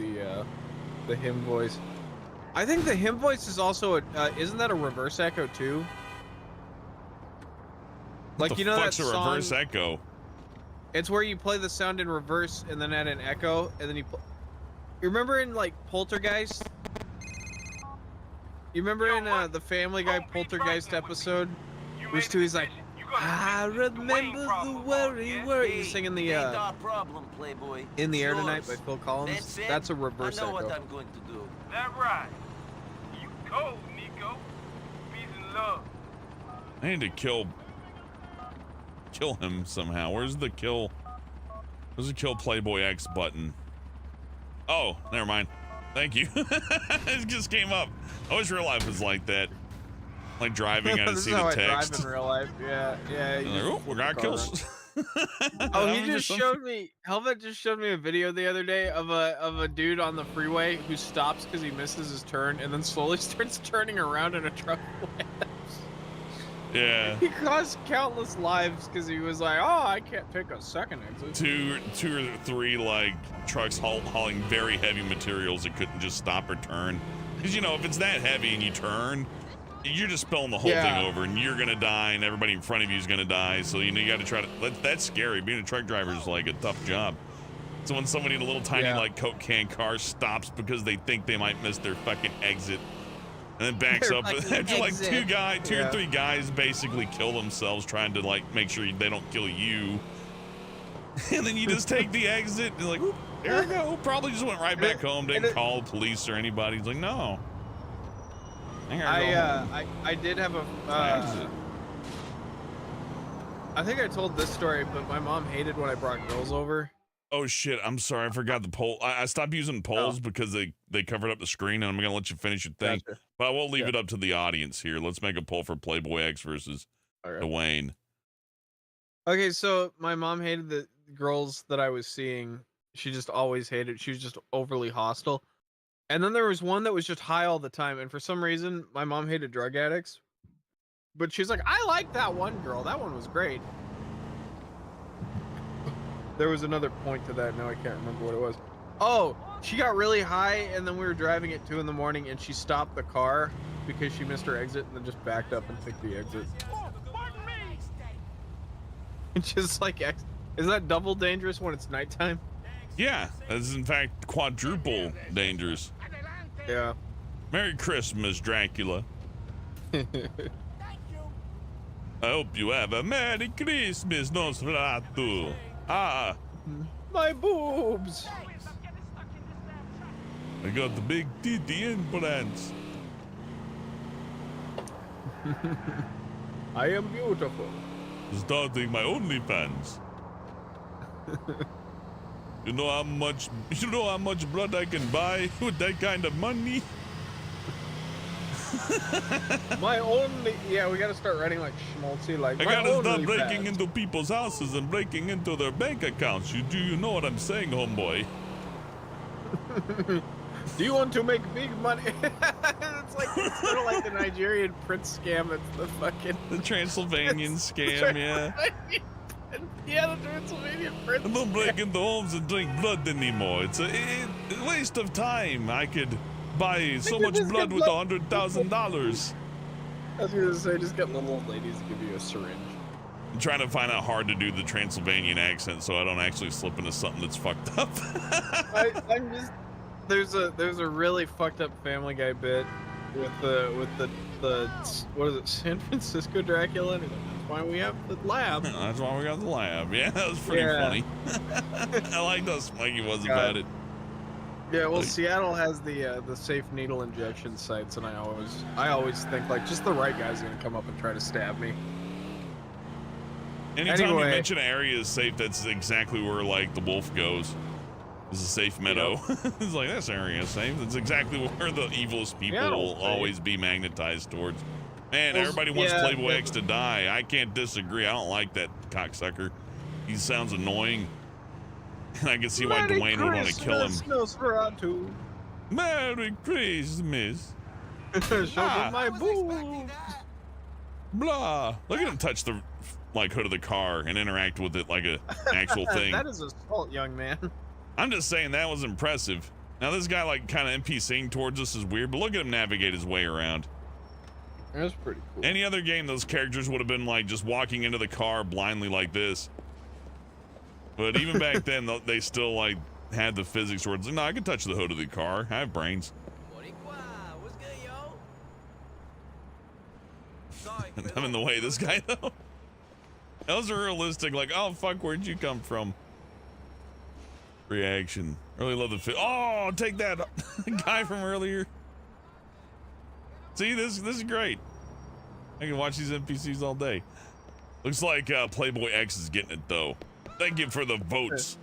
the him voice. I think the him voice is also isn't that a reverse echo too? What Like the you know that fuck's a song? reverse echo? It's where you play the sound in reverse and then add an echo, and then you remember in like Poltergeist? You remember in the Family Guy Poltergeist episode? Where Stewie's like, I remember the worry. He's singing the problem, Playboy. In the Air Yours. Tonight by Phil Collins. That's a reverse I know echo. what I'm going to do. That right. You cold, Nico. Peace and love. I need to kill him somehow. Where's the kill Playboy X button? Oh, never mind. Thank you. It just came up. I always realized it was like that. Like driving, I This see is how the I text. drive in real life. Yeah. Like, oh, we got kills. Oh, he just showed me. Helvet just showed me a video the other day of a dude on the freeway who stops because he misses his turn and then slowly starts turning around in a truck. Yeah. He caused countless lives because he was like, "Oh, I can't pick a second exit." Two or three like trucks hauling very heavy materials that couldn't just stop or turn. Because you know, if it's that heavy and you turn, you're just spilling the whole thing over, and you're gonna die, and everybody in front of you is gonna die. So you know you got to try to. That's scary. Being a truck driver is like a tough job. So when somebody in a little tiny like Coke can car stops because they think they might miss their fucking exit, and then backs up after like two or three guys basically kill themselves trying to like make sure they don't kill you, and then you just take the exit and like, oop, there we go. Probably just went right back home. Didn't call the police or anybody. He's like, no. I did have a. I think I told this story, but my mom hated when I brought girls over. Oh shit! I'm sorry, I forgot the poll. I stopped using polls because they covered up the screen, and I'm gonna let you finish your thing. Gotcha. But I will leave it up to the audience here. Let's make a poll for Playboy X versus Dwayne. Okay, so my mom hated the girls that I was seeing. She just always hated. She was just overly hostile. And then there was one that was just high all the time, and for some reason, my mom hated drug addicts. But she's like, I like that one girl. That one was great. There was another point to that. Now I can't remember what it was. Oh, she got really high, and then we were driving at 2 in the morning, and she stopped the car because she missed her exit, and then just backed up and took the exit. It's just like, is that double dangerous when it's nighttime? Yeah, that's in fact quadruple dangerous. Yeah. Merry Christmas, Dracula. I hope you have a Merry Christmas, Nosferatu. Ah. My boobs. I got the big titty implants. I am beautiful. Starting my OnlyFans. You know how much blood I can buy with that kind of money? Yeah, we gotta start writing like schmaltzy, like I gotta stop breaking into people's houses and breaking into their bank accounts. Do you know what I'm saying, homeboy? Do you want to make big money? It's sort of like the Nigerian prince scam. It's the fucking the Transylvanian scam, yeah. Yeah, the Transylvanian prince. I don't break into homes and drink blood anymore. It's a waste of time. I could buy so much blood with $100,000. I was gonna say, just get little old ladies to give you a syringe. I'm trying to find out hard to do the Transylvanian accent so I don't actually slip into something that's fucked up. I'm just there's a really fucked up Family Guy bit with the what is it, San Francisco Dracula? And he's like, that's why we have the lab. That's why we got the lab. Yeah, that was pretty funny. I like how smuggy was about it. Yeah, well, Seattle has the safe needle injection sites, and I always think like just the right guy's gonna come up and try to stab me. Anytime you mention an area is safe, that's exactly where like the wolf goes. It's a safe meadow. It's like, this area is safe. That's exactly where the evilest people will always be magnetized towards. Man, everybody wants Playboy X to die. I can't disagree. I don't like that cocksucker. He sounds annoying. And I can see why Dwayne would want to kill him. Nosferatu. Merry Christmas. Show them my boobs. Blah. Look at him touch the hood of the car and interact with it like a actual thing. That is assault, young man. I'm just saying that was impressive. Now this guy like kind of NPCing towards us is weird, but look at him navigate his way around. That's pretty cool. Any other game, those characters would have been like just walking into the car blindly like this. But even back then, they still like had the physics towards. No, I can touch the hood of the car. I have brains. I'm in the way of this guy though. That was a realistic, like, oh fuck, where'd you come from? Reaction. Really love the fit. Oh, take that guy from earlier. See, this is great. I can watch these NPCs all day. Looks like Playboy X is getting it though. Thank you for the votes.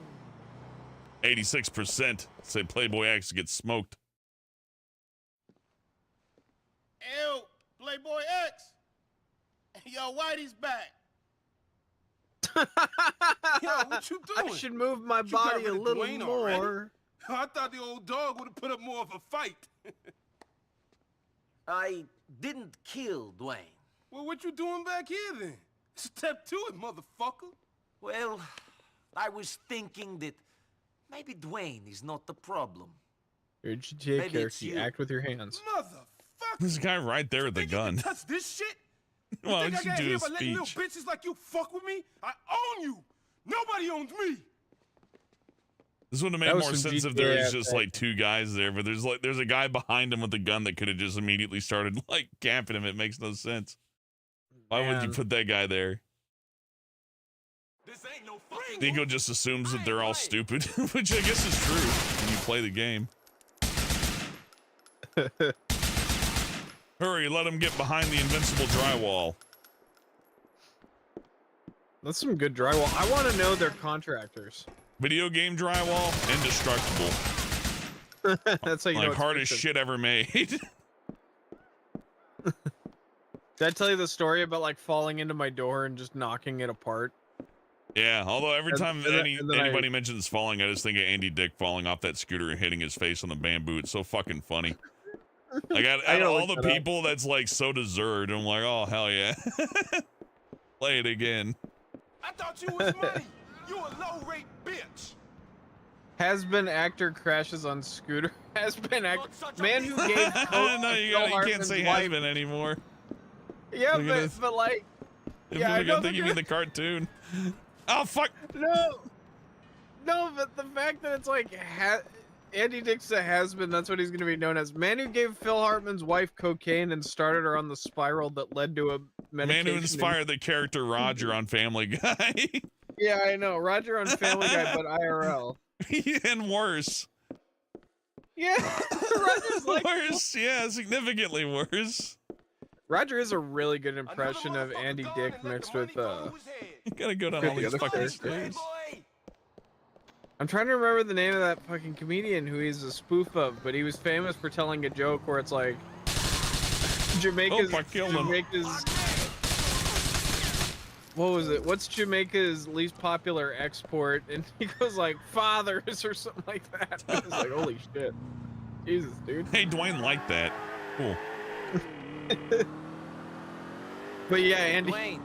86% say Playboy X gets smoked. Ew, Playboy X. Yo, Whitey's back. Yo, what you doing? I should move my body a little more. I thought the old dog would have put up more of a fight. I didn't kill Dwayne. Well, what you doing back here then? Step to it, motherfucker. Well, I was thinking that maybe Dwayne is not the problem. Your GTA character, act with your hands. Motherfucker. This guy right there with the gun. Touch this shit? Why don't you do a letting little speech? bitches like you fuck with me? I own you. Nobody owns me. This would have made more sense if there was just like two guys there, but there's a guy behind him with a gun that could have just immediately started like camping him. It makes no sense. Why would you put that guy there? This ain't no fucking Nico just assumes that they're all stupid, which I guess is true when you play the game. Hurry, let him get behind the invincible drywall. That's some good drywall. I want to know their contractors. Video game drywall, indestructible. That's how you know like it's hardest fiction. shit ever made. Did I tell you the story about like falling into my door and just knocking it apart? Yeah, although every time anybody mentions falling, I just think of Andy Dick falling off that scooter and hitting his face on the bamboo. It's so fucking funny. Like out of all the people that's like so deserved, I'm like, oh hell yeah. Play it again. I thought you was money. You a low-rate bitch. Has-been actor crashes on scooter. Has-been actor. Man who gave coke No, you can't say has-been anymore. Yeah, but like. Yeah, I think you mean the cartoon. Oh fuck. No, but the fact that it's like Andy Dick's a has-been, that's what he's gonna be known as. Man who gave Phil Hartman's wife cocaine and started her on the spiral that led to a medication. Man who inspired the character Roger on Family Guy. Yeah, I know. Roger on Family Guy, but IRL. And worse. Yeah, Roger's like worse. Yeah, significantly worse. Roger is a really good impression of Andy Dick mixed with You gotta go down all these fucking stairs. I'm trying to remember the name of that fucking comedian who he's a spoof of, but he was famous for telling a joke where it's like Jamaica's what was it? What's Jamaica's least popular export? And he goes like fathers or something like that. I was like, holy shit. Jesus, dude. Hey, Dwayne liked that. Cool. But yeah, Andy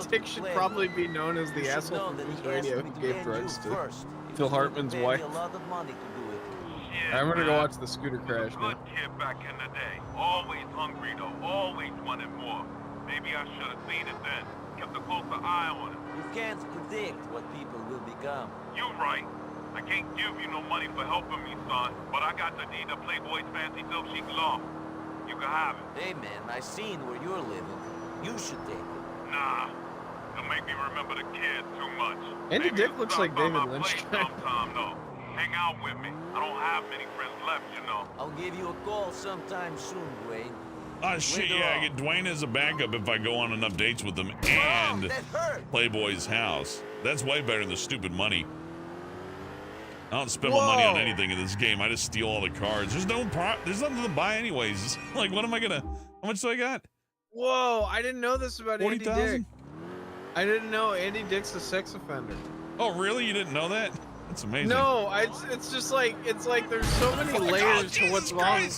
Dick should probably be known as the asshole from News Radio who gave drugs to Phil Hartman's wife. A lot of money to do it. Shit, I'm gonna go man. watch the scooter crash Good now. kid back in the day. Always hungry though. Always wanted more. Maybe I should have seen it then. Kept a closer eye on it. You can't predict what people will become. You right. I can't give you no money for helping me, son. But I got the deed to Playboy's fancy silk chic loft. You can have it. Hey man, I seen where you're living. You should take it. Nah. It'll make me remember the kid too much. Andy Maybe Dick you'll looks stop like by David my Lynch. place sometime, though. Hang out with me. I don't have many friends left, you know. I'll give you a call sometime soon, Dwayne. Oh shit, yeah, I get Dwayne as a backup if I go on enough dates with him and Playboy's house. That's way better than the stupid money. I don't spend my money on anything in this game. I just steal all the cards. There's nothing to buy anyways. Like, what am I gonna, how much do I got? Whoa, I didn't know this about Andy Dick. 40,000? I didn't know Andy Dick's a sex offender. Oh, really? You didn't know that? That's amazing. No, it's just like, it's like there's so many layers to what's wrong.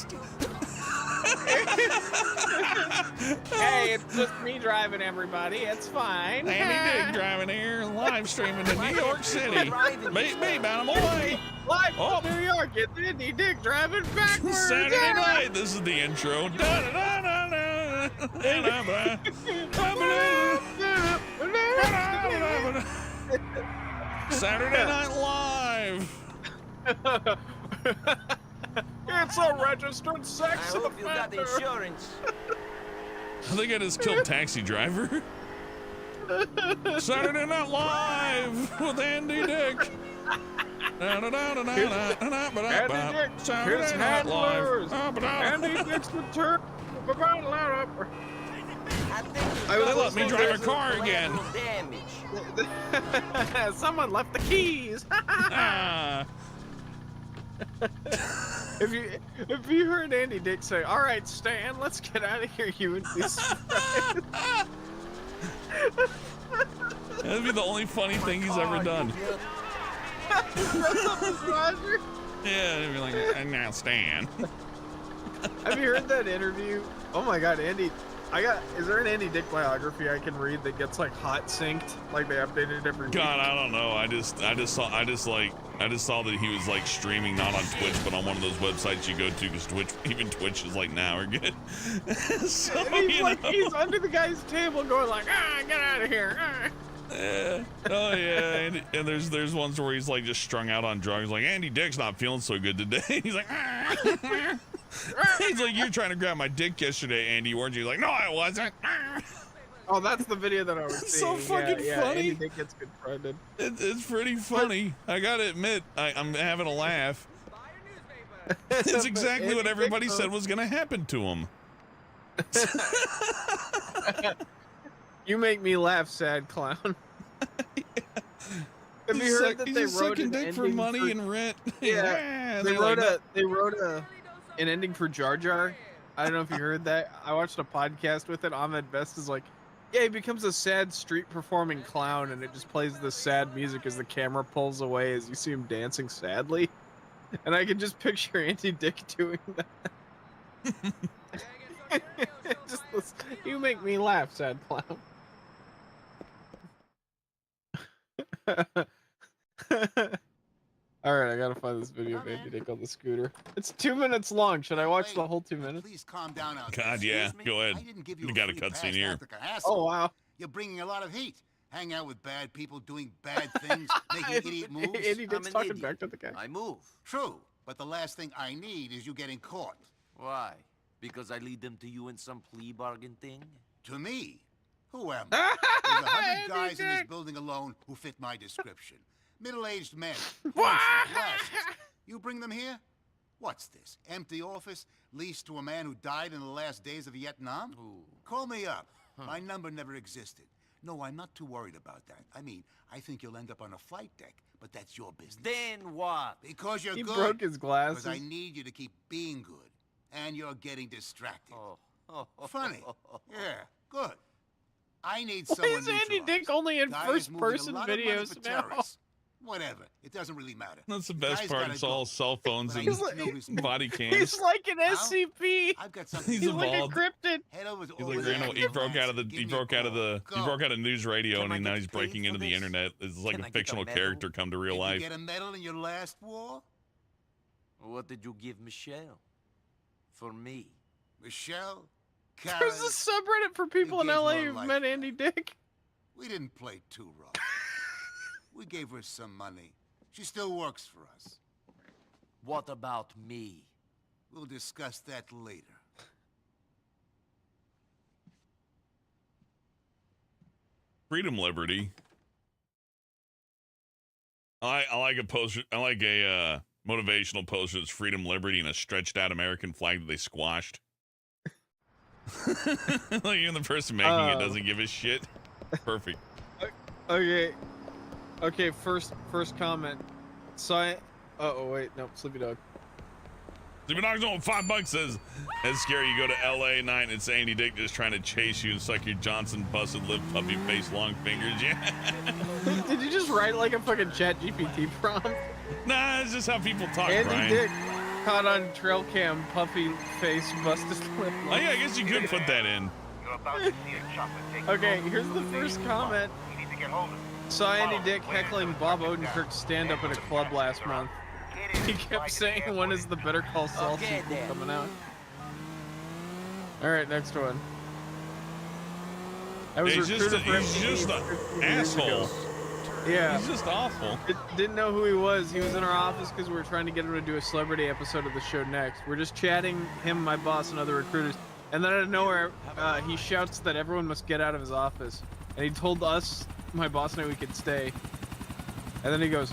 Hey, it's just me driving, everybody. It's fine. Andy Dick driving here, live streaming to New York City. Beep, beep, out of my way. Live from New York, it's Andy Dick driving backwards. Saturday night, this is the intro. Saturday Night Live. It's a registered sex I hope you got offender. insurance. I think I just killed Taxi Driver. Saturday Night Live with Andy Dick. Andy Dick, his handlers. Andy Dick's return. They let me drive a car again. Someone left the keys. If you heard Andy Dick say, "All right, Stan, let's get out of here," you would be surprised. That'd be the only funny thing he's ever done. What's up, Mr. Roger? Yeah, they'd be like, "I'm not Stan." Have you heard that interview? Oh my God, Andy! Is there an Andy Dick biography I can read that gets like hot synced, like they updated it every week? God, I don't know. I just saw that he was like streaming not on Twitch, but on one of those websites you go to, because Twitch is like, now we're good. So, and he's under the guy's table going like, get out of here. Yeah. Oh yeah, and there's ones where he's like just strung out on drugs. Like, Andy Dick's not feeling so good today. He's like, he's like, you're trying to grab my dick yesterday, Andy, weren't you? Like, no, I wasn't. Oh, that's the video that I was It's seeing. so fucking funny. Andy Dick gets confronted. It's pretty funny. I gotta admit, I'm having a laugh. It's exactly what everybody said was gonna happen to him. You make me laugh, sad clown. Have you heard that they wrote an dick for ending money and rent? Yeah, they wrote an ending for Jar Jar. I don't know if you heard that. I watched a podcast with it. Ahmed Best is like, yeah, he becomes a sad street performing clown, and it just plays this sad music as the camera pulls away as you see him dancing sadly. And I can just picture Andy Dick doing that. Just this, you make me laugh, sad clown. Alright, I gotta find this video of Andy Dick on the scooter. It's 2 minutes long. Should I watch the whole 2 minutes? Please calm down out God, there. yeah. Excuse me? Go ahead. I didn't give you You a got a free cutscene pass here. after a hassle. Oh, wow. You're bringing a lot of heat. Hang out with bad people, doing bad things, making idiot moves. Andy Dick's an talking idiot. back to the guy. I move. True, but the last thing I need is you getting caught. Why? Because I lead them to you in some plea bargain thing? To me? Who am I? There's 100 Andy guys in this Dick. building alone who fit my description. Middle-aged men. Glasses. You bring them here? What's this? Empty office leased to a man who died in the last days of Vietnam? Ooh. Call me up. My number never existed. No, I'm not too worried about that. I mean, I think you'll end up on a flight deck, but that's your business. Then what? Because you're He good. broke his glasses. Because I need you to keep being good. And you're getting distracted. Funny. Yeah, good. I need Why someone is Andy neutralized. Dick only in Guy is first moving a person lot of money videos for now? terrorists. Whatever. It doesn't really matter. That's the The best guy's part. gotta It's all go. cell phones But I and need to know who's body cams. He's like an How? SCP. I've got something. He's He's like evolved. encrypted. Head over to He's like, he broke out of the he broke out of news radio, Can I and now get he's paid breaking for into the this? internet. It's like Can I a get a fictional medal? character come to real Did life. you get a medal in your last war? What did you give Michelle? For me. Michelle? There's a subreddit for people in LA who've met Andy Dick. We didn't play too rough. We gave her some money. She still works for us. What about me? We'll discuss that later. Freedom, liberty. I like a poster. I like a motivational poster that's freedom, liberty, and a stretched out American flag that they squashed. Like even the person making it doesn't give a shit. Perfect. Okay. Okay. First comment. So I. Oh wait, no, Sleepy Dog. Sleepy Dog's on $5 says, "It's scary. You go to LA night and it's Andy Dick just trying to chase you and suck your Johnson busted lip, puppy face, long fingers." Yeah. Did you just write like a fucking chat GPT prompt? Nah, it's just how people talk, Andy Brian. Dick caught on trail cam, puffy face, busted lip. Oh yeah, I guess you could put that in. Okay, here's the first comment. Saw Andy Dick heckling Bob Odenkirk's stand-up at a club last month. He kept saying, "When is the Better Call Saul sequel coming out?" All right, next one. I was He's just recruited an asshole. Yeah. He's just awful. Didn't know who he was. He was in our office because we were trying to get him to do a celebrity episode of the show next. We're just chatting, him, my boss, and other recruiters. And then out of nowhere, he shouts that everyone must get out of his office. And he told us, my boss and I, we could stay. And then he goes,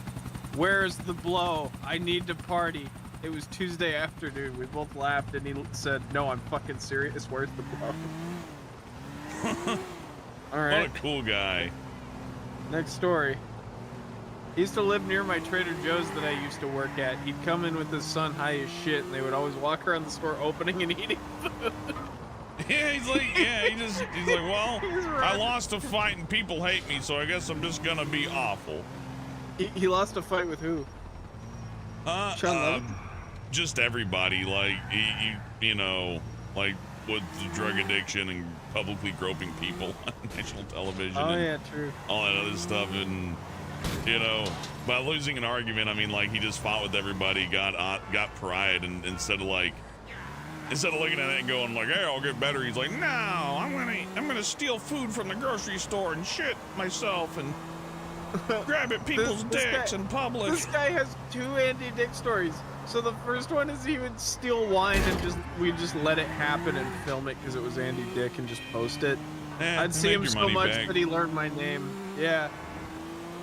"Where's the blow? I need to party." It was Tuesday afternoon. We both laughed, and he said, "No, I'm fucking serious. Where's the blow?" All right. What a cool guy. Next story. He used to live near my Trader Joe's that I used to work at. He'd come in with his son high as shit, and they would always walk around the store opening and eating food. Yeah, he's like, well, I lost a fight and people hate me, so I guess I'm just gonna be awful. He lost a fight with who? Just everybody, like, you know, like with the drug addiction and publicly groping people on national television. Oh, and yeah, true. all that other stuff, and you know, by losing an argument, I mean, like, he just fought with everybody, got pride, and instead of looking at it and going like, "Hey, I'll get better," he's like, "No, I'm gonna steal food from the grocery store and shit myself and grab at people's dicks in public." This guy has two Andy Dick stories. So the first one is he would steal wine and we'd just let it happen and film it because it was Andy Dick and just post it. I'd see him so much that he learned my name. Yeah.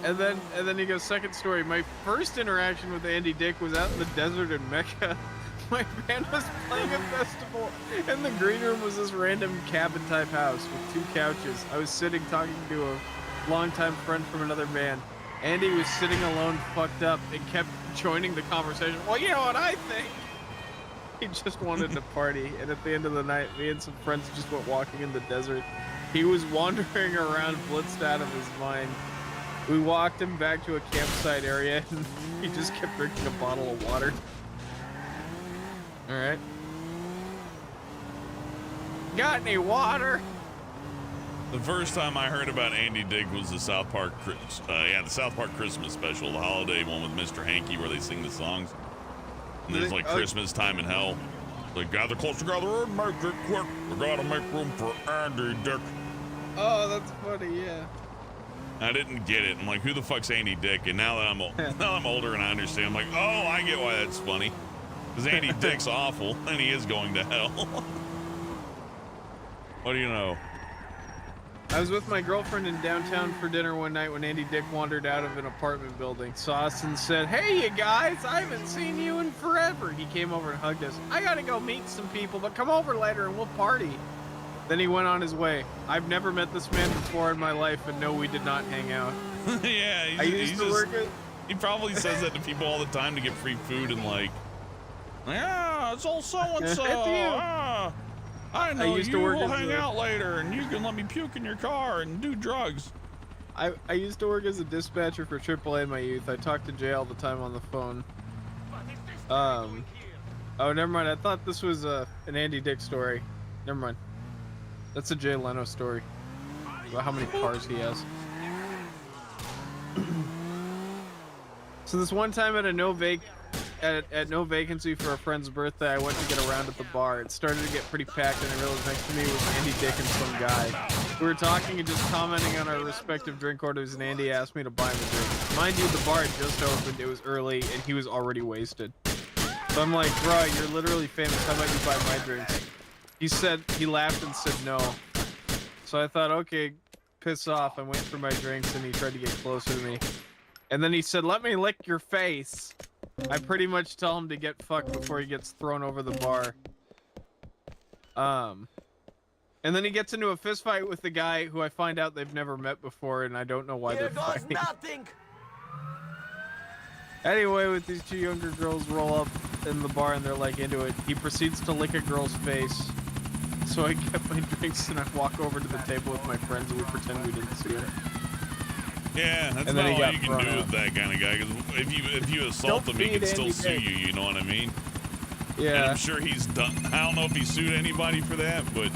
And then he goes, second story. My first interaction with Andy Dick was out in the desert in Mecca. My band was playing a festival, and the green room was this random cabin-type house with two couches. I was sitting talking to a longtime friend from another band. Andy was sitting alone, fucked up, and kept joining the conversation. "Well, you know what I think?" He just wanted to party, and at the end of the night, me and some friends just went walking in the desert. He was wandering around, blitzed out of his mind. We walked him back to a campsite area, and he just kept drinking a bottle of water. All right. Got any water? The first time I heard about Andy Dick was the South Park Christmas special, the holiday one with Mr. Hanky, where they sing the songs. And there's like Christmas time in hell. Like, gather close together and make it quick. We gotta make room for Andy Dick. Oh, that's funny, yeah. I didn't get it. I'm like, who the fuck's Andy Dick? And now that I'm older and I understand, I'm like, oh, I get why that's funny. Because Andy Dick's awful, and he is going to hell. What do you know? I was with my girlfriend in downtown for dinner one night when Andy Dick wandered out of an apartment building. Saw us and said, "Hey, you guys, I haven't seen you in forever." He came over and hugged us. "I gotta go meet some people, but come over later and we'll party." Then he went on his way. I've never met this man before in my life, and no, we did not hang out. Yeah, he probably says that to people all the time to get free food and like, "Yeah, it's all so-and-so. I know you will hang out later, and you can let me puke in your car and do drugs." I used to work as a dispatcher for AAA in my youth. I talked to Jay all the time on the phone. Oh, never mind. I thought this was an Andy Dick story. Never mind. That's a Jay Leno story about how many cars he has. So this one time at at no vacancy for a friend's birthday, I went to get around at the bar. It started to get pretty packed, and I realized next to me was Andy Dick and some guy. We were talking and just commenting on our respective drink orders, and Andy asked me to buy him a drink. Mind you, the bar had just opened, it was early, and he was already wasted. So I'm like, bro, you're literally famous, how about you buy my drinks? He laughed and said no. So I thought, okay, piss off. I went for my drinks, and he tried to get closer to me. And then he said, let me lick your face. I pretty much tell him to get fucked before he gets thrown over the bar. And then he gets into a fist fight with the guy who I find out they've never met before, and I don't know why they're fighting. Nothing. Anyway, with these two younger girls roll up in the bar and they're like into it, he proceeds to lick a girl's face. So I get my drinks and I walk over to the table with my friends and we pretend we didn't see him. Yeah, that's about all you can do with that kind of guy. Because if you assault him, he can still sue you. You know what I mean? Yeah. And I'm sure he's done. I don't know if he sued anybody for that, but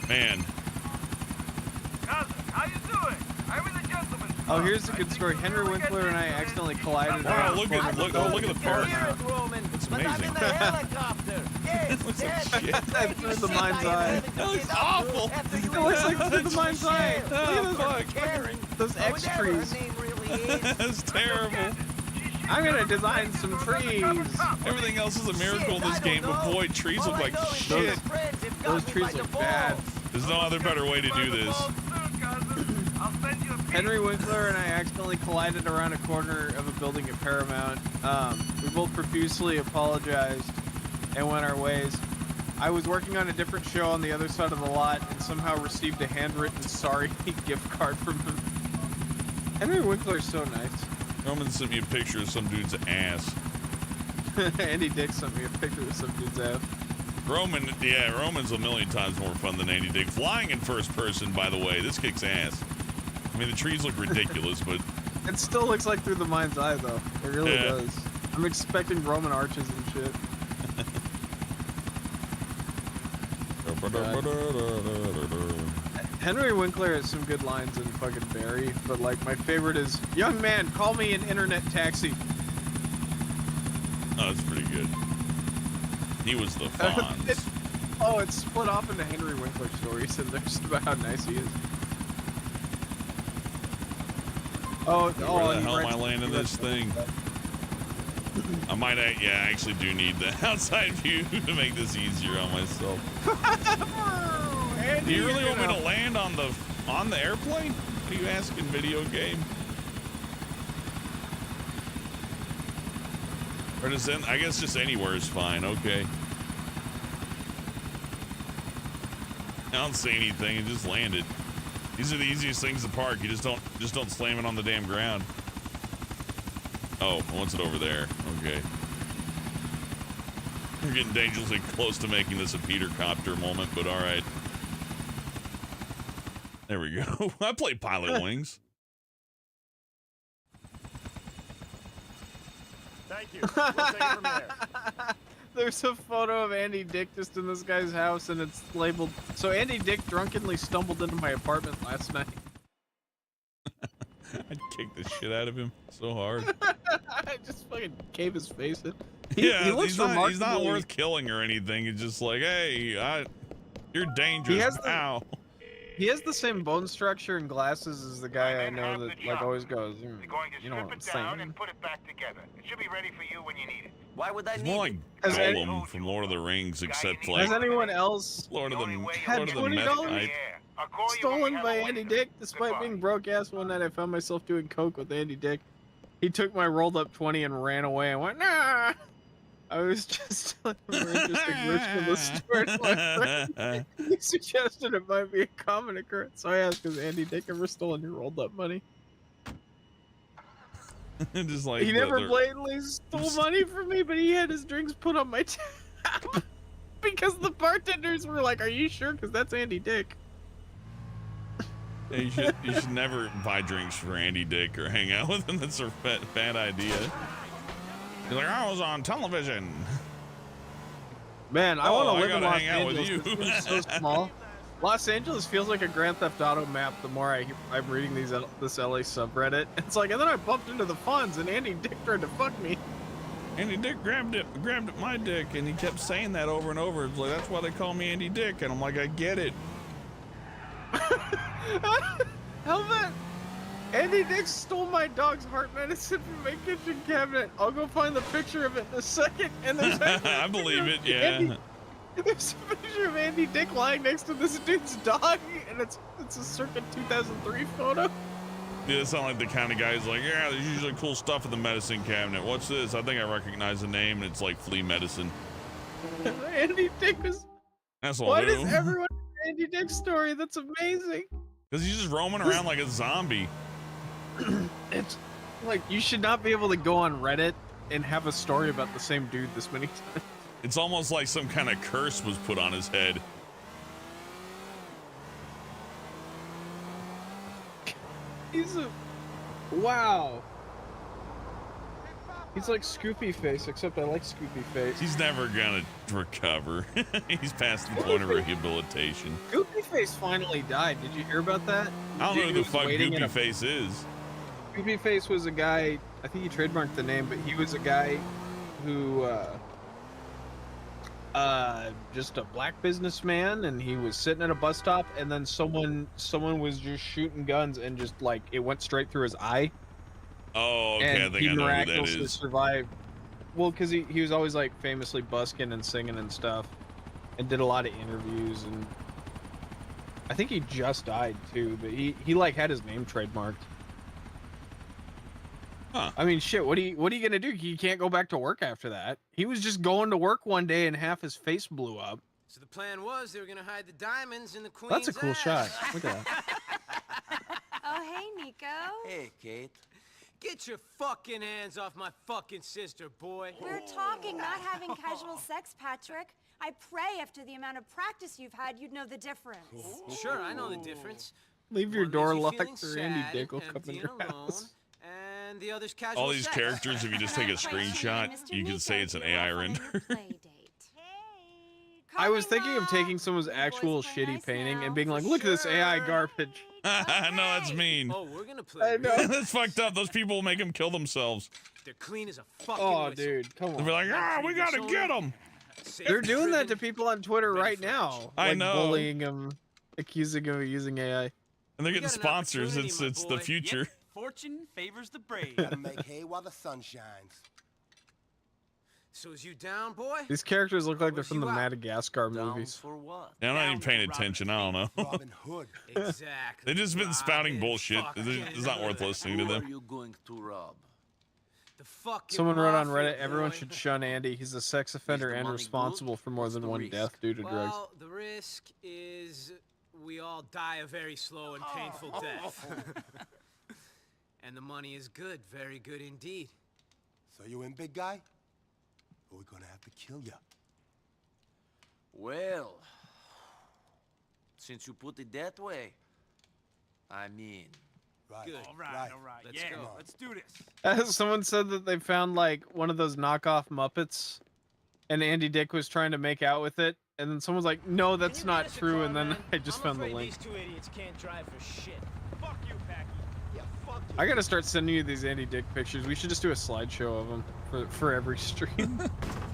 man. Cousin, how you doing? I was a gentleman. Oh, here's a good story. Henry Winkler and I accidentally collided. Wow, look at the part. It's amazing. I'm in the helicopter. Yes, looks like shit. That's through the mind's eye. That looks awful. It looks like through the mind's eye. Oh, fuck. Those X trees. That's terrible. I'm gonna design some trees. Everything else is a miracle in this game, but boy, trees look like shit. Those trees look bad. There's no other better way to do this. Henry Winkler and I accidentally collided around a corner of a building at Paramount. We both profusely apologized and went our ways. I was working on a different show on the other side of the lot and somehow received a handwritten sorry gift card from him. Henry Winkler's so nice. Roman sent me a picture of some dude's ass. Andy Dick sent me a picture of some dude's ass. Roman's a million times more fun than Andy Dick. Flying in first person, by the way, this kicks ass. I mean, the trees look ridiculous, but... It still looks like through the mind's eye, though. It really does. I'm expecting Roman arches and shit. Henry Winkler has some good lines in fucking Barry, but like my favorite is, young man, call me an internet taxi. Oh, that's pretty good. He was the Fonz. It's split off into Henry Winkler stories, and they're just about how nice he is. Where the hell am I landing this thing? I might, I actually do need the outside view to make this easier on myself. Do you really want me to land on the airplane? What are you asking, video game? Or does then I guess just anywhere is fine. Okay. I don't see anything. It just landed. These are the easiest things to park. You just don't slam it on the damn ground. Oh, once it over there. Okay. We're getting dangerously close to making this a Peter Copter moment, but all right. There we go. I play Pilot Wings. Thank you. We'll take it from there. There's a photo of Andy Dick just in this guy's house, and it's labeled, so Andy Dick drunkenly stumbled into my apartment last night. I'd kick the shit out of him so hard. I just fucking cave his face in. He looks he's not worth killing or anything. It's just like, hey, you're dangerous now. He has the same bone structure and glasses as the guy I know that like always goes, you know what I'm saying? And put it back together. It should be ready for you when you need it. Why would I need it? More like Gollum from Lord of the Rings, except like... Has anyone else had $20 stolen by Andy Dick? Despite being broke ass one night, I found myself doing coke with Andy Dick. He took my rolled up 20 and ran away. I went, nah! I was just telling him an interesting version of the story to my friend. He suggested it might be a common occurrence. So I asked, has Andy Dick ever stolen your rolled up money? Just like he never blatantly stole money from me, but he had his drinks put on my tab. Because the bartenders were like, are you sure? Because that's Andy Dick. Yeah, you should never buy drinks for Andy Dick or hang out with him. That's a bad idea. You're like, I was on television. Man, I want to live in Los hang out Angeles. with you. It's so small. Los Angeles feels like a Grand Theft Auto map the more I'm reading this LA subreddit. It's like, and then I bumped into the Fonz and Andy Dick tried to fuck me. Andy Dick grabbed my dick, and he kept saying that over and over. It's like, that's why they call me Andy Dick, and I'm like, I get it. Helmet! Andy Dick stole my dog's heart medicine from my kitchen cabinet. I'll go find the picture of it in a second. And there's I believe it, yeah. There's a picture of Andy Dick lying next to this dude's dog, and it's a circa 2003 photo. Yeah, it sounds like the kind of guy who's like, yeah, there's usually cool stuff in the medicine cabinet. What's this? I think I recognize the name, and it's like flea medicine. Andy Dick was... That's all. Why does everyone know Andy Dick's story? That's amazing. Because he's just roaming around like a zombie. It's like, you should not be able to go on Reddit and have a story about the same dude this many times. It's almost like some kind of curse was put on his head. He's a... Wow. He's like Scoopy Face, except I like Scoopy Face. He's never gonna recover. He's past the point of rehabilitation. Scoopy Face finally died. Did you hear about that? I don't know who the fuck Goopy Face is. Goopy Face was a guy, I think he trademarked the name, but he was a guy who, just a black businessman, and he was sitting at a bus stop, and then someone was just shooting guns, and just like, it went straight through his eye. Oh, okay, And I think I know who that miraculously is. survived. Well, because he was always like famously busking and singing and stuff, and did a lot of interviews, and I think he just died too, but he like had his name trademarked. Huh. I mean, shit. What are you gonna do? He can't go back to work after that. He was just going to work one day and half his face blew up. So the plan was they were gonna hide the diamonds in the queen's That's a cool ass. shot. Look at that. Oh, hey, Nico. Hey, Kate. Get your fucking hands off my fucking sister, boy. We're talking, not having casual sex, Patrick. I pray after the amount of practice you've had, you'd know the difference. Sure, I know the difference. Leave your One door leaves you locked, feeling or Andy sad, Dick will come empty in your and alone, house. And the other's casual All these sex. characters, if you just take a screenshot, you can say it's an AI render. I was thinking of taking someone's actual shitty painting and being like, look at this AI garbage. No, that's mean. Oh, we're gonna play. I know. That's fucked up. Those people will make him kill themselves. They're clean as a fucking Oh, whistle. dude, come They'll be on. like, we gotta get him. They're doing that to people on Twitter right now. I like know. Bullying them, accusing them of using AI. And they're getting sponsors. It's the future. Yep. Fortune favors the brave. Gotta make hay while the sun shines. So is you down, boy? These characters look like they're from the Madagascar movies. For what? Yeah, I'm not even paying attention. I don't know. Robin Hood. Exactly. They've just been spouting bullshit. It's not worth listening to Who are them. you going to rob? The fucking Someone wrote on mafia, Reddit, everyone boy. should shun Andy. He's a sex offender and responsible for more than one death due to drugs. Well, the risk is we all die a very slow and painful death. And the money is good, very good indeed. So you in, big guy? Or we're gonna have to kill you. Well, since you put it that way, I mean. Right. Good. All right. Let's Yeah, go. let's do this. Someone said that they found like one of those knockoff Muppets, and Andy Dick was trying to make out with it, and then someone's like, "No, that's not true," and then I just found the link. These two idiots can't drive for shit. Fuck you, Packy. Yeah, fuck you. I gotta start sending you these Andy Dick pictures. We should just do a slideshow of them for every stream.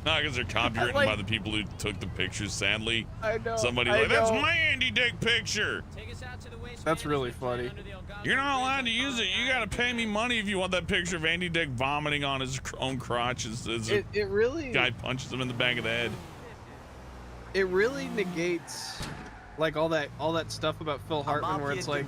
No, because they're copywritten Like- by the people who took the pictures. Sadly, I know. somebody's I like, "That's know. my Andy Dick picture." Take us out to the waste. That's really funny. You're not allowed to use it. You gotta pay me money if you want that picture of Andy Dick vomiting on his own crotch as a It really guy punches him in the back of the head. it really negates like all that stuff about Phil Hartman where it's like,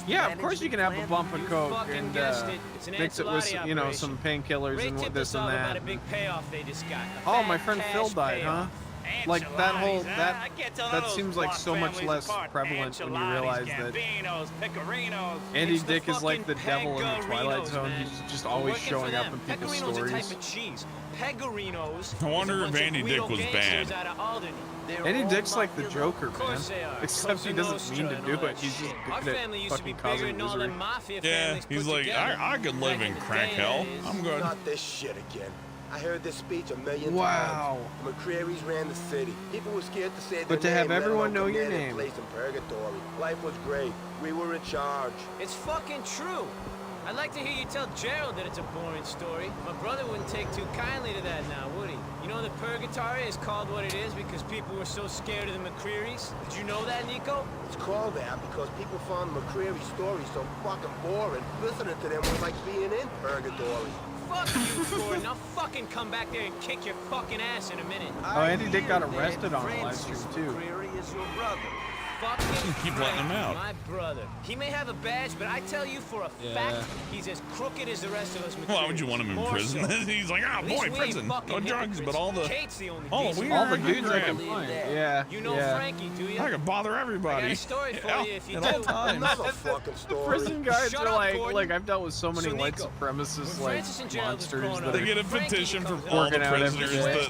yeah, of course you can have a bump of coke and mix it with some painkillers and what this and that. About a big payoff they just got. Oh, my friend Phil died, huh? Like that whole that seems like so much less prevalent when you realize that Andy Dick is like the devil in the Twilight Zone. He's just always showing up in people's stories. I wonder if Andy Dick was bad. Andy Dick's like the Joker, man. Except he doesn't mean to do it. He's just good at fucking causing misery. Yeah, he's like, I could live in crack hell. I'm good. Not this shit again. I heard this speech a million Wow. times. McCreary's ran the city. People were scared to say their But to name, have let everyone alone know your command a name. place in purgatory. Life was great. We were in charge. It's fucking true. I'd like to hear you tell Gerald that it's a boring story. My brother wouldn't take too kindly to that now, would he? You know the Purgatory is called what it is because people were so scared of the McCrearys? Did you know that, Nico? It's called that because people found McCreary stories so fucking boring. Listening to them was like being in purgatory. Fuck you, Gordon. I'll fucking come back there and kick your fucking ass in a minute. Oh, Andy Dick got arrested on live stream too. McCreary is your brother. Fucking Keep letting him out. My brother. He may have a badge, but I tell you for a fact, he's as crooked as the rest of us. Why would you want him in prison? So. He's like, ah, boy, prison. No drugs, but all the Kate's the only all the dudes I can find. Yeah. You know Frankie, do you? I can bother everybody. I got a story for you if you do. Another fucking story. Prison guards Shut are up, Gordon. like I've dealt with so many So, white Nico, supremacist when like Francis and Gerald was monsters growing that up, They are get a Frankie petition from comes all working the out every prisoners, day.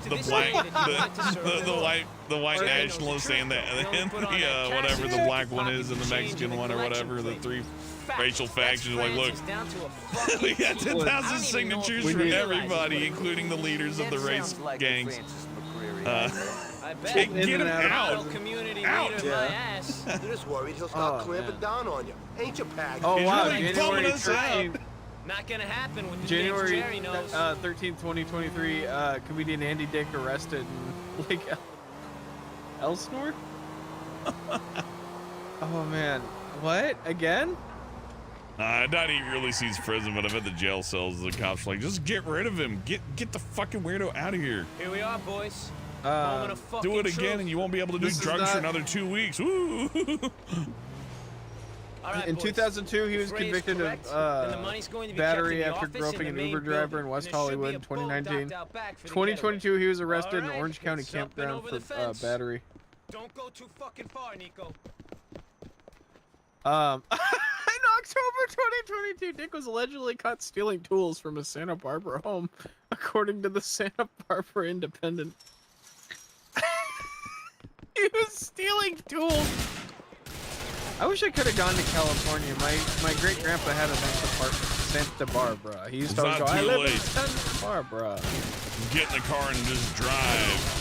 the white nationalists and the whatever the black one is and the Mexican one or whatever, the three racial factions. Like, look, we got 10,000 signatures from everybody, including the leaders of the race gangs. Get him out. Out. You're just worried he'll start clamping down on you. Ain't you, Pack? Oh wow, really bumming us out. Not gonna happen with the January Jerry knows. 13th, 2023, comedian Andy Dick arrested in Lake Elsinore? Oh man, what? Again? I doubt he really sees prison, but I bet the jail cells, the cops are like, just get rid of him. Get the fucking weirdo out of here. Here we are, boys. Moment of fucking Do it again truth. and you won't be able to do drugs for another 2 weeks. Woo! Right, in boys. 2002, he was If Ray is convicted correct, of then the money's going to be battery kept in the after office groping in an the Uber main driver building, in West and there should be Hollywood a in bull 2019. docked out back for the 2022, he was arrested in Alright, Orange County it's up and campground over the for fence. battery. Don't go too fucking far, Nico. In October 2022, Dick was allegedly caught stealing tools from a Santa Barbara home, according to the Santa Barbara Independent. He was stealing tools. I wish I could have gone to California. My great grandpa had a nice apartment in Santa Barbara. He used to always go, I live in Santa Barbara. Get in the car and just drive.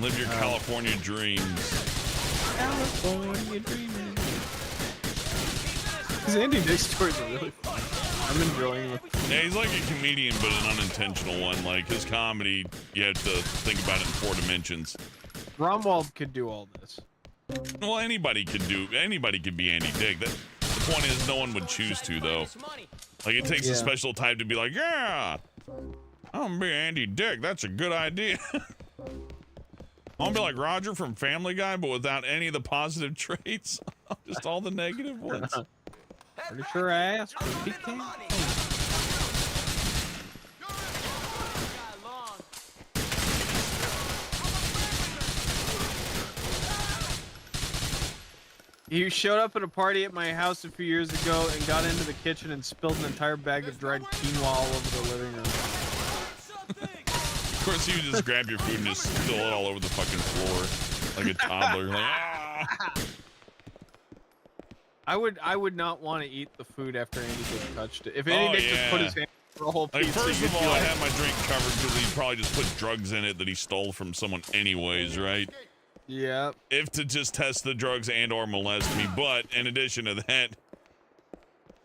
Live your California dreams. California dreaming. His Andy Dick stories are really fun. I'm enjoying them. Yeah, he's like a comedian, but an unintentional one. Like his comedy, you have to think about it in 4 dimensions. Romwald could do all this. Well, anybody could be Andy Dick. The point is, no one would choose to, though. Like, it takes a special type to be like, yeah, I'm gonna be Andy Dick. That's a good idea. I'm gonna be like Roger from Family Guy, but without any of the positive traits. Just all the negative ones. Pretty sure I asked for PK. You showed up at a party at my house a few years ago and got into the kitchen and spilled an entire bag of dried quinoa all over the living room. Of course, you just grab your food and just spill it all over the fucking floor like a toddler. Like, ah! I would not want to eat the food after Andy Dick touched it. If Andy Dick just put his hand for a whole Like, pizza, first you'd of all, be I like, had my drink covered because he probably just put drugs in it that he stole from someone anyways, right? Yeah. If to just test the drugs and or molest me, but in addition to that,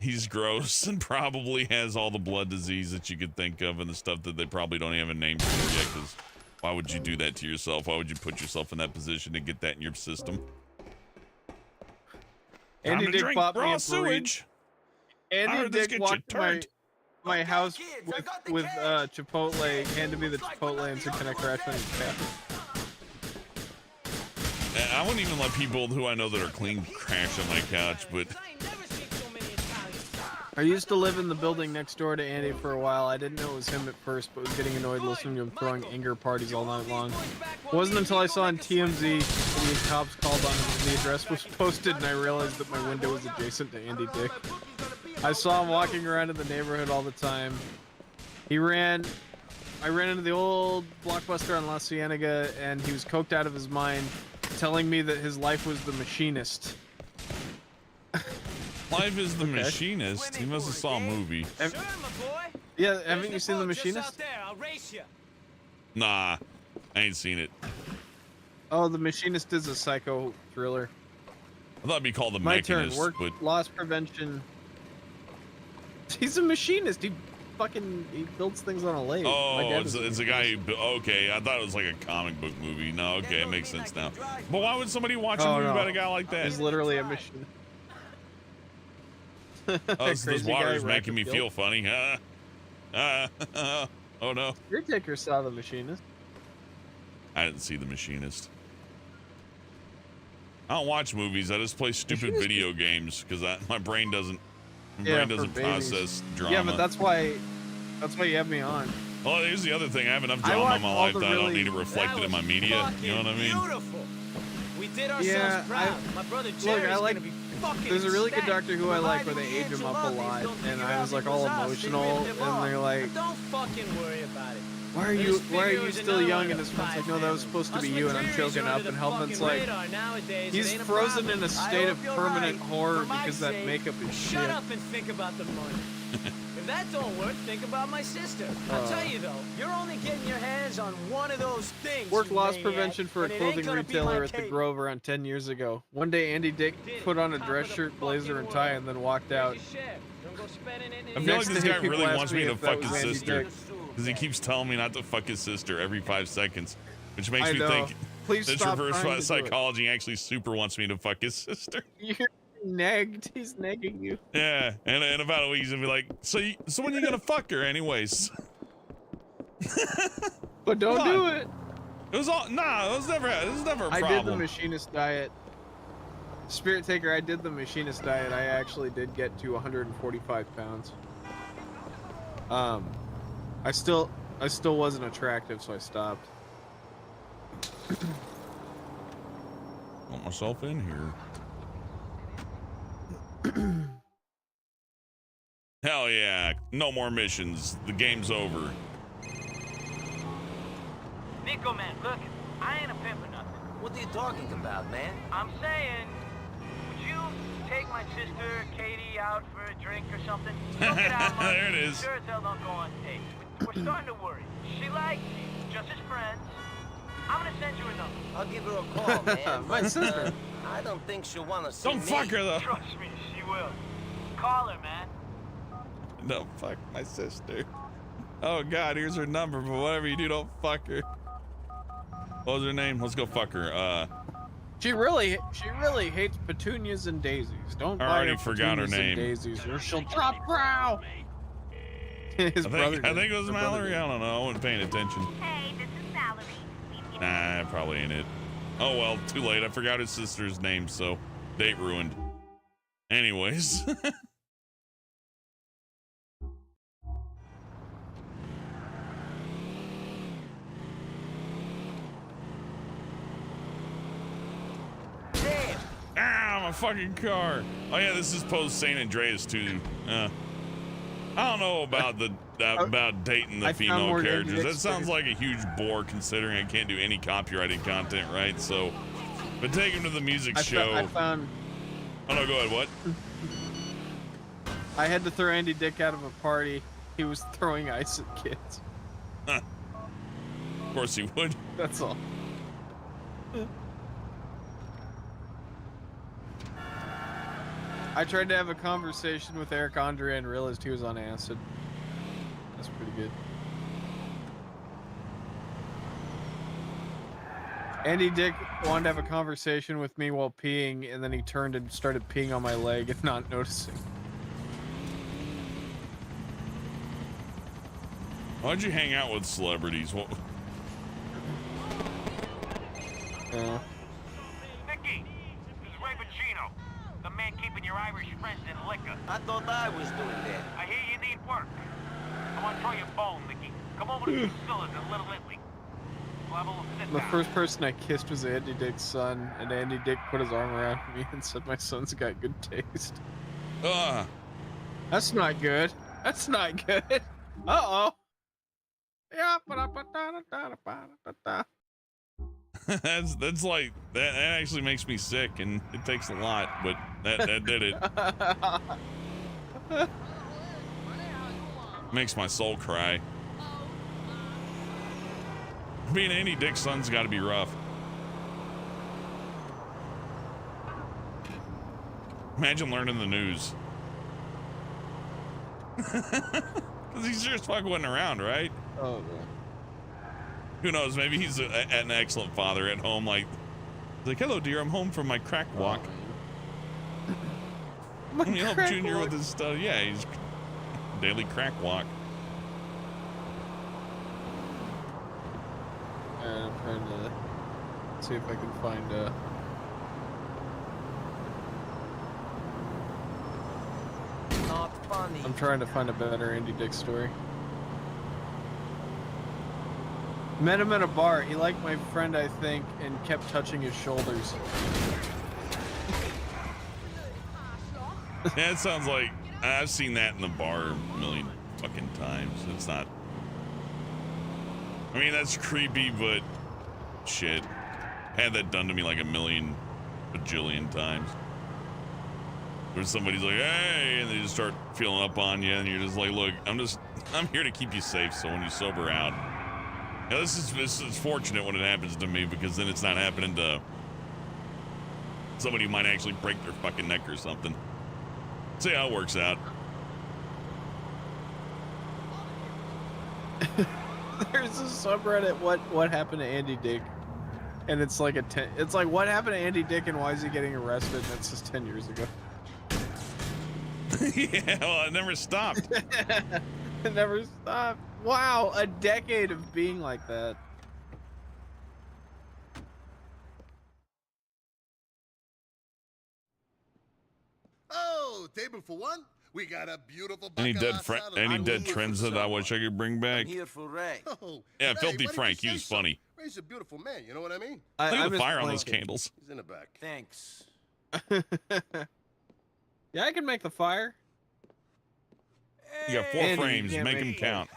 he's gross and probably has all the blood disease that you could think of and the stuff that they probably don't have a name for yet, because why would you do that to yourself? Why would you put yourself in that position to get that in your system? Andy Time to Dick drink bought me raw a sewage. I Andy heard this Dick gets you walked to turned. my house with Chipotle, handed me the Chipotle and said, "Can I crash on your couch?" I wouldn't even let people who I know that are clean crash on my couch, but I used to live in the building next door to Andy for a while. I didn't know it was him at first, but was getting annoyed listening to him throwing anger parties all night long. It wasn't until I saw on TMZ that the cops called on him and the address was posted, and I realized that my window was adjacent to Andy Dick. I saw him walking around in the neighborhood all the time. I ran into the old Blockbuster on La Cienega, and he was coked out of his mind, telling me that his life was The Machinist. Life is The Machinist. He must have saw a movie. Yeah, haven't you seen The Machinist? Nah, I ain't seen it. Oh, The Machinist is a psycho thriller. I thought it'd be called The My Mechanist, turn. Work, but loss prevention. He's a machinist. He builds things on a lathe. Oh, it's a guy who. Okay, I thought it was like a comic book movie. No, okay, it makes sense now. But why would somebody watch a movie about a guy like that? He's literally a machinist. Oh, this water is making me feel funny. Oh no. Your ticker saw The Machinist. I didn't see The Machinist. I don't watch movies. I just play stupid video games because my brain doesn't process drama. Yeah, but that's why you have me on. Well, here's the other thing. I have enough drama in my life that I don't need it reflected in my media. You know what I mean? Beautiful. We did ourselves proud. My brother Jerry's gonna be fucking There's a really good ecstatic. doctor who I like where they age him up a lot, and I was like all emotional, and they're like, Don't fucking worry about it. why are you still young? And his friend's like, no, that was supposed to be you, and I'm choking up, and Hellman's like, he's frozen in a state of permanent horror because that makeup is shit. Shut up and think about the money. If that don't work, think about my sister. I'll tell you though, you're only getting your hands on one of those things. Worked you loss maniac, prevention for a and it clothing ain't gonna be retailer my at the cake. Grove around 10 years ago. One day, Andy Dick put on a dress shirt, blazer, and tie, and then walked out. I feel like this guy really wants me to fuck his sister because he keeps telling me not to fuck his sister every 5 seconds, which makes me think this reverse psychology actually super wants me to fuck his sister. You're nagged. He's nagging you. Yeah, and in about a week he's gonna be like, so when you gonna fuck her anyways? But don't do it. It was never a problem. I did the machinist diet. Spirit Taker, I did the machinist diet. I actually did get to 145 pounds. I still wasn't attractive, so I stopped. Want myself in here. Hell yeah, no more missions. The game's over. Nico, man, look, I ain't a pimp or nothing. What are you talking about, man? I'm saying, would you take my sister, Katie, out for a drink or something? Don't get out much. There it is. Sure as hell don't go on dates. We're starting to worry. She likes you, just as friends. I'm gonna send you a number. I'll give her a call, man. My sister. I don't think she'll want to see Don't fuck her though. Trust me, she will. Call her, man. No, fuck my sister. Oh god, here's her number, but whatever you do, don't fuck her. What was her name? Let's go fuck her. She really hates petunias and daisies. Don't I buy already her forgot her petunias and name. daisies, or she'll drop brow. I think it was Mallory. I don't know. I wasn't paying attention. Hey, this is Mallory. Nah, probably ain't it. Oh well, too late. I forgot his sister's name, so date ruined. Anyways. Ah, my fucking car. Oh yeah, this is post San Andreas too. I don't know about about dating the female characters. That sounds like a huge bore considering I can't do any copyrighted content, right? So, but take him to the music show. I found. Oh no, go ahead. What? I had to throw Andy Dick out of a party. He was throwing ice at kids. Huh. Of course he would. That's all. I tried to have a conversation with Eric Andre and realized he was on acid. That's pretty good. Andy Dick wanted to have a conversation with me while peeing, and then he turned and started peeing on my leg and not noticing. Why'd you hang out with celebrities? What? Nicky, this is Ray Pacino, the man keeping your Irish friends in liquor. I thought I was doing that. I hear you need work. I want to try your bone, Nicky. Come over to the Priscilla's in Little Italy. We'll have a little sit The down. first person I kissed was Andy Dick's son, and Andy Dick put his arm around me and said my son's got good taste. That's not good. That's not good. Uh-oh. Yeah. that's like that actually makes me sick, and it takes a lot, but that did it. Makes my soul cry. Being Andy Dick's son's got to be rough. Imagine learning the news. Because he sure as fuck wasn't around, right? Oh, who knows? Maybe he's an excellent father at home. Like, hello, dear. I'm home from my crack walk. Let me help Junior with his stuff. Yeah, he's daily crack walk. I'm trying to see if I can find Not funny. I'm trying to find a better Andy Dick story. Met him at a bar. He liked my friend, I think, and kept touching his shoulders. Yeah, it sounds like I've seen that in the bar a million fucking times. It's not. I mean, that's creepy, but shit. Had that done to me like a million bajillion times. Where somebody's like, hey, and they just start feeling up on you, and you're just like, look, I'm here to keep you safe, so when you sober out. Yeah, this is fortunate when it happens to me, because then it's not happening to somebody who might actually break their fucking neck or something. See how it works out. There's a subreddit, what happened to Andy Dick? And it's like it's like, what happened to Andy Dick and why is he getting arrested? And it says 10 years ago. Yeah, well, it never stopped. It never stopped. Wow, a decade of being like that. Oh, table for one. We got a beautiful. Any dead trends that I wish I could bring back? I'm here for Ray. Oh, Yeah, Ray, Filthy why did Frank, you he was say so? funny. Ray's a beautiful man, you know what I mean? Look at the fire on those candles. He's in the back. Thanks. Yeah, I can make the fire. You got 4 frames, make them count.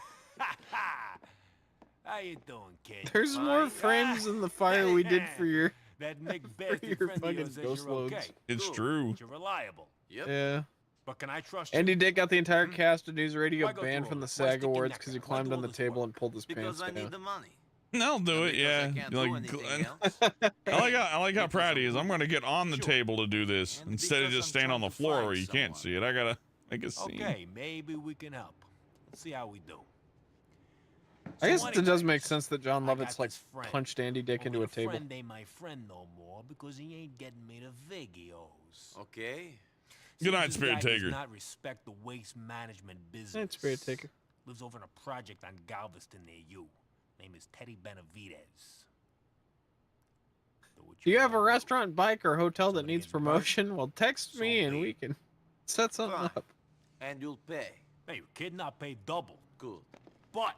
How you doing, kid? There's more frames than the fire we did for your That Nick for bastard your friend of fucking yours says ghost you're okay. loads. It's true. You're reliable. Yep. Yeah. But can I trust you? Andy Dick got the entire cast of News Radio Why go banned through from all the this? Why SAG stick your Awards neck because he out? Why climbed do on all the this table work? and pulled his Because pants I down. need the money. I'll do it, yeah. I can't Like, do anything else. I like how proud he is. I'm going to get on the table to do this instead of just stand on the floor where you can't see it. I got to make a scene. Okay, maybe we can help. Let's see how we do. I guess So it does anyway, make sense that John I Lovitz got like this friend. punched Andy Dick into Only a table. friend ain't my friend no more because he ain't getting me the videos. Okay. Good night, This Spirit guy Taker. does not respect the waste management business. Night, Spirit Taker. Lives over in a project on Galveston near you. Name is Teddy Benavides. Do you have a restaurant, bike, or hotel that needs promotion? Well, text me and we can set something Fine. up. And you'll pay. Hey, you kidding? I'll pay double. Good. But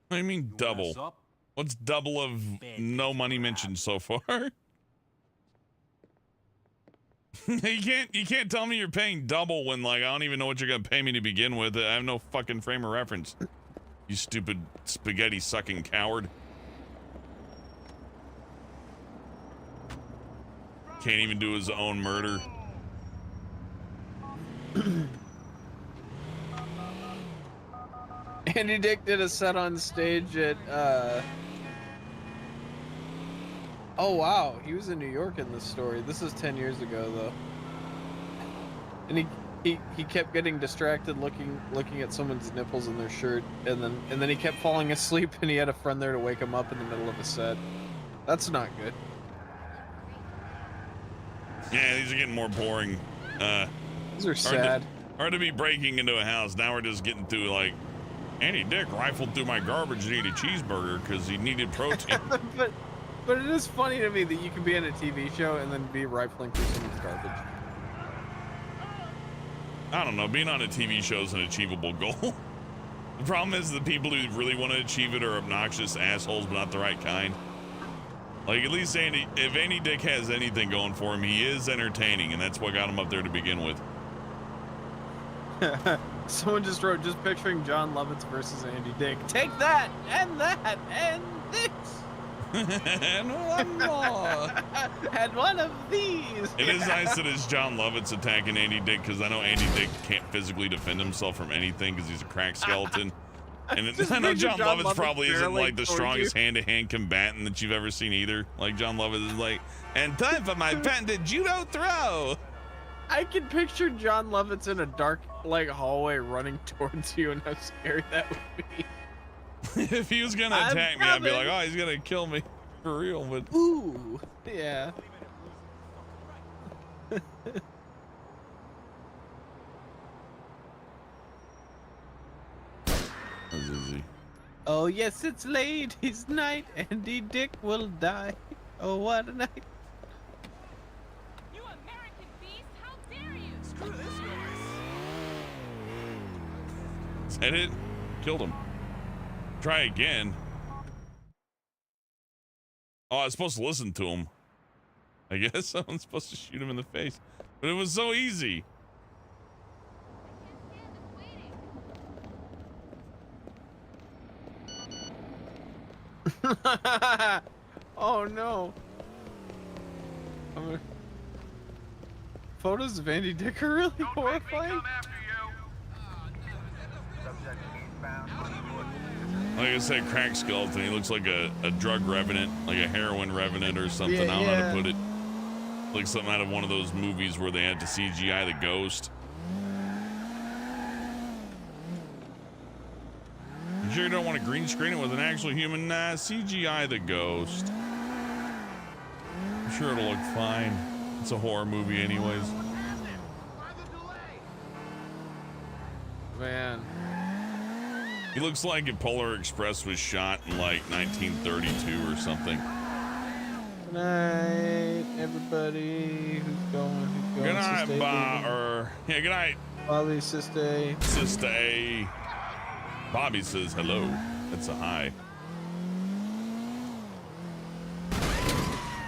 What do you mean you double? mess up, What's double of no money mentioned so far? You can't tell me you're paying double when, like, I don't even know what you're gonna pay me to begin with. I have no fucking frame of reference. You stupid spaghetti sucking coward. Can't even do his own murder. Andy Dick did a set on stage at oh wow, he was in New York in this story. This is 10 years ago though. And he kept getting distracted looking at someone's nipples in their shirt, and then he kept falling asleep, and he had a friend there to wake him up in the middle of a set. That's not good. Yeah, these are getting more boring. These are sad. Hard to be breaking into a house. Now we're just getting through, like, Andy Dick rifled through my garbage to eat a cheeseburger because he needed protein. But it is funny to me that you can be in a TV show and then be rifling through someone's garbage. I don't know. Being on a TV show is an achievable goal. The problem is the people who really want to achieve it are obnoxious assholes, but not the right kind. Like, at least if Andy Dick has anything going for him, he is entertaining, and that's what got him up there to begin with. Someone just wrote, just picturing John Lovitz versus Andy Dick. Take that, and this. And one more. And one of these. It is nice that it's John Lovitz attacking Andy Dick, because I know Andy Dick can't physically defend himself from anything because he's a crack skeleton. And I know John Lovitz probably isn't like the strongest hand-to-hand combatant that you've ever seen either. Like, John Lovitz is like, and time for my patented judo throw. I can picture John Lovitz in a dark, like, hallway running towards you, and how scary that would be. If he was gonna attack me, I'd be like, oh, he's gonna kill me for real. But ooh, yeah. Oh yes, it's ladies' night. Andy Dick will die. Oh what a night. You American beast! How dare you! Screw this Is that it? Killed him. Try again. Oh, I was supposed to listen to him. I guess I was supposed to shoot him in the face. But it was so easy. Oh no. Photos of Andy Dick are really horrifying. Like I said, crack skeleton. He looks like a drug revenant, like a heroin revenant or something. I don't know how to put it. Like something out of one of those movies where they had to CGI the ghost. You sure you don't want to green screen it with an actual human? Nah, CGI the ghost. I'm sure it'll look fine. It's a horror movie anyways. Man. He looks like if Polar Express was shot in like 1932 or something. Good night, everybody. Who's going? Good night, good night. Bobby, Sister. Sister A. Bobby says hello. That's a hi.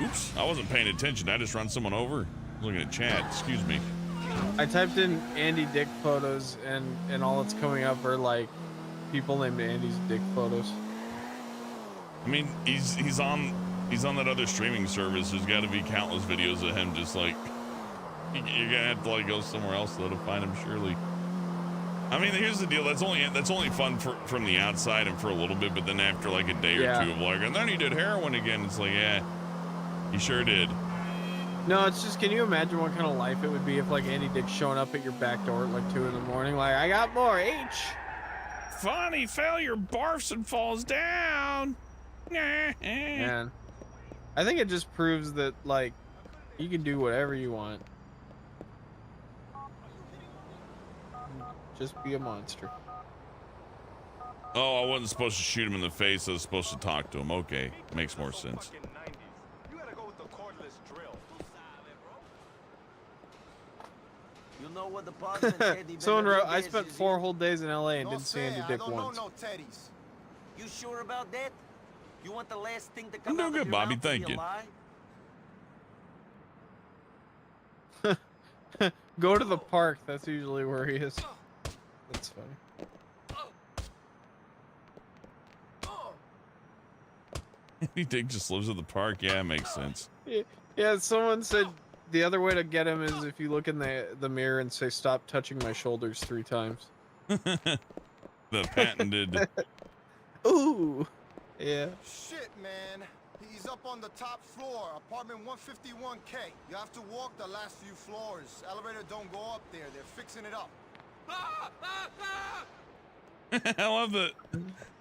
Oops, I wasn't paying attention. I just run someone over. I was looking at chat. Excuse me. I typed in Andy Dick photos, and all that's coming up are like people named Andy's Dick photos. I mean, he's on that other streaming service. There's got to be countless videos of him just like. You're gonna have to like go somewhere else though to find him, surely. I mean, here's the deal. That's only fun from the outside and for a little bit, but then after like a day or two of like, and then he did heroin again. It's like, yeah, he sure did. No, it's just, can you imagine what kind of life it would be if like Andy Dick showing up at your back door at like 2 in the morning, like, I got more H. Funny failure barfs and falls down. Man, I think it just proves that like you can do whatever you want. Just be a monster. Oh, I wasn't supposed to shoot him in the face. I was supposed to talk to him. Okay, makes more sense. You know what the Someone wrote, I spent 4 whole days in LA and didn't see Andy Dick once. You sure about that? You want the last thing to come out I'm doing good, Bobby. Thank you. Go to the park. That's usually where he is. That's funny. Andy Dick just lives at the park. Yeah, it makes sense. Yeah, someone said the other way to get him is if you look in the mirror and say, "Stop touching my shoulders" 3 times. The patented. Ooh. Yeah. Shit, man. He's up on the top floor, apartment 151K. You have to walk the last few floors. Elevator don't go up there. They're fixing it up. I love the.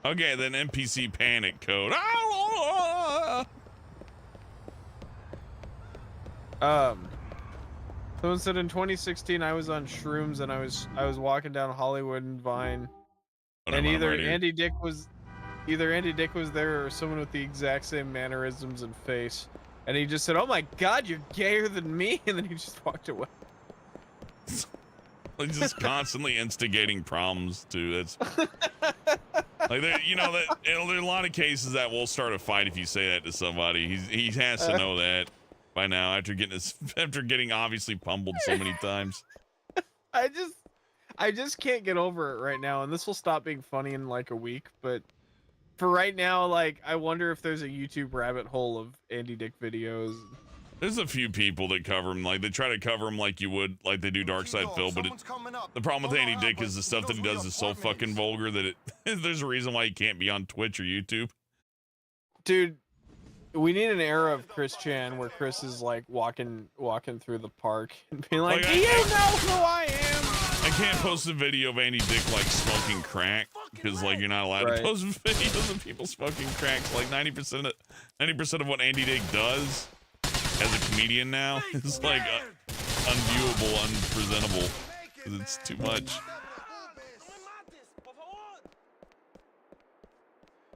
Okay, then NPC panic code. Someone said in 2016 I was on shrooms and I was walking down Hollywood and Vine, and either Andy Dick was there or someone with the exact same mannerisms and face, and he just said, "Oh my God, you're gayer than me," and then he just walked away. Like just constantly instigating problems too. That's like there, you know that there are a lot of cases that will start a fight if you say that to somebody. He has to know that by now after getting obviously pummeled so many times. I just can't get over it right now, and this will stop being funny in like a week, but for right now, like, I wonder if there's a YouTube rabbit hole of Andy Dick videos. There's a few people that cover him, like they try to cover him like you would, like they do Dark Side Phil, but the problem with Andy Dick is the stuff that he does is so fucking vulgar that there's a reason why he can't be on Twitch or YouTube. Dude, We need an era of Chris Chan where Chris is like walking through the park and being like, "Do you know who I am?" I can't post a video of Andy Dick like smoking crack because like you're not allowed to post videos of people smoking cracks. Like 90% of what Andy Dick does as a comedian now is like unviewable, unpresentable because it's too much.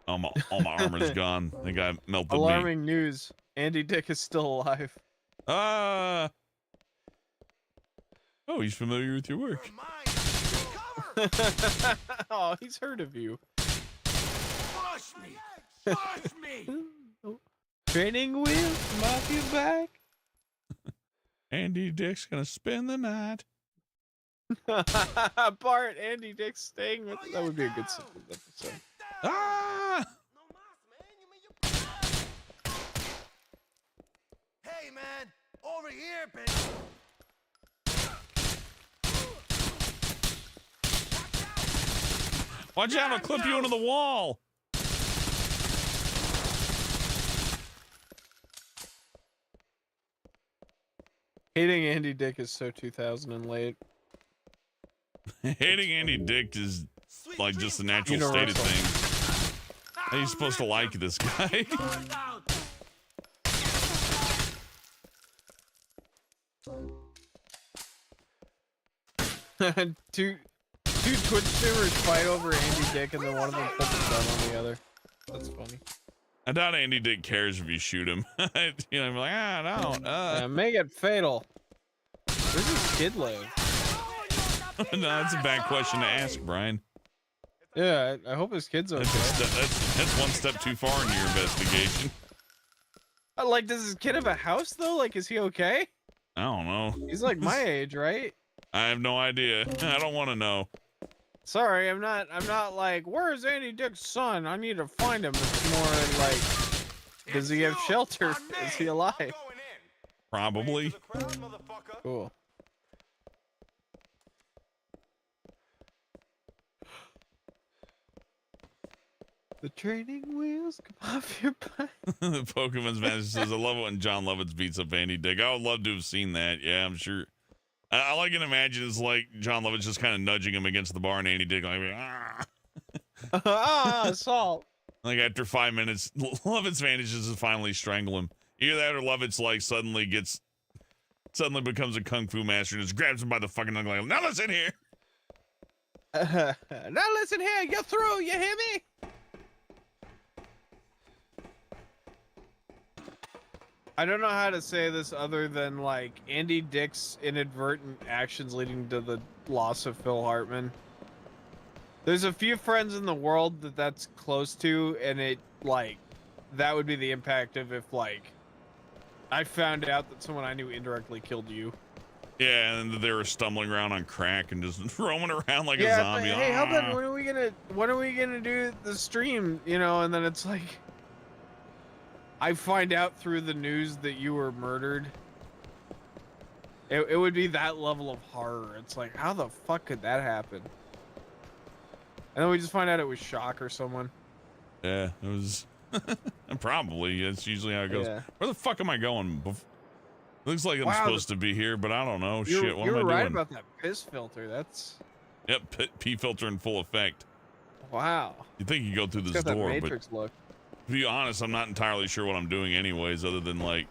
All my armor's gone. I think I melted. Alarming news. Andy Dick is still alive. Oh, he's familiar with your work. Oh, he's heard of you. Push me! Push me! Training wheels come off your back. Andy Dick's gonna spend the night. Bart, Andy Dick's staying with. That would be a good episode. Ah! Hey, man! Over here, bitch! Watch out, I'll clip you into the wall. Hating Andy Dick is so 2000 and late. Hating Andy Dick is like just a natural state of things. How are you supposed to like this guy? two Twitch streamers fight over Andy Dick and then one of them puts a gun on the other. That's funny. I doubt Andy Dick cares if you shoot him. You know, I'm like, don't. Yeah, make it fatal. Where's this kid live? No, that's a bad question to ask, Brian. Yeah, I hope his kid's okay. That's one step too far in your investigation. Like, does his kid have a house though? Like, is he okay? I don't know. He's like my age, right? I have no idea. I don't want to know. Sorry, I'm not like, where's Andy Dick's son? I need to find him. It's more like, does he have shelter? Is he alive? Probably. Cool. The training wheels come off your butt. The Pokemon's Master says, I love it when John Lovitz beats up Andy Dick. I would love to have seen that. Yeah, I'm sure. All I can imagine is like John Lovitz just kind of nudging him against the bar and Andy Dick like, assault. Like after 5 minutes, Lovitz manages to finally strangle him. Either that or Lovitz like suddenly becomes a kung fu master and just grabs him by the fucking neck like, now listen here. Now listen here, you're through, you hear me? I don't know how to say this other than like Andy Dick's inadvertent actions leading to the loss of Phil Hartman. There's a few friends in the world that's close to, and it like that would be the impact of if like I found out that someone I knew indirectly killed you. Yeah, and they were stumbling around on crack and just roaming around like a Yeah, zombie. but, hey, how about when are we gonna do the stream? You know, and then it's like I find out through the news that you were murdered. It would be that level of horror. It's like, how the fuck could that happen? And then we just find out it was Shock or someone. Yeah, it was. Probably. That's usually how it goes. Yeah. Where the fuck am I going? Looks like I'm supposed to be here, but I don't know. Shit, what am I doing? You were right about that piss filter. That's... Yep, pee filter in full effect. Wow. You think you go through this That door, Matrix but look. to be honest, I'm not entirely sure what I'm doing anyways, other than like...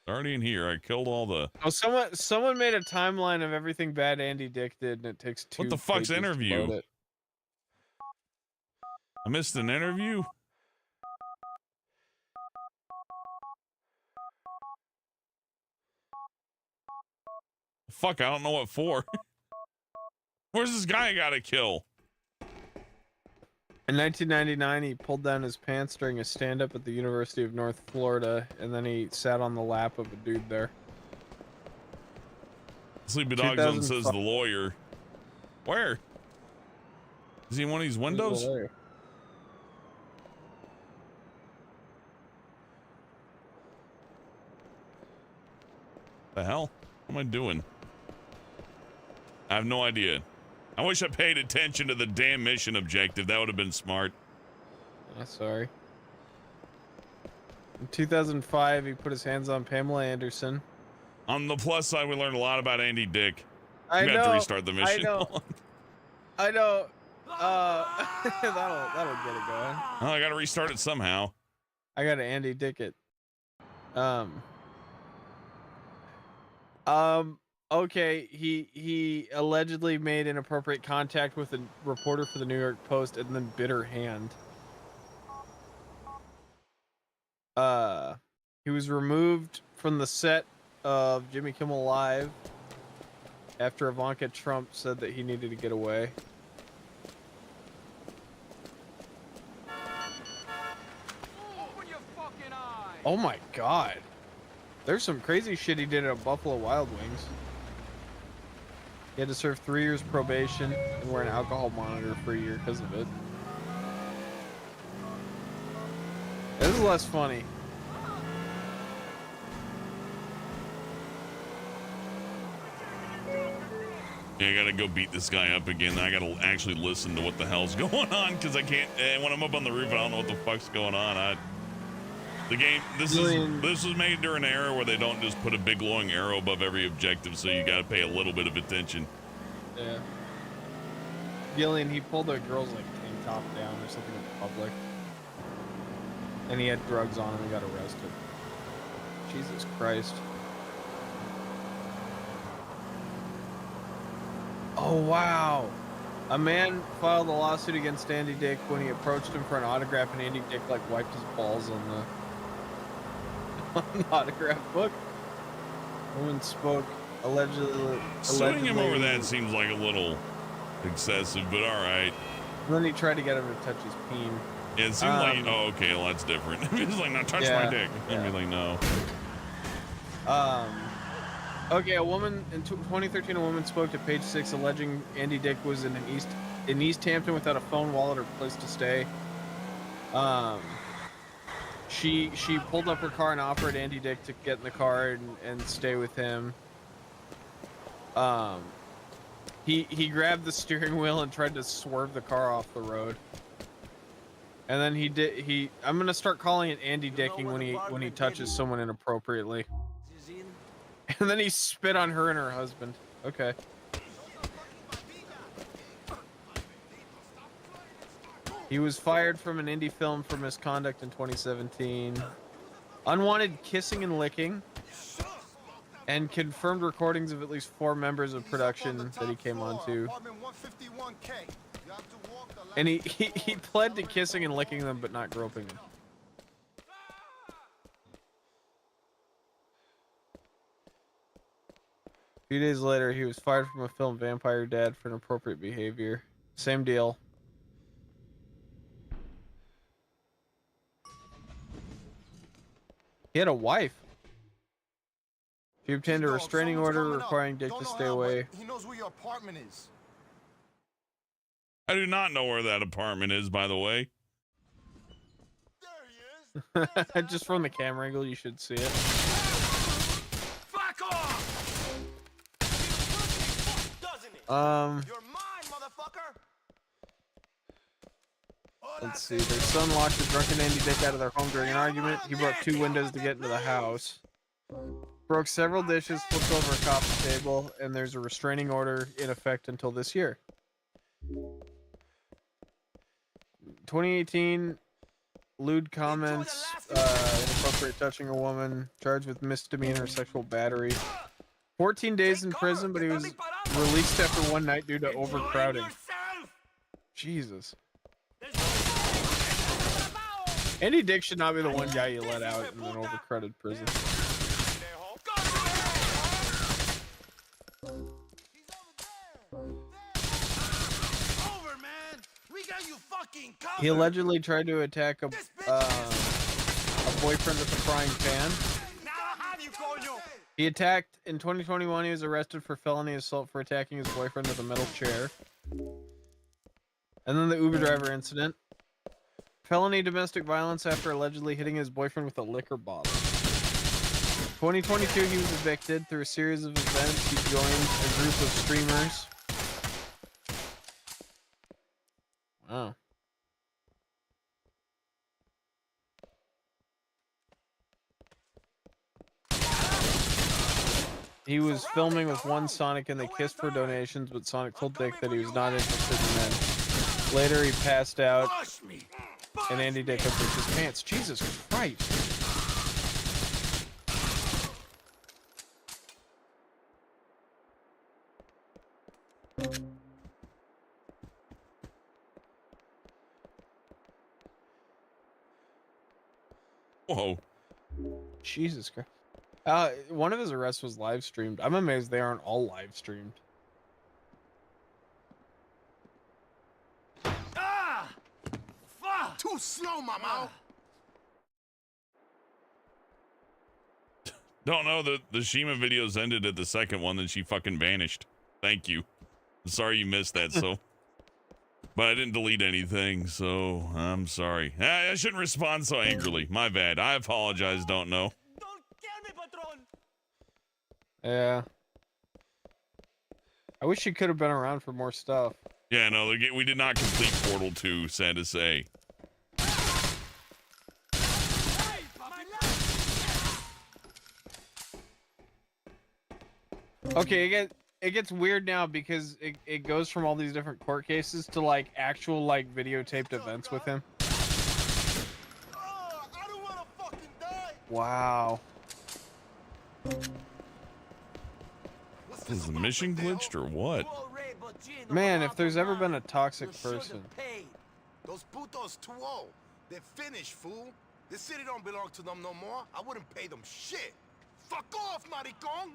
Already in here, I killed all the... Oh, someone made a timeline of everything bad Andy Dick did, and it takes 2 What the fuck's pages to interview? load it. I missed an interview? Fuck, I don't know what for. Where's this guy I gotta kill? In 1999, he pulled down his pants during a stand-up at the University of North Florida, and then he sat on the lap of a dude there. Sleepy Dog Zone says the lawyer. Where? Is he in one of these windows? The hell? What am I doing? I have no idea. I wish I paid attention to the damn mission objective. That would have been smart. Sorry. In 2005, he put his hands on Pamela Anderson. On the plus side, we learned a lot about Andy Dick. I We know. have to restart the mission. I know. I know. That'll get it going. Oh, I gotta restart it somehow. I got an Andy Dick it. Okay, he allegedly made inappropriate contact with a reporter for the New York Post and then bit her hand. He was removed from the set of Jimmy Kimmel Live after Ivanka Trump said that he needed to get away. Open your fucking eyes. Oh my god. There's some crazy shit he did at Buffalo Wild Wings. He had to serve 3 years probation and wear an alcohol monitor for a year because of it. This is less funny. Yeah, I gotta go beat this guy up again. I gotta actually listen to what the hell's going on because I can't. When I'm up on the roof, I don't know what the fuck's going on. The game. This was made during an era where they don't just put a big glowing arrow above every objective, so you gotta pay a little bit of attention. Yeah. Gillian, he pulled a girl's like tank top down or something in public, and he had drugs on him and got arrested. Jesus Christ. Oh wow. A man filed a lawsuit against Andy Dick when he approached him for an autograph, and Andy Dick like wiped his balls on the autograph book. Woman spoke allegedly. Suing him over that seems like a little excessive, but all right. And then he tried to get him to touch his peen. Yeah, it seemed like, oh, okay, well, that's different. He's like, now touch my dick. I'd be like, no. Okay, a woman in 2013, a woman spoke to Page 6 alleging Andy Dick was in East Hampton without a phone, wallet, or place to stay. She pulled up her car and offered Andy Dick to get in the car and stay with him. He grabbed the steering wheel and tried to swerve the car off the road. And then I'm gonna start calling it Andy Dicking when he touches someone inappropriately. And then he spit on her and her husband. Okay. He was fired from an indie film for misconduct in 2017. Unwanted kissing and licking. And confirmed recordings of at least 4 members of production that he came onto. And he pled to kissing and licking them, but not groping them. A few days later, he was fired from a film, Vampire Dad, for inappropriate behavior. Same deal. He had a wife. She obtained a restraining order requiring Dick to stay away. He knows where your apartment is. I do not know where that apartment is, by the way. Just from the camera angle, you should see it. Fuck off! You're mine, motherfucker! Let's see. Their son locked a drunken Andy Dick out of their home during an argument. He broke 2 windows to get into the house. Broke several dishes, flipped over a coffee table, and there's a restraining order in effect until this year. 2018, lewd comments, inappropriate touching a woman, charged with misdemeanor sexual battery. 14 days in prison, but he was released after 1 night due to overcrowding. Jesus. Andy Dick should not be the one guy you let out in an overcrowded prison. He allegedly tried to attack a boyfriend with a frying pan. He attacked in 2021. He was arrested for felony assault for attacking his boyfriend with a metal chair. And then the Uber driver incident. Felony domestic violence after allegedly hitting his boyfriend with a liquor bottle. 2022, he was evicted. Through a series of events, he joined a group of streamers. Wow. he was filming with one Sonic and they kissed for donations, but Sonic told Dick that he was not interested in men. Later, he passed out, and Andy Dick ripped his pants. Jesus Christ. Whoa. Jesus Christ. One of his arrests was live streamed. I'm amazed they aren't all live streamed. Ah! Fuck! Too slow, Mama. Don't know, the Shima videos ended at the second one, then she fucking vanished. Thank you. Sorry you missed that, so. But I didn't delete anything, so I'm sorry. I shouldn't respond so angrily. My bad. I apologize, don't know. Yeah. I wish he could have been around for more stuff. Yeah, no, we did not complete Portal 2, sad to say. Okay, it gets weird now because it goes from all these different court cases to like actual like videotaped events with him. Wow. Is the mission glitched or what? Man, if there's ever been a toxic person. Those putos too old. They're finished, fool. This city don't belong to them no more. I wouldn't pay them shit. Fuck off, maricon!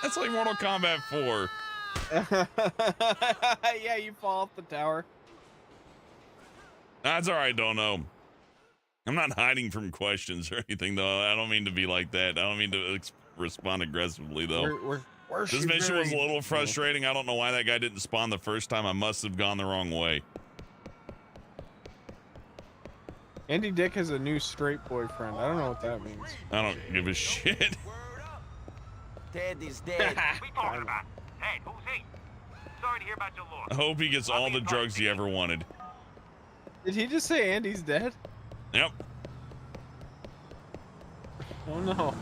That's like Mortal Kombat 4. Yeah, you fall off the tower. That's alright, don't know. I'm not hiding from questions or anything, though. I don't mean to be like that. I don't mean to respond aggressively, though. This mission was a little frustrating. I don't know why that guy didn't spawn the first time. I must have gone the wrong way. Andy Dick has a new straight boyfriend. I don't know what that means. I don't give a shit. Ted is dead. We talking about? Hey, who's he? Sorry to hear about your loss. I hope he gets all the drugs he ever wanted. Did he just say Andy's dead? Yep. Oh no.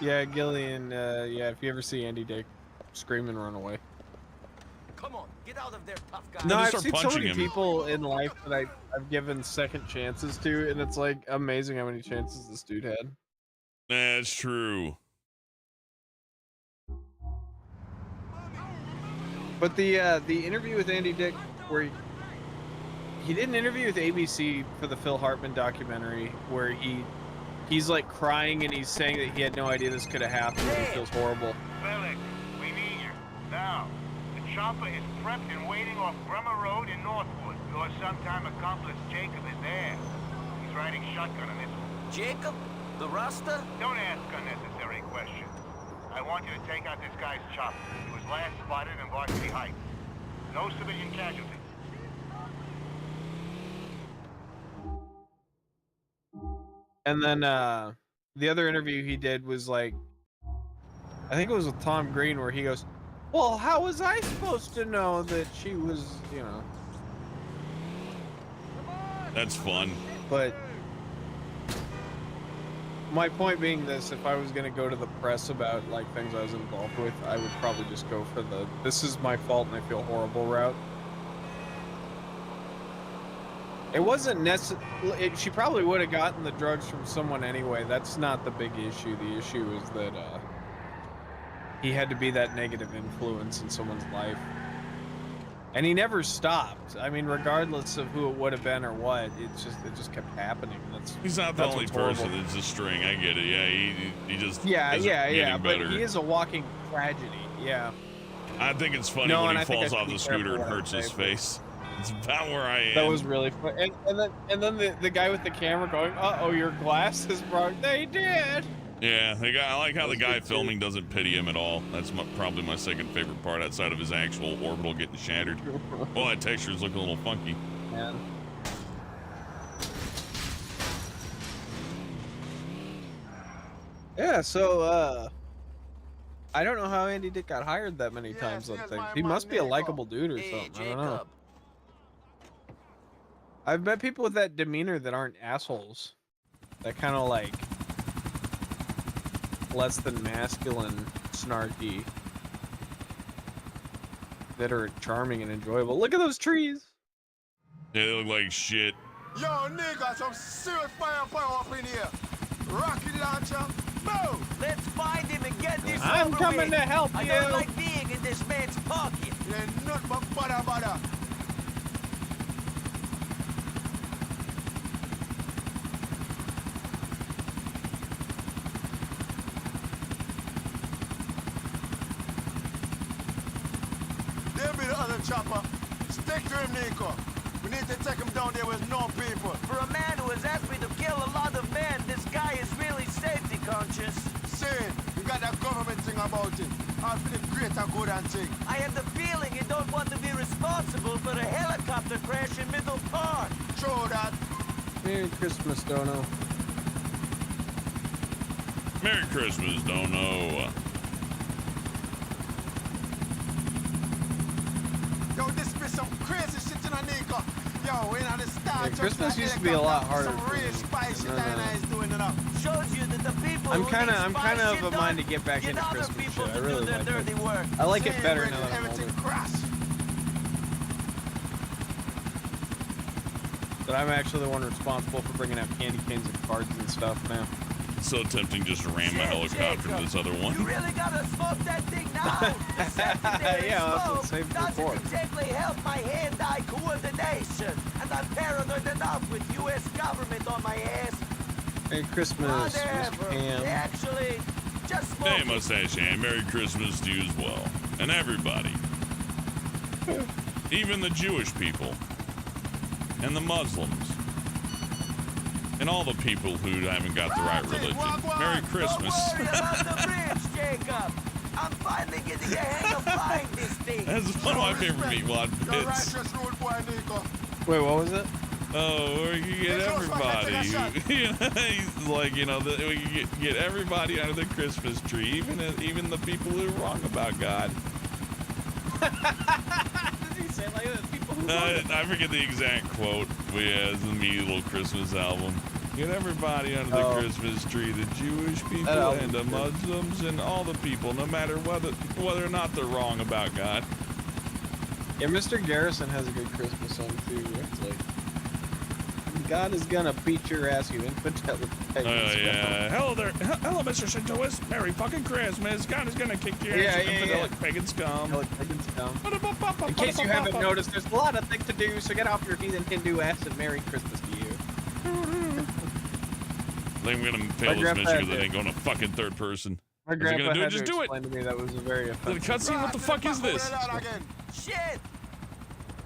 Yeah, Gillian, yeah, if you ever see Andy Dick, scream and run away. Come on, get out of there, tough guy. No, I've seen so many people in life that I've given second chances to, and it's like amazing how many chances this dude had. That's true. But the interview with Andy Dick, where he did an interview with ABC for the Phil Hartman documentary, where he's like crying and he's saying that he had no idea this could have happened and he feels horrible. Felix, we need you. Now, the chopper is prepped and waiting off Bremer Road in Northwood. Your sometime accomplice Jacob is there. He's riding shotgun in this one. Jacob? The Rasta? Don't ask unnecessary questions. I want you to take out this guy's chopper. He was last spotted in Varsity Heights. No civilian casualties. And then the other interview he did was like, I think it was with Tom Green, where he goes, well, how was I supposed to know that she was, you know? That's fun. But my point being this, if I was going to go to the press about like things I was involved with, I would probably just go for the this is my fault and I feel horrible route. It wasn't necessary. She probably would have gotten the drugs from someone anyway. That's not the big issue. The issue is that he had to be that negative influence in someone's life. And he never stopped. I mean, regardless of who it would have been or what, it just kept happening. He's not the only person. It's a string. I get it. Yeah, he just yeah. But better. he is a walking tragedy. Yeah. I think it's funny when he falls off the scooter and hurts his face. It's about where I am. That was really fun. And then the guy with the camera going, "Uh-oh, your glasses broke." They did. Yeah, I like how the guy filming doesn't pity him at all. That's probably my second favorite part outside of his actual orbital getting shattered. Well, that texture's looking a little funky. Man. Yeah, so I don't know how Andy Dick got hired that many times on things. He must be a likable dude or something. I don't know. I've met people with that demeanor that aren't assholes. That kind of like less than masculine, snarky, that are charming and enjoyable. Look at those trees. They look like shit. Yo, nigga, some serious firepower up in here. Rocket launcher, move! Let's find him and get this I'm over coming with. to help I you. don't like being in this man's pocket. Ain't nothing but bada. There be the other chopper. Stick to him, Nico. We need to take him down there with no people. For a man who has asked me to kill a lot of men, this guy is really safety conscious. Say, you got that government thing about it. I feel the greater good and thing. I have the feeling you don't want to be responsible for the helicopter crash in Middle Park. True that. Merry Christmas, Dono. Merry Christmas, Dono. Yo, this be some crazy shit in a Nico. Yo, in on the Star Yeah, Christmas used to be a lot harder Some for real me. spy shit Diana is doing it up. Shows you that the people I'm who kind need spy of shit a mind to done, get back into other Christmas people shit. I to really do their like dirty it. work. I like it Same better when now that I'm everything older. crash. But I'm actually the one responsible for bringing out candy canes and cards and stuff now. So tempting just to ram a helicopter to this other one. You really gotta smoke that thing now. The secondary Yeah, that's what smoke saved doesn't before. exactly help my hand-eye coordination. And I'm paranoid enough with U.S. government on my ass. Merry Christmas, Mr. Whatever. Ham. Actually, just smoke Hey, it. Mustache Hand, Merry Christmas to you as well. And everybody. Even the Jewish people. And the Muslims. And all the people who haven't got the right religion. Merry Christmas. Don't worry about the bridge, Jacob. I'm finally getting a hang of flying this thing. That's one of my favorite meatwad You're bits. righteous rude boy, Nico. Wait, what was it? Oh, we can get everybody. He's like, you know, we can get everybody under the Christmas tree, even the people who are wrong about God. Does he say like that? People who I forget the exact quote, but yeah, it's the me little Christmas album. Get everybody under the Christmas tree, the Jewish people and the Muslims and all the people, no matter whether or not they're wrong about God. Yeah, Mr. Garrison has a good Christmas song too. It's like, God is gonna beat your ass, you infidel. Oh yeah. Hello there. Hello, Mr. Shintoist. Merry fucking Christmas. God is gonna kick your ass, you infidelic pagan scum. Pagan scum. In case you haven't noticed, there's a lot of things to do, so get off your heathen Hindu ass and Merry Christmas to you. I think I'm gonna fail this mission because I ain't going to fucking third person. My What's it grandpa gonna do? had Just to do it. explain to me that was a very The offensive. cutscene. What the fuck is this? Shit!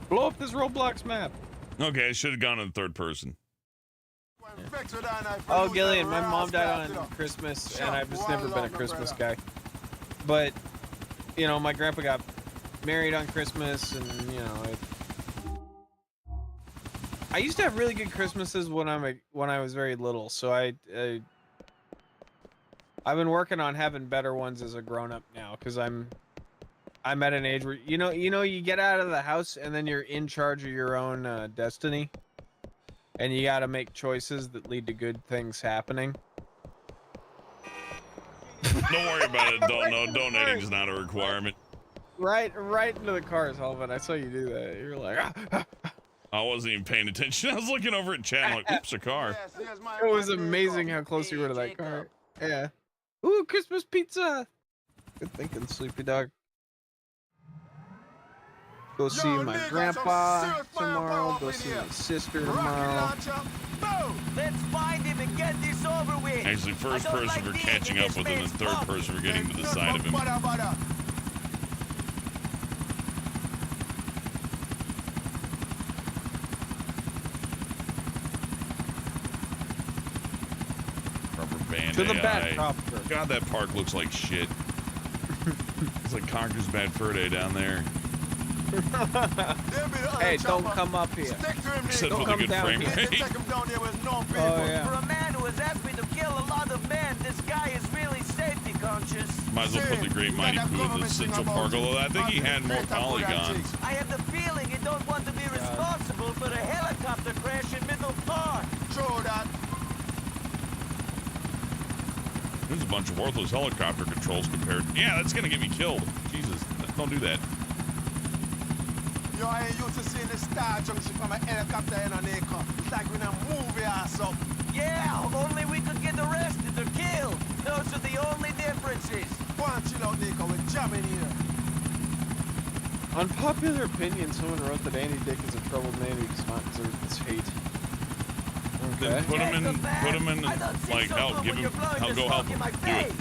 Blow up this Roblox map. Okay, I should have gone in third person. Oh, Gillian, my mom died on Christmas, and I've just never been a Christmas guy. But, you know, my grandpa got married on Christmas, and, you know, I used to have really good Christmases when I was very little, so I've been working on having better ones as a grown-up now, because I'm at an age where, you know, you get out of the house, and then you're in charge of your own destiny. And you gotta make choices that lead to good things happening. Don't worry about it. Don't know. Donating's not a requirement. Right into the cars, Alvin. I saw you do that. You're like, I wasn't even paying attention. I was looking over at chat. I'm like, oops, a car. It was amazing how close you were to that car. Yeah. Ooh, Christmas pizza. Good thinking, Sleepy Dog. Go see my grandpa tomorrow. Go see my sister tomorrow. Let's find him and get this over with. Actually, first person for catching up with him, and third person for getting to the side of him. Rubber band To the AI. back, copter. God, that park looks like shit. It's like Conker's Bad Fur Day down there. Hey, don't come up here. Except Don't with a come good down frame here. rate. Oh, yeah. For a man who has asked me to kill a lot of men, this guy is really safety conscious. Might as well put the Great Mighty Pooh in the Central Park, although I think he had more polygons. I have the feeling you don't want to be responsible for a helicopter crash in Middle Park. True that. There's a bunch of worthless helicopter controls compared. Yeah, that's gonna get me killed. Jesus, don't do that. Yo, I ain't used to seeing the star junction from a helicopter in an acre. It's like when a movie or something. Yeah, only we could get arrested or killed. Those are the only differences. Go on, chill out, Nico. We're jamming here. Unpopular opinion, someone wrote that Andy Dick is a troubled man who does not deserve this hate. Okay. Then put him in, like, help, give him, go help him, do it.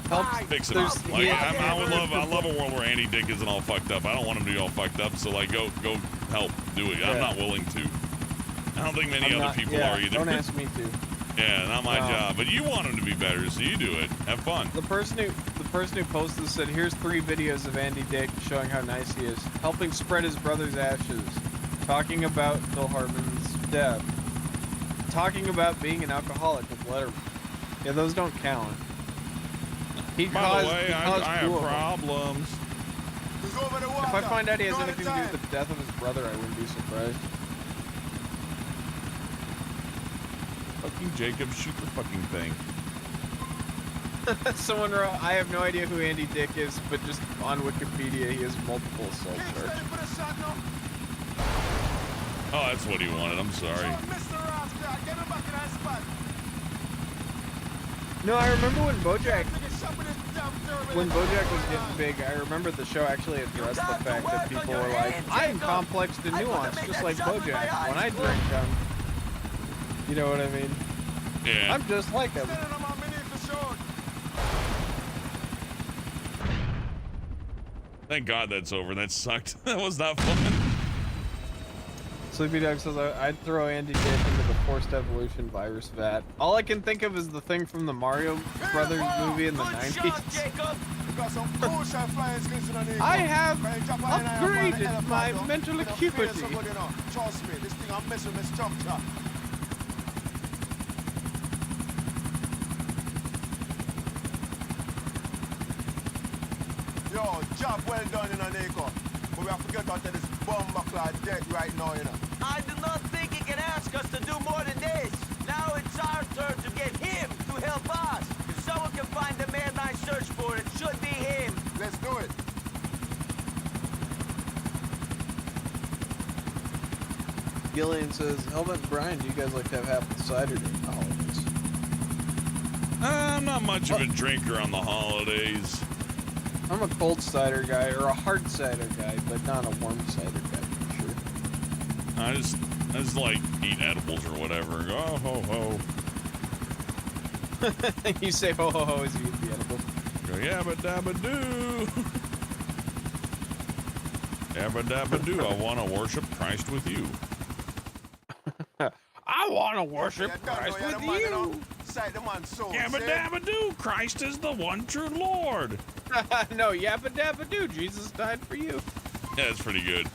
Help fix it up. Like, I love a world where Andy Dick isn't all fucked up. I don't want him to be all fucked up, so, like, go help, do it. I'm not willing to. I don't think many other people are either. Don't ask me to. Yeah, not my job. But you want him to be better, so you do it. Have fun. The person who posted said, "Here's 3 videos of Andy Dick showing how nice he is, helping spread his brother's ashes, talking about Phil Hartman's death, talking about being an alcoholic with Letterman." Yeah, those don't count. By the way, I have problems. If I find out he has anything to do with the death of his brother, I wouldn't be surprised. Fuck you, Jacob. Shoot the fucking thing. Someone wrote, "I have no idea who Andy Dick is, but just on Wikipedia, he has multiple assault charges." Oh, that's what he wanted. I'm sorry. No, I remember when BoJack was getting big, I remember the show actually addressed the fact that people were like, "I'm complex and nuanced, just like BoJack. When I drink, you know what I mean? Yeah. I'm just like him." Thank God that's over. That sucked. That was not fun. Sleepy Dog says, "I'd throw Andy Dick into the forced evolution virus vat." All I can think of is the thing from the Mario Brothers movie in the 90s. I have upgraded my mental acuity. Trust me, this thing I'm messing with structure. Yo, job well done, you know, Nico. But we have to get out of this bomb-clad deck right now, you know. I do not think he can ask us to do more than this. Now it's our turn to get him to help us. If someone can find the man I search for, it should be him. Let's do it. Gillian says, "Helmet and Brian, do you guys like to have apple cider during the holidays?" I'm not much of a drinker on the holidays. I'm a cold cider guy, or a hard cider guy, but not a warm cider guy, for sure. I just like eat edibles or whatever. And go, oh, ho, ho. You say ho, ho, ho as you eat the edible. Go, yabba dabba doo. Yabba dabba doo. I want to worship Christ with you. I want to worship Christ with you. Yabba dabba doo. Christ is the one true Lord. No, yabba dabba doo. Jesus died for you. Yeah, that's pretty good.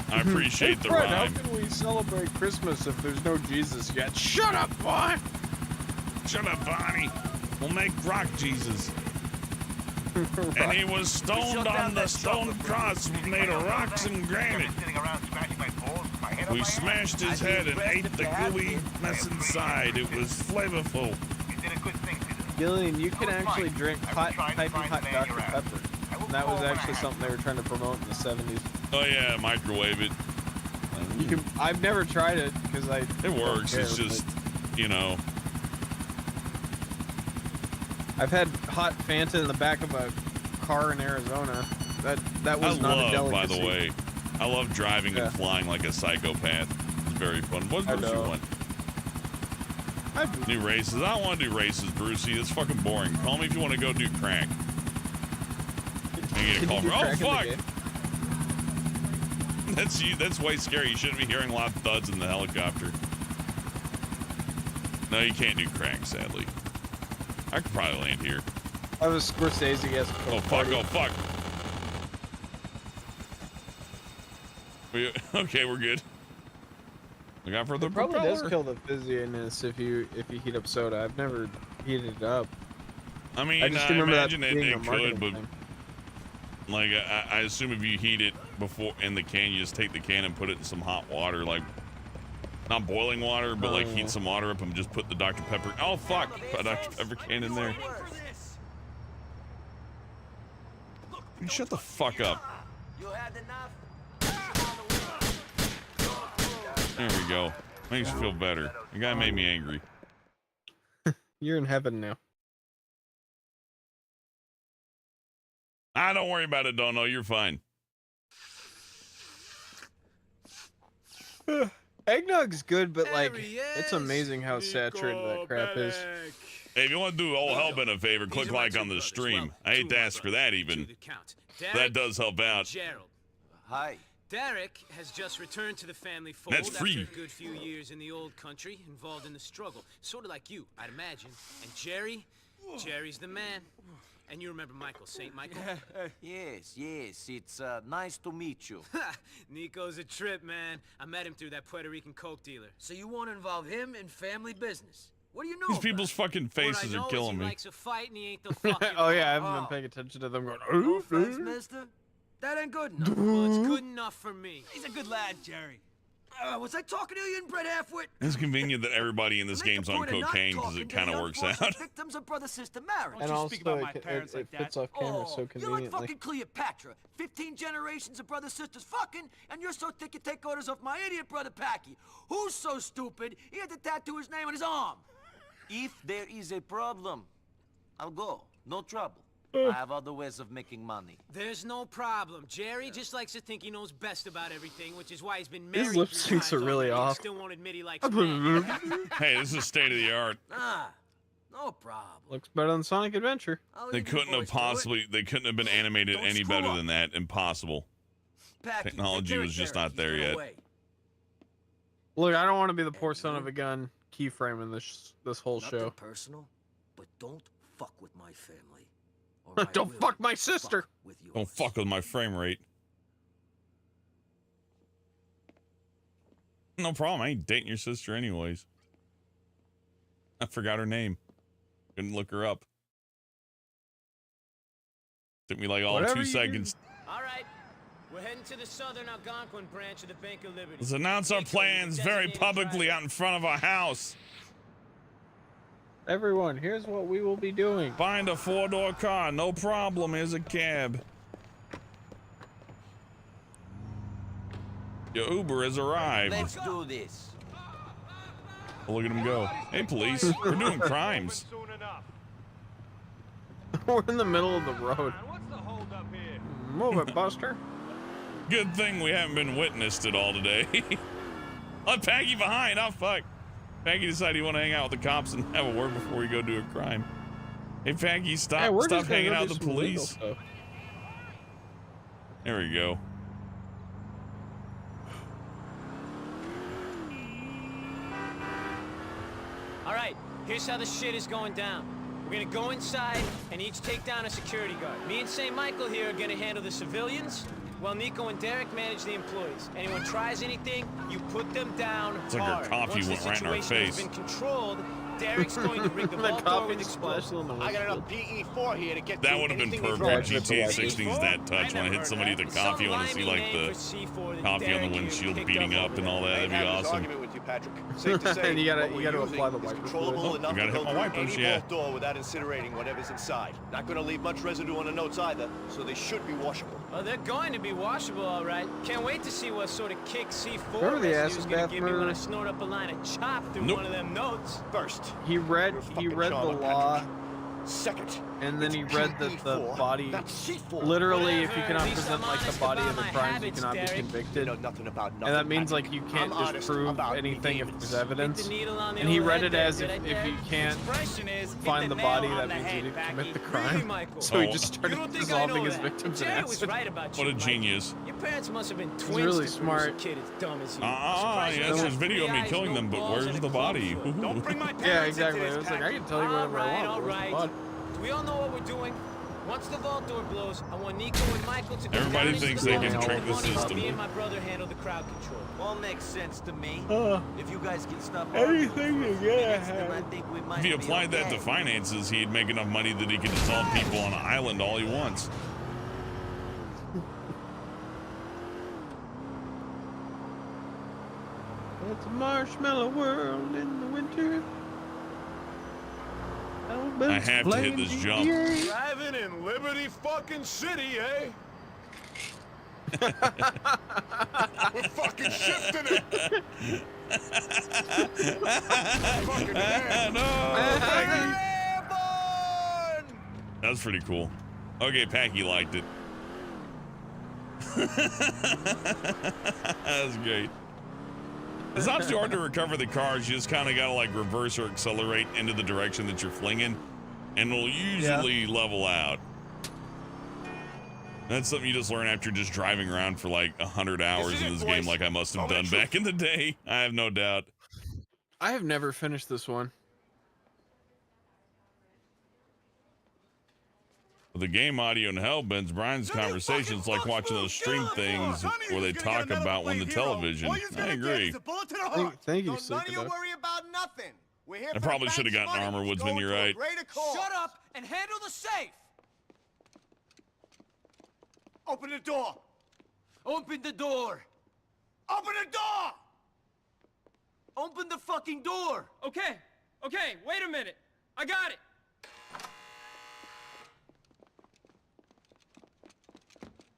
I appreciate the Fred, rhyme. how can we celebrate Christmas if there's no Jesus yet? Shut up, boy! Shut up, Bonnie. We'll make rock Jesus. And he was stoned on the stone cross made of rocks and granite. We smashed his head and ate the gooey mess inside. It was flavorful. Gillian, you can actually drink piping hot Dr. Pepper. And that was actually something they were trying to promote in the 70s. Oh yeah, microwave it. You can. I've never tried it because I. It works. Care, it's just, you know. I've had hot Fanta in the back of a car in Arizona. That was not a delicacy. By the way, I love driving and flying like a psychopath. It's very fun. What do you want? New races. I don't want to do races, Brucey. It's fucking boring. Call me if you want to go do crack. Get a call. Oh fuck! That's you. That's way scary. You shouldn't be hearing a lot of thuds in the helicopter. No, you can't do crack, sadly. I could probably land here. I was Scorsese, yes. Oh fuck! Oh fuck! Okay, we're good. Look out for the probably propeller. does kill the fizziness if you heat up soda. I've never heat it up. I mean, I just I remember that imagine it, being a it could, marketing but thing. like I assume if you heat it before in the can, you just take the can and put it in some hot water, like not boiling water, but like heat some water up and just put the Dr. Pepper. Oh fuck! Put a Dr. Pepper can in there. You shut the fuck up. There we go. Makes you feel better. The guy made me angry. You're in heaven now. Don't worry about it, Dono. You're fine. Eggnog's good, but like, it's amazing how saturated that crap is. Hey, if you want to do old Hellbent a favor, click like on the stream. I hate to ask for that even. That does help out. Gerald. Hi. Derek has just returned to the family fold That's free. after a good few years in the old country, involved in the struggle. Sort of like you, I'd imagine. And Jerry's the man. And you remember Michael, St. Michael? Yes, it's nice to meet you. Nico's a trip, man. I met him through that Puerto Rican coke dealer. So you want to involve him in family business? What do you know? These people's fucking faces are killing He me. likes a fight and he ain't the fucking Oh yeah, I haven't been paying attention to them going. No offense, mister. That ain't good enough. Well, it's good enough for me. He's a good lad, Jerry. Was I talking to you, Brett Halfwit? It's convenient that everybody in this game's on cocaine because it kind of works out. Victims of brother-sister marriage. And also, it fits off camera so You're like conveniently. fucking Cleopatra. 15 generations of brother-sisters fucking, and you're so thick you take orders off my idiot brother Packy. Who's so stupid he had to tattoo his name on his arm? If there is a problem, I'll go. No trouble. I have other ways of making money. There's no problem. Jerry just likes to think he knows best about everything, which is why he's been married. His lip syncs are really already and off. Still won't admit he likes men. Hey, this is state of the art. No problem. Looks better than Sonic Adventure. They couldn't have been animated any better than that. Impossible. Technology was just not there yet. Look, I don't want to be the poor son of a gun keyframing this whole show. Nothing personal, but don't fuck with my family. Or Don't fuck my sister. Don't fuck with my frame rate. No problem. I ain't dating your sister anyways. I forgot her name. Couldn't look her up. Took me like all 2 seconds. All right. We're heading to the southern Algonquin branch of the Bank of Liberty. Let's announce our plans very publicly out in front of our house. Everyone, here's what we will be doing. Find a 4-door car, no problem. Here's a cab. Your Uber has arrived. Let's do this. Oh, look at him go. Hey, police, we're doing crimes. We're in the middle of the road. Move it, Buster. Good thing we haven't been witnessed at all today. Let Peggy behind. Oh, fuck. Peggy decided he want to hang out with the cops and have a word before we go do a crime. Hey, Peggy, stop hanging out with the police. There we go. All right, here's how the shit is going down. We're gonna go inside and each take down a security guard. Me and St. Michael here are gonna handle the civilians, while Nico and Derek manage the employees. Anyone tries anything, you put them down It's like our hard. coffee Once went the right in our situation has face. been controlled, Derek's going to rig the vault door with explosives. I got enough PE4 here to get That would have been perfect. GTA 16's that touch. When I hit somebody with the coffee, I want to see like the coffee on the windshield beating up and all that. That'd be awesome. With you, Patrick. Safe to say, And you gotta what we're apply the using is wipers. controllable enough You gotta to hit go my through wipers, any yeah. vault door without incinerating whatever's inside. Not going to leave much residue on the notes either, so they should be washable. Oh, they're going to be washable, all right. Can't wait to see what sort of kick C4 Remember the residue's acid gonna bath give me when I murder? snort up a line of chop through Nope. one of them notes. First, He read the law, second, and then he read that the PE4, body. not C4. Literally, if you Whatever, cannot at least present I'm like the honest body about of the my crimes, you habits, cannot be Derek. convicted. You know nothing about nothing. And that means Patrick. like you can't I'm just honest prove about anything if demons. there's evidence. Hit the needle on the And he old read head it there, as did I, if Derek? you can't Expression is, hit find the nail body, on that the means you head, didn't commit the Packy. crime. Really, Michael? So he Oh. just You started don't think I dissolving know his that. victims in Jerry was acid. right about What you, a Mike. genius. Your parents must have been twins really to smart. produce a kid as dumb as you. Yes, there's video of me killing them, but where's the body? Don't bring my Yeah, parents exactly. into It this, was like I Packy. can tell you whatever I want. All but where's the right. body? Do we all know what we're doing? Once the vault door blows, I want Nico and Michael to go Everybody down into thinks the they vault can and trick get the money while system. me and my brother handle the crowd control. All makes sense to me. If you guys can stop anything arguing for a you few get minutes, then I ahead. think we might If he be applied that to okay. finances, he'd make enough money that he could dissolve people on an island all he wants. It's a marshmallow world in the winter. I have to hit this jump. Driving in Liberty fucking City, eh? We're fucking shifting it. Fucking That's pretty cool. Okay, Packy liked it. That's great. It's not too hard to recover the cars. You just kind of got to like reverse or accelerate into the direction that you're flinging, and it'll usually level out. That's something you just learn after just driving around for like 100 hours in this game, like I must have done back in the day. I have no doubt. I have never finished this one. With the game audio and Hellbent's, Brian's conversations like watching those stream things where they talk about when the television. I agree. Thank you, None of you Sukadev. worry about nothing. We're here I for probably the should have bank's gotten money. armor, It's Woodsman, going you're to a right. greater cause. Shut up and handle the safe! Open the door. Open the door! Open the door. Open the fucking door! Okay, wait a minute. I got it.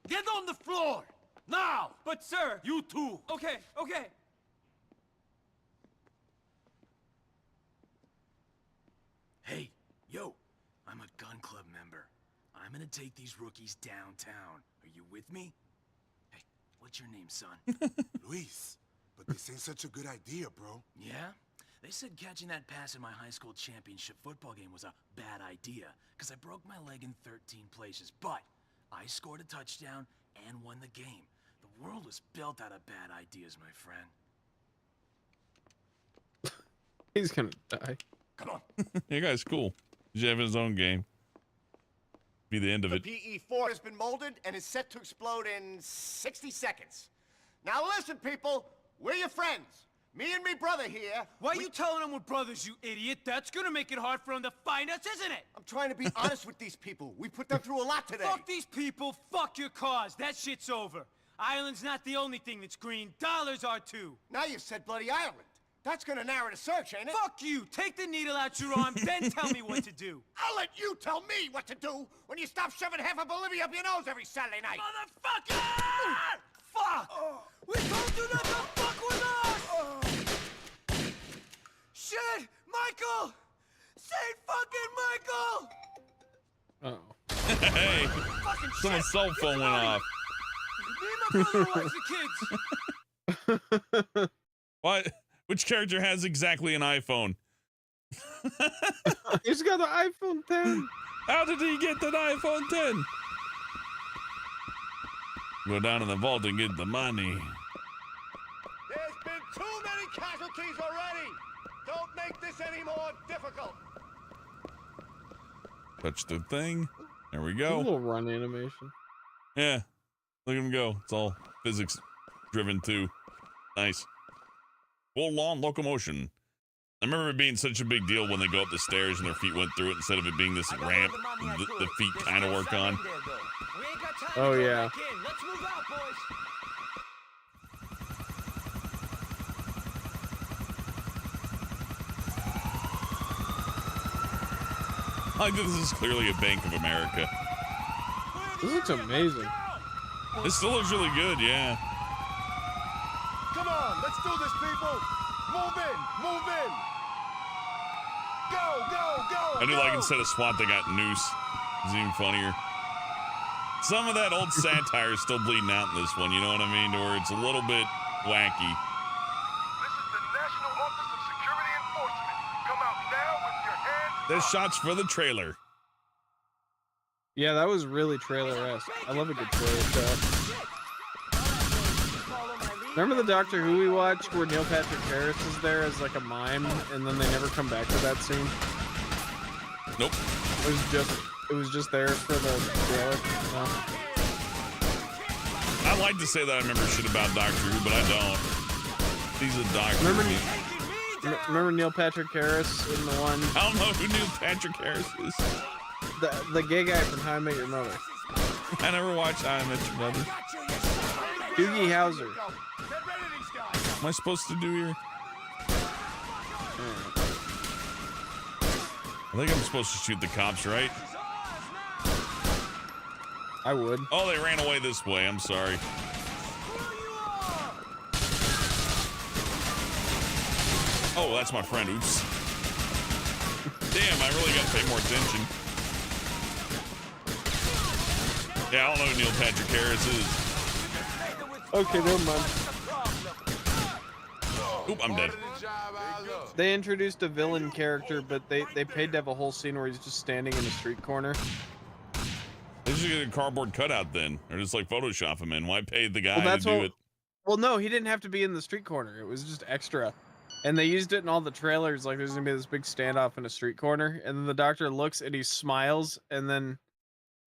Get on the floor! Now! But sir. You too! Okay. Hey, yo, I'm a gun club member. I'm gonna take these rookies downtown. Are you with me? Hey, what's your name, son? Luis, but this ain't such a good idea, bro. Yeah? They said catching that pass in my high school championship football game was a bad idea, because I broke my leg in 13 places, but I scored a touchdown and won the game. The world was built out of bad ideas, my friend. He's gonna die. Come on. You guys cool. He's having his own game. Be the end of The it. PE-4 has been molded and is set to explode in 60 seconds. Now listen, people. We're your friends. Me and me brother here. Why are you telling them we're brothers, you idiot? That's gonna make it hard for them to find us, isn't it? I'm trying to be honest with these people. We put them through a lot today. Fuck these people, fuck your cause. That shit's over. Ireland's not the only thing that's green. Dollars are too. Now you said bloody Ireland. That's gonna narrow the search, ain't it? Fuck you! Take the needle out your arm, then tell me what to do. I'll let you tell me what to do when you stop shoving half of Bolivia up your nose every Saturday night. Motherfucker! Fuck! We told you not to fuck with us! Shit! Michael! Saint fucking Michael! Uh-oh. Hey, someone's cell phone went off. Me and my brother watch the kids. What? Which character has exactly an iPhone? He's got the iPhone 10. How did he get the iPhone 10? Go down to the vault and get the money. There's been too many casualties already. Don't make this any more difficult. Touch the thing. There we A go. little run animation. Yeah. Look at him go. It's all physics driven too. Nice. Full lawn locomotion. I remember it being such a big deal when they go up the stairs and their feet went through it instead of it being this ramp the feet kind of work on. Oh yeah. Let's move out, boys. I think this is clearly a Bank of America. This looks amazing. This still looks really good, yeah. Come on, let's do this, people. Move in, move in. Go, go, go. I do like instead of SWAT they got noose. It's even funnier. Some of that old satire is still bleeding out in this one, you know what I mean? To where it's a little bit wacky. This is the National Office of Security Enforcement. Come out now with your hands There's shots for the trailer. Yeah, that was really trailer-esque. I love a good trailer shot. Remember the Doctor Who we watched where Neil Patrick Harris is there as like a mime and then they never come back to that scene? Nope. It was just It was just there for the trailer. No. I like to say that I remember shit about Doctor Who, but I don't. He's a doctor. Remember Neil Patrick Harris in the one? I don't know who Neil Patrick Harris is. The gay guy from How I Met Your Mother. I never watched How I Met Your Mother. Doogie Howser. What am I supposed to do here? I think I'm supposed to shoot the cops, right? I would. Oh, they ran away this way. I'm sorry. Oh, that's my friend. Oops. Damn, I really got to pay more attention. Yeah, I don't know who Neil Patrick Harris is. Okay, never mind. Oop, I'm dead. They introduced a villain character, but they paid to have a whole scene where he's just standing in a street corner. They should get a cardboard cutout then, or just like Photoshop him in. Why pay the guy to do it? Well, no, he didn't have to be in the street corner. It was just extra. And they used it in all the trailers, like there's gonna be this big standoff in a street corner, and then the doctor looks and he smiles, and then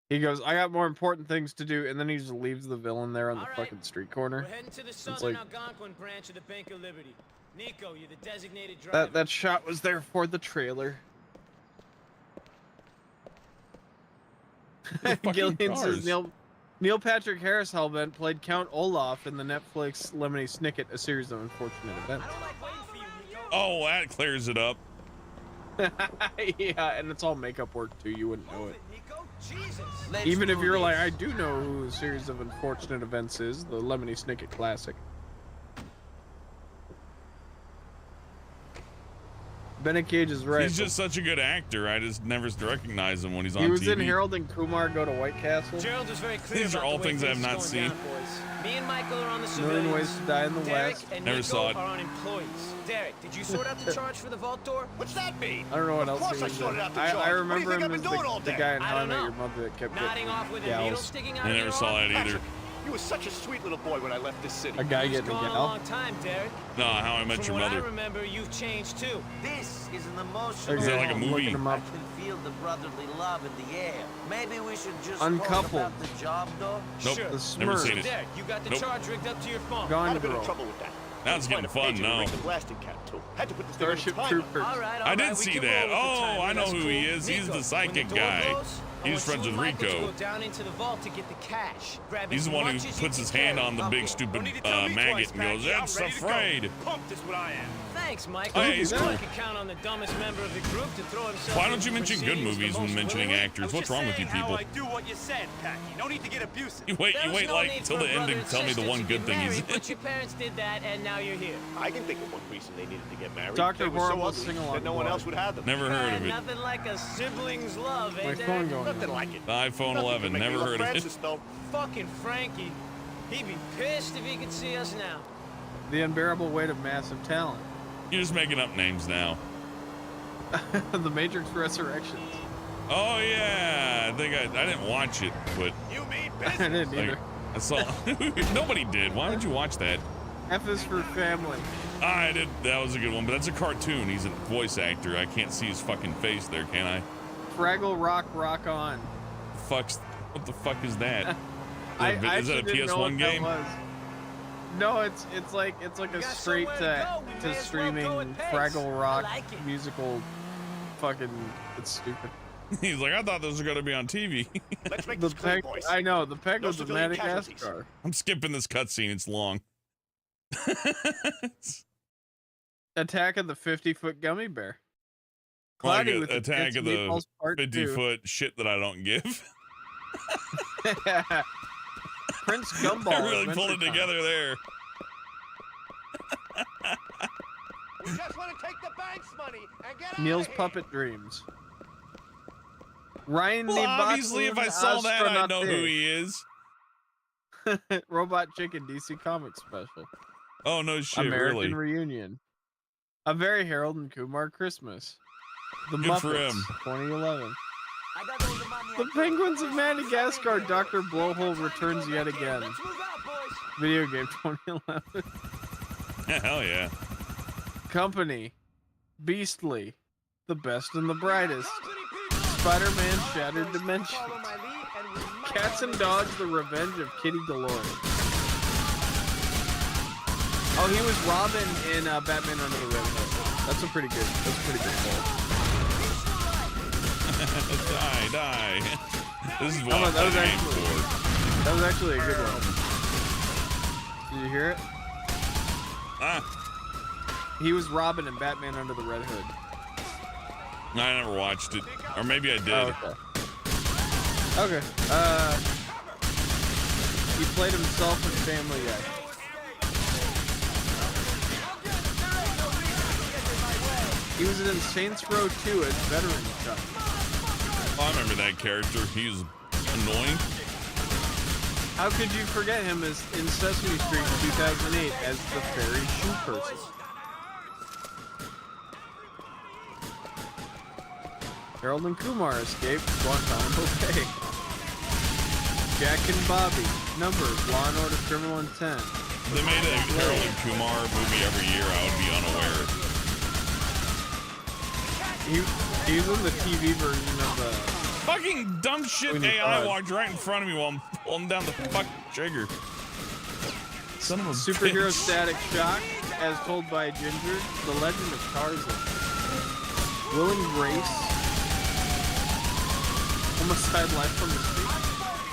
he goes, "I got more important things to do," and then he just leaves the villain there on the fucking street corner. We're heading to the Southern Algonquin branch of the Bank of Liberty. Nico, you're the designated driver. That shot was there for the trailer. Gillian says Neil Patrick Harris Hellbent played Count Olaf in the Netflix Lemony Snicket, A Series of Unfortunate Events. Oh, that clears it up. Yeah, and it's all makeup work too. You wouldn't know it. Even if you're like, I do know who A Series of Unfortunate Events is, the Lemony Snicket classic. Bennett Cage is right. He's just such a good actor. I just never recognize him when he's on TV. He was in Harold and Kumar Go to White Castle. Gerald is very clear. These are all things I have not seen. Me and Michael are on the civilians. Million Ways to Die in the Derek West. and Never Nico saw it. are on employees. Derek, did you sort out the charge for the vault door? What's that mean? I don't know what else Of course he I was sorted in. out the I charge. remember What do you think him I've as been doing all the day? guy in I How I don't Met know. Your Mother that kept Nodding getting off with a needle gals. sticking out I of never your saw arm? that either. You were such a sweet little boy when I left this city. A guy It's getting a gone a gal. long time, Derek. No, How I Met From Your what I Mother. remember, you've changed too. This is an emotional Is that like a moment. movie? Him I up. can feel the brotherly love in the air. Maybe we should just Uncoupled. talk about the job, though. Nope, Sure. never Smurfs. seen it. Derek, you got the Nope. charge rigged up to your phone. Gone Had a bit Girl. of trouble with that. Now it's getting fun now. The blasting cap too. Had to put this thing in Starship timer. Troopers. All right, I did we see can that. roll with the Oh, timer. I know That's who cool. he is. He's Nico, the psychic when the door guy. closes, I He's want friends you with and Michael to Rico. go down into the vault to get the cash. Grab He's as the one who much as you puts can his hand carry. on the big Okay. stupid Don't need to tell me maggot twice, and goes, Packy. I'm "It's ready to go. afraid." Pumped is what I am. Thanks, Michael. Oh, yeah, he's You cool. can count on the dumbest member of the group to throw himself. Why don't you into mention good proceedings movies the when most mentioning willingly. actors? What's wrong with you people? I do what you said, Packy. No need to get abusive. You wait There was no like need till for the a end brother to and tell me the sister one to good get thing he's married, in. But your parents did that, and now you're here. I can think of one reason they needed to get married. Dr. They were so Horrible ugly sing-along that no one boy. else would have them. Never heard of it. Nothing like a sibling's love, My eh, phone Derek? going Nothing on. like it. The iPhone Nothing 11, can make me never love heard of it. Francis, though. Fucking Frankie. He'd be pissed if he could see us now. The Unbearable Weight of Massive Talent. You're just making up names now. The Matrix Resurrections. Oh yeah, I think I didn't watch it, but You mean I didn't like, either. I saw nobody did. Why would you watch that? F is for Family. I did. That was a good one, but that's a cartoon. He's a voice actor. I can't see his fucking face there, can I? Fraggle Rock Rock On. What the fuck is that? I Is that a actually didn't know PS1 what game? that was. No, it's like a straight to streaming Fraggle Rock musical. Fucking, it's stupid. He's like, I thought those were gonna be on TV. Let's make The this clear, peg, boys. I know the Penguins of civilian Madagascar. I'm skipping this cutscene. It's long. Attack of the 50-foot gummy bear. Like Cloudy with Attack Intense of the Meatballs Part 2. 50-foot shit that I don't give. Prince Gumball. I really Adventure pulled it Time. together there. We just want to take the bank's money and get Neil's out of here. Puppet Dreams. Ryan Well, the obviously, if I saw that, I know who he is. Robot Chicken DC Comics special. Oh no shit, American really? Reunion. A Very Harold and Kumar Christmas. The Good for Muppets, him. 2011. The Penguins of Madagascar, Dr. Blowhole returns yet again. Video game 2011. Hell yeah. Company. Beastly. The Best and the Brightest. Spider-Man Shattered Dimension. Cats and Dogs: The Revenge of Kitty Galore. Oh, he was Robin in Batman Under the Red Hood. That's a pretty good poll. Die. This is what that was actually a good one. Did you hear it? He was Robin in Batman Under the Red Hood. I never watched it. Or maybe I did. Oh, okay. He played himself in Family Guy. He was in Saints Row 2 as veteran Chuck. Oh, I remember that character. He was annoying. How could you forget him as in Sesame Street in 2008 as the fairy shoe person? Harold and Kumar escaped Guantanamo Bay. Jack and Bobby, Numbers, Law and Order, Criminal Intent. If they made a Harold and Kumar movie every year, I would be unaware. He was in the TV version of the fucking dumb shit AI walked right in front of me while I'm pulling down the fucking trigger. Son of a Superhero bitch. Static Shock, as told by Ginger, The Legend of Tarzan. Will and Grace, Homicide: Life from the Street,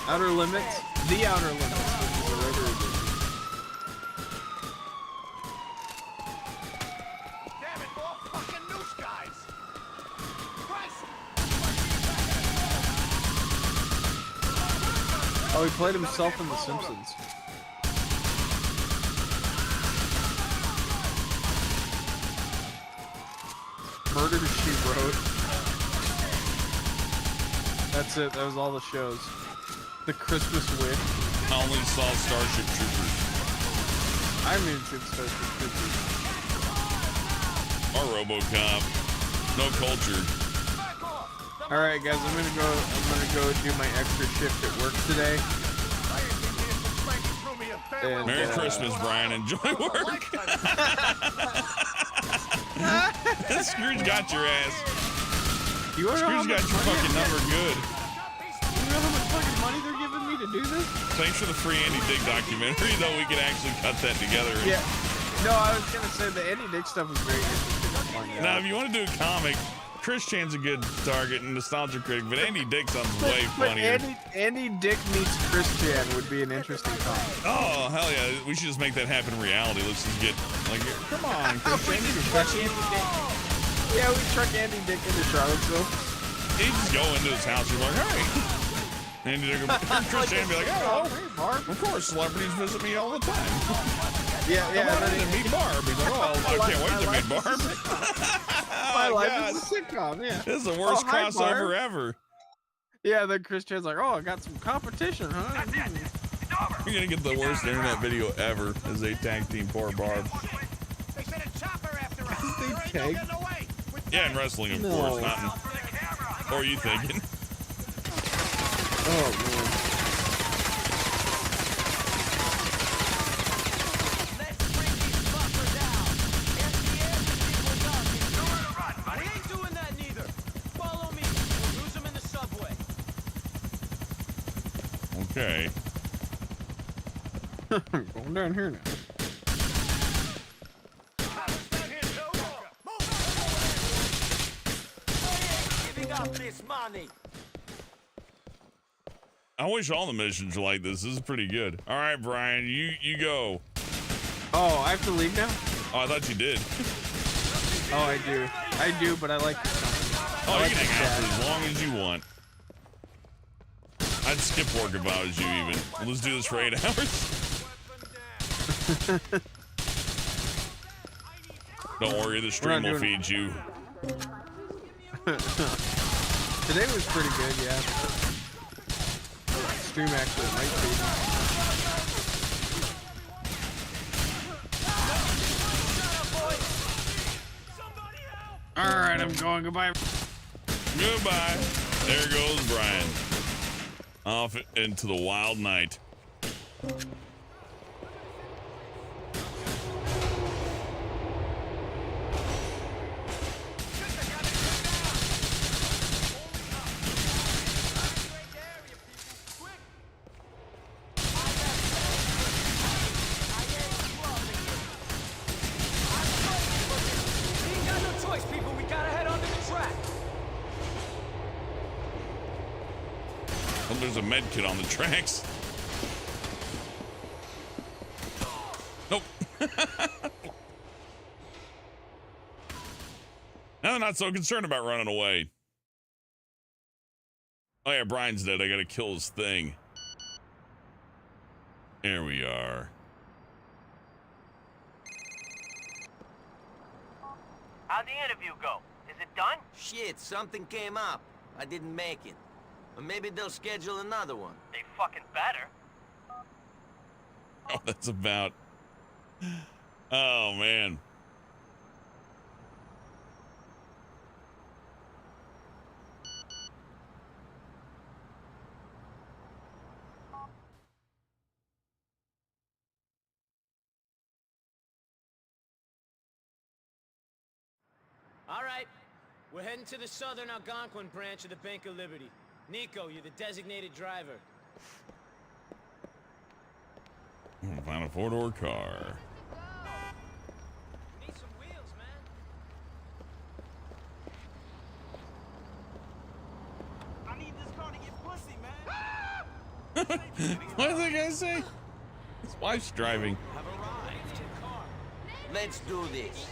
Outer Limits, The Outer Limits, which is a later edition. Damn it, more fucking news guys! Oh, he played himself in The Simpsons. Murder, She Wrote. That's it. That was all the shows. The Christmas Wish. I only saw Starship Troopers. I haven't even seen Starship Troopers. Or RoboCop. No culture. All right, guys. I'm gonna go do my extra shift at work today. And, Merry Christmas, Brian. Enjoy work. Scrooge got your ass. Scrooge got your fucking number good. You know how much fucking money they're giving me to do this? Thanks for the free Andy Dick documentary, though we could actually cut that together. Yeah. No, I was gonna say the Andy Dick stuff was very interesting. Now, if you want to do a comic, Chris Chan's a good target and nostalgia critic, but Andy Dick sounds way funnier. Andy Dick meets Chris Chan would be an interesting comic. Oh, hell yeah. We should just make that happen in reality. Let's just get, like, come on, Chris Chan. Yeah, we truck Andy Dick into Charlottesville. He'd just go into his house and be like, hey. Andy Dick, Chris Chan be like, oh, of course, celebrities visit me all the time. Yeah. Come on in and meet Barb. He's like, oh, I can't wait to meet Barb. My life is a sitcom, yeah. This is the worst crossover Barb. ever. Yeah, then Chris Chan's like, oh, I got some competition, huh? You're gonna get the worst internet video ever as they tag team poor Barb. They sent a chopper after us. Tag? Yeah, in wrestling, of course, not in. What are you thinking? Oh, man. We ain't doing that neither. Follow me. We'll lose them in the subway. Okay. Going down here now. Giving up this money. I wish all the missions were like this. This is pretty good. All right, Brian, you go. Oh, I have to leave now? Oh, I thought you did. Oh, I do. I do, but I like this company. Oh, I you like can hang out this for as long as you want. I'd skip work if I was you, even. Let's do this for 8 hours. Don't worry, the stream will feed you. Today was pretty good, yeah. Stream actually might feed me. All right, I'm going. Goodbye. Goodbye. There goes Brian. Off into the wild night. there's a med kit on the tracks. Nope. Now they're not so concerned about running away. Oh yeah, Brian's dead. I gotta kill his thing. Here we are. How'd the interview go? Is it done? Shit, something came up. I didn't make it. But maybe they'll schedule another one. They fucking better. Oh, that's about... Oh, man. All right. We're heading to the southern Algonquin branch of the Bank of Liberty. Nico, you're the designated driver. Find a four-door car. Need some wheels, man. I need this car to get pussy, man. What did that guy say? His wife's driving. Have arrived. Let's do this.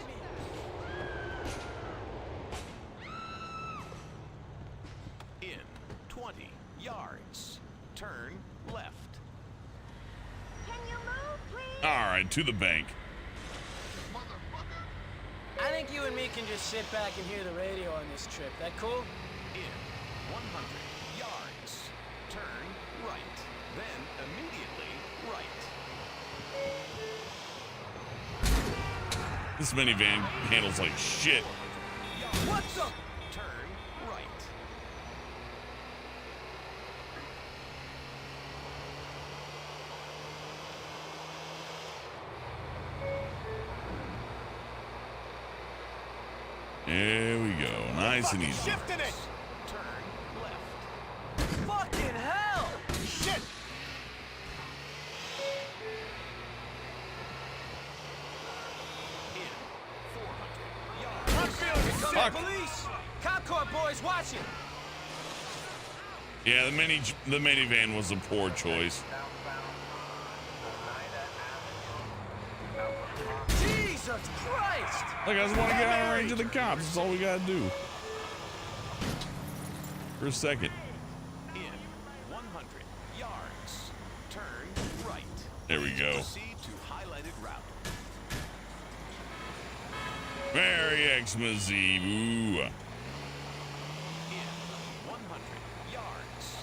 In 20 yards, turn left. All right, to the bank. I think you and me can just sit back and hear the radio on this trip. That cool? In 100 yards, turn right. Then immediately right. This minivan handles like shit. What the? Turn right. There we go. Nice and easy. Shifting it! Turn left. Fucking hell! Shit! In 400 yards. I'm feeling it. Come Fuck. on, police! Cop car boys, watching. Yeah, the minivan was a poor choice. Jesus Christ! Look, I just want to get out of range of the cops. That's all we gotta do. For a second. In 100 yards, turn right. There we go. Proceed to highlighted route. Very Xmas-y. Ooh. In 100 yards,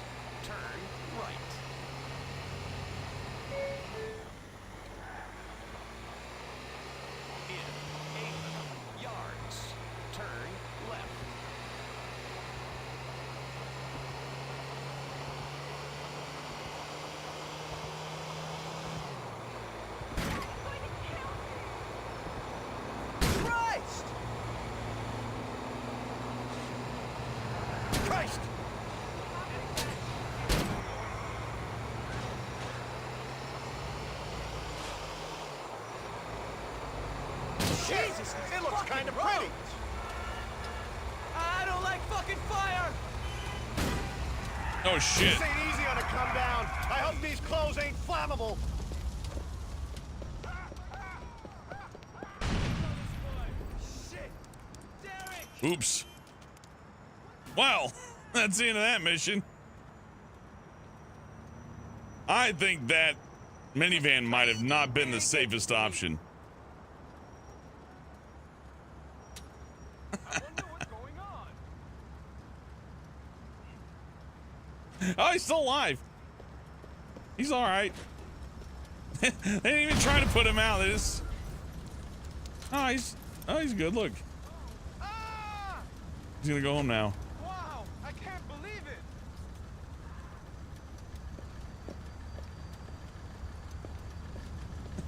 turn right. In 800 yards, turn left. Christ! Christ! Jesus, It looks kind of pretty. I don't like fucking fire! Oh shit. This ain't easy on a come down. I hope these clothes ain't flammable. Shit! Derek! Oops. Well, that's the end of that mission. I think that minivan might have not been the safest option. Oh, he's still alive. He's all right. They didn't even try to put him out. They just... Oh, he's good. Look. He's gonna go home now. Wow, I can't believe it.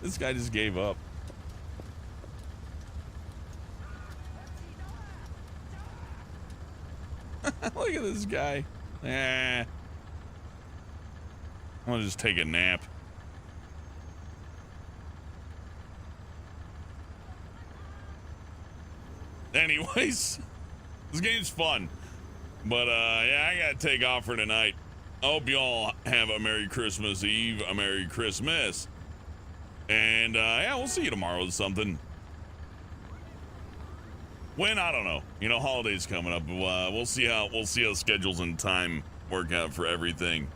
This guy just gave up. Look at this guy. I'm gonna just take a nap. Anyways, this game's fun. But yeah, I gotta take off for tonight. I hope you all have a Merry Christmas Eve, a Merry Christmas. And, yeah, we'll see you tomorrow with something. When, I don't know. You know, holidays coming up. We'll see how schedules and time work out for everything.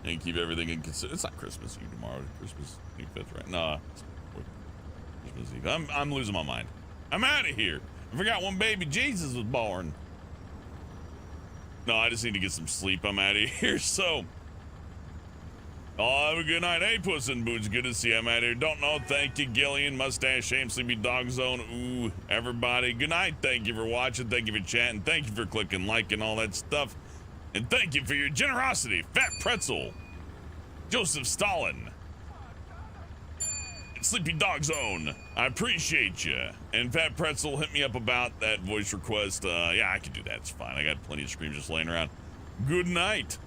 And keep everything in consideration. It's not Christmas Eve tomorrow. Christmas Eve 5th, right? No, it's Christmas Eve. I'm losing my mind. I'm out of here. I forgot when baby Jesus was born. No, I just need to get some sleep. I'm out of here. So, have a good night. Hey, Puss in Boots. Good to see you. I'm out of here. Don't know. Thank you, Gillian, Mustache, Shame, Sleepy Dog Zone. Ooh, everybody. Good night. Thank you for watching. Thank you for chatting. Thank you for clicking like and all that stuff. And thank you for your generosity. Fat Pretzel, Joseph Stalin, and Sleepy Dog Zone. I appreciate you. And Fat Pretzel, hit me up about that voice request. Yeah, I can do that. It's fine. I got plenty of screams just laying around. Good night.